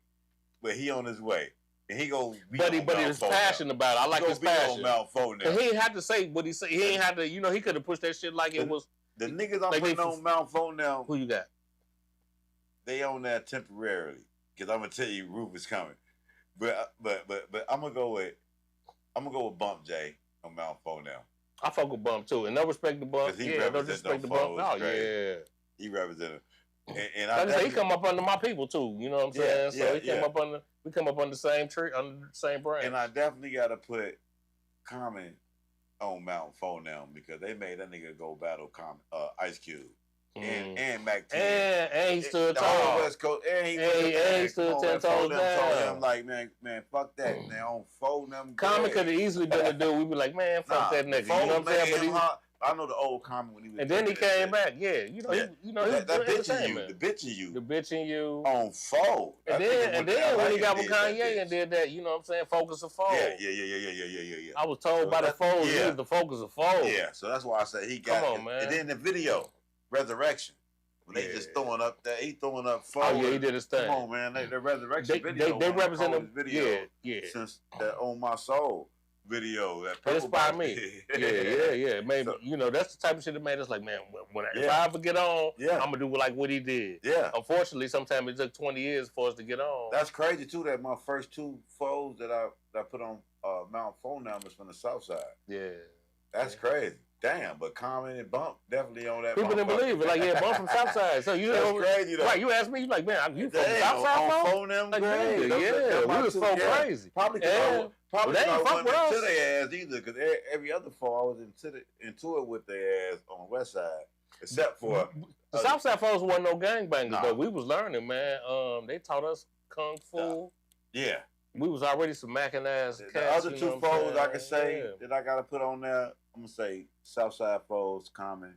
but he on his way, and he gonna be. But he's passionate about it. I like his passion. And he ain't have to say what he say. He ain't have to. He could have pushed that shit like it was. The niggas I'm putting on Mount Foe now. Who you got? They on that temporarily. Because I'm gonna tell you, Rufus coming, but I'm gonna go with Bump J on Mount Foe now. I fuck with Bump too, and no respect to Bump. Yeah, no respect to Bump. Oh yeah, he represented. And like I say, he come up under my people too. You know what I'm saying? So we come up under the same tree, under the same branch. And I definitely gotta put Common on Mount Foe now because they made that nigga go battle Ice Cube. And Mac 10. And he stood tall. West Coast, and he stood 10 toes down. I'm like, man, fuck that. Man, on Foe them. Common could have easily been a dude. We'd be like, man, fuck that nigga. You know what I'm saying? I know the old Common when he was. And then he came back. Yeah, that bitch in you. On Foe. And then when he got with Kanye and did that, you know what I'm saying? Focus of Foe. Yeah. I was told by the Foes, he was the focus of Foe. Yeah, so that's why I said he got. Come on, man. And then the video. Resurrection. When they just throwing up that, he throwing up Foe. Oh yeah, he did his thing. Come on, man, the Resurrection video. They represent the video. Yeah. Since that On My Soul video, that it inspired me. Yeah. Maybe that's the type of shit that made us like, man, if I ever get on, I'm gonna do like what he did. Yeah. Unfortunately, sometimes it took 20 years for us to get on. That's crazy too. That my first 2 foes that I put on Mount Foe now was from the South Side. Yeah. That's crazy. Damn, but Common and Bump definitely on that. People didn't believe it. Like, Bump from Southside. So that's crazy though. Right, you asked me, you like, man, you from Southside? On Phone them like, crazy. We was so crazy. Probably because I wasn't into their ass either. Because every other fall I was into it with their ass on the West Side, except for the Southside folks wasn't no gangbangers, but we was learning, man. They taught us kung fu. Yeah. We was already some macking ass cats. The other 2 foes I can say that I gotta put on there, I'm gonna say Southside foes, Common,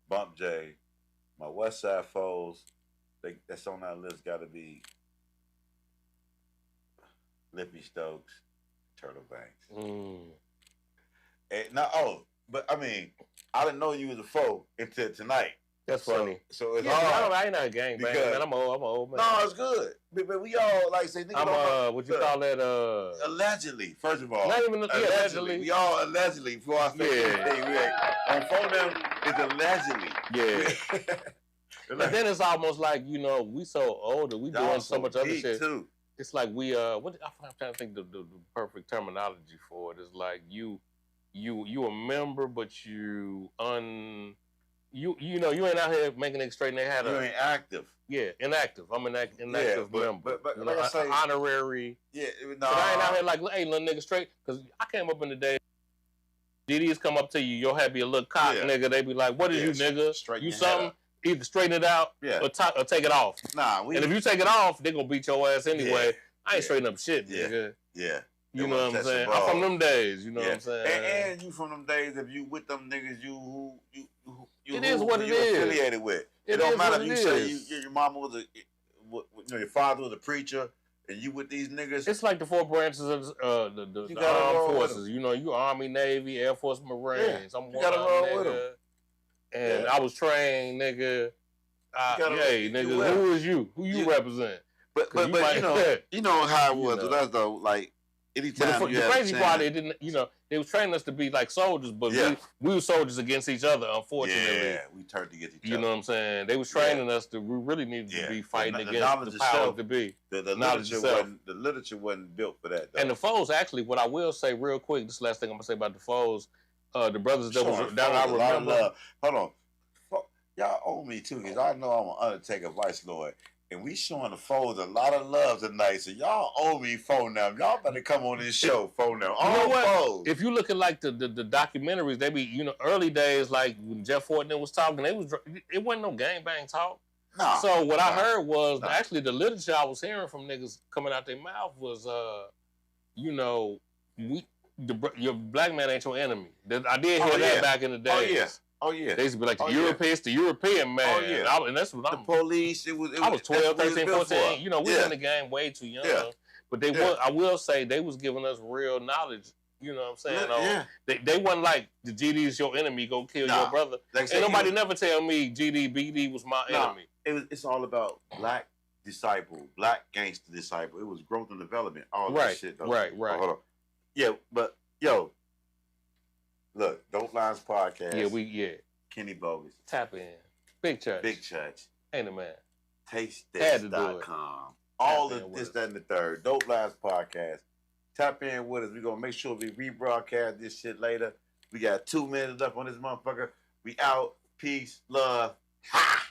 Bump J. My West Side foes, that's on that list gotta be Lippy Stokes, Turtle Banks. And but I mean, I didn't know you was a foe until tonight. That's funny. So it's hard. I ain't not a gang bang, man. I'm old, man. No, it's good. But we all like say nigga. I'm what you call that? Allegedly, first of all. Not even allegedly. We all allegedly before I say anything. On phone them it's allegedly. Yeah. And then it's almost like, we so older, we doing so much other shit. Too. It's like we I'm trying to think the perfect terminology for it. It's like you a member, but you you know, you ain't out here making niggas straight. And they had you ain't active. Yeah, inactive. I'm an inactive member. But you like know, I say, honorary. Yeah, no. But I ain't out here like, hey, little nigga, straight. Because I came up in the day. DDs come up to you, you'll have your little cock, nigga. They be like, what are you, nigga? You something? Either straighten it out or take it off. Nah, and if you take it off, they gonna beat your ass anyway. I ain't straightening up shit, nigga. Yeah. You know what I'm saying? I'm from them days, you know what I'm saying? And you from them days, if you with them niggas, you it is what it is. Affiliated with. It don't matter if you say your mama was your father was a preacher, and you with these niggas. It's like the 4 branches of the armed forces. You know, you Army, Navy, Air Force, Marines. I'm one nigga. And I was trained, nigga. Hey, nigga, who is you? Who you represent? But you know how it was. That's though, like anytime the crazy part, they didn't. You know, they was training us to be like soldiers, but we were soldiers against each other. Unfortunately, we turned against each other. You know what I'm saying? They was training us to. We really needed to be fighting against the powers to be. The literature wasn't built for that. Though. And the foes, actually, what I will say real quick, this last thing I'm gonna say about the foes, the brothers that was down. I remember. Hold on. Y'all owe me too, because I know I'm an Undertaker Vice Lord. And we showing the foes a lot of love tonight. So y'all owe me phone them. Y'all better come on this show, phone them. You know what? Foes. If you look at like the documentaries, they be, you know, early days, like when Jeff Fortner was talking, it wasn't no gangbang talk. Nah, so what I heard was actually the literature I was hearing from niggas coming out their mouth was, you know, your black man ain't your enemy. I did hear that back in the day. Oh yeah. They used to be like the European man. Oh yeah. And that's what the police. I was 12, 13, 14. You know, we was in the game way too young. Yeah. But I will say they was giving us real knowledge. You know what I'm saying? They wasn't like the GD's your enemy, go kill your brother. Like ain't nobody never tell me GD, BD was my enemy. It's all about black disciple, black gangster disciple. It was growth and development. All that shit though. Right. Oh, hold on. Yeah, but look, Dope Lines Podcast. Kenny Bogus. Tap in. Big Church. Ain't a man. TasteThis.com. All of this, that, and the third. Dope Lines Podcast. Tap in with us. We're going to make sure we rebroadcast this shit later. We got 2 minutes left on this motherfucker. We out. Peace. Love. Ha!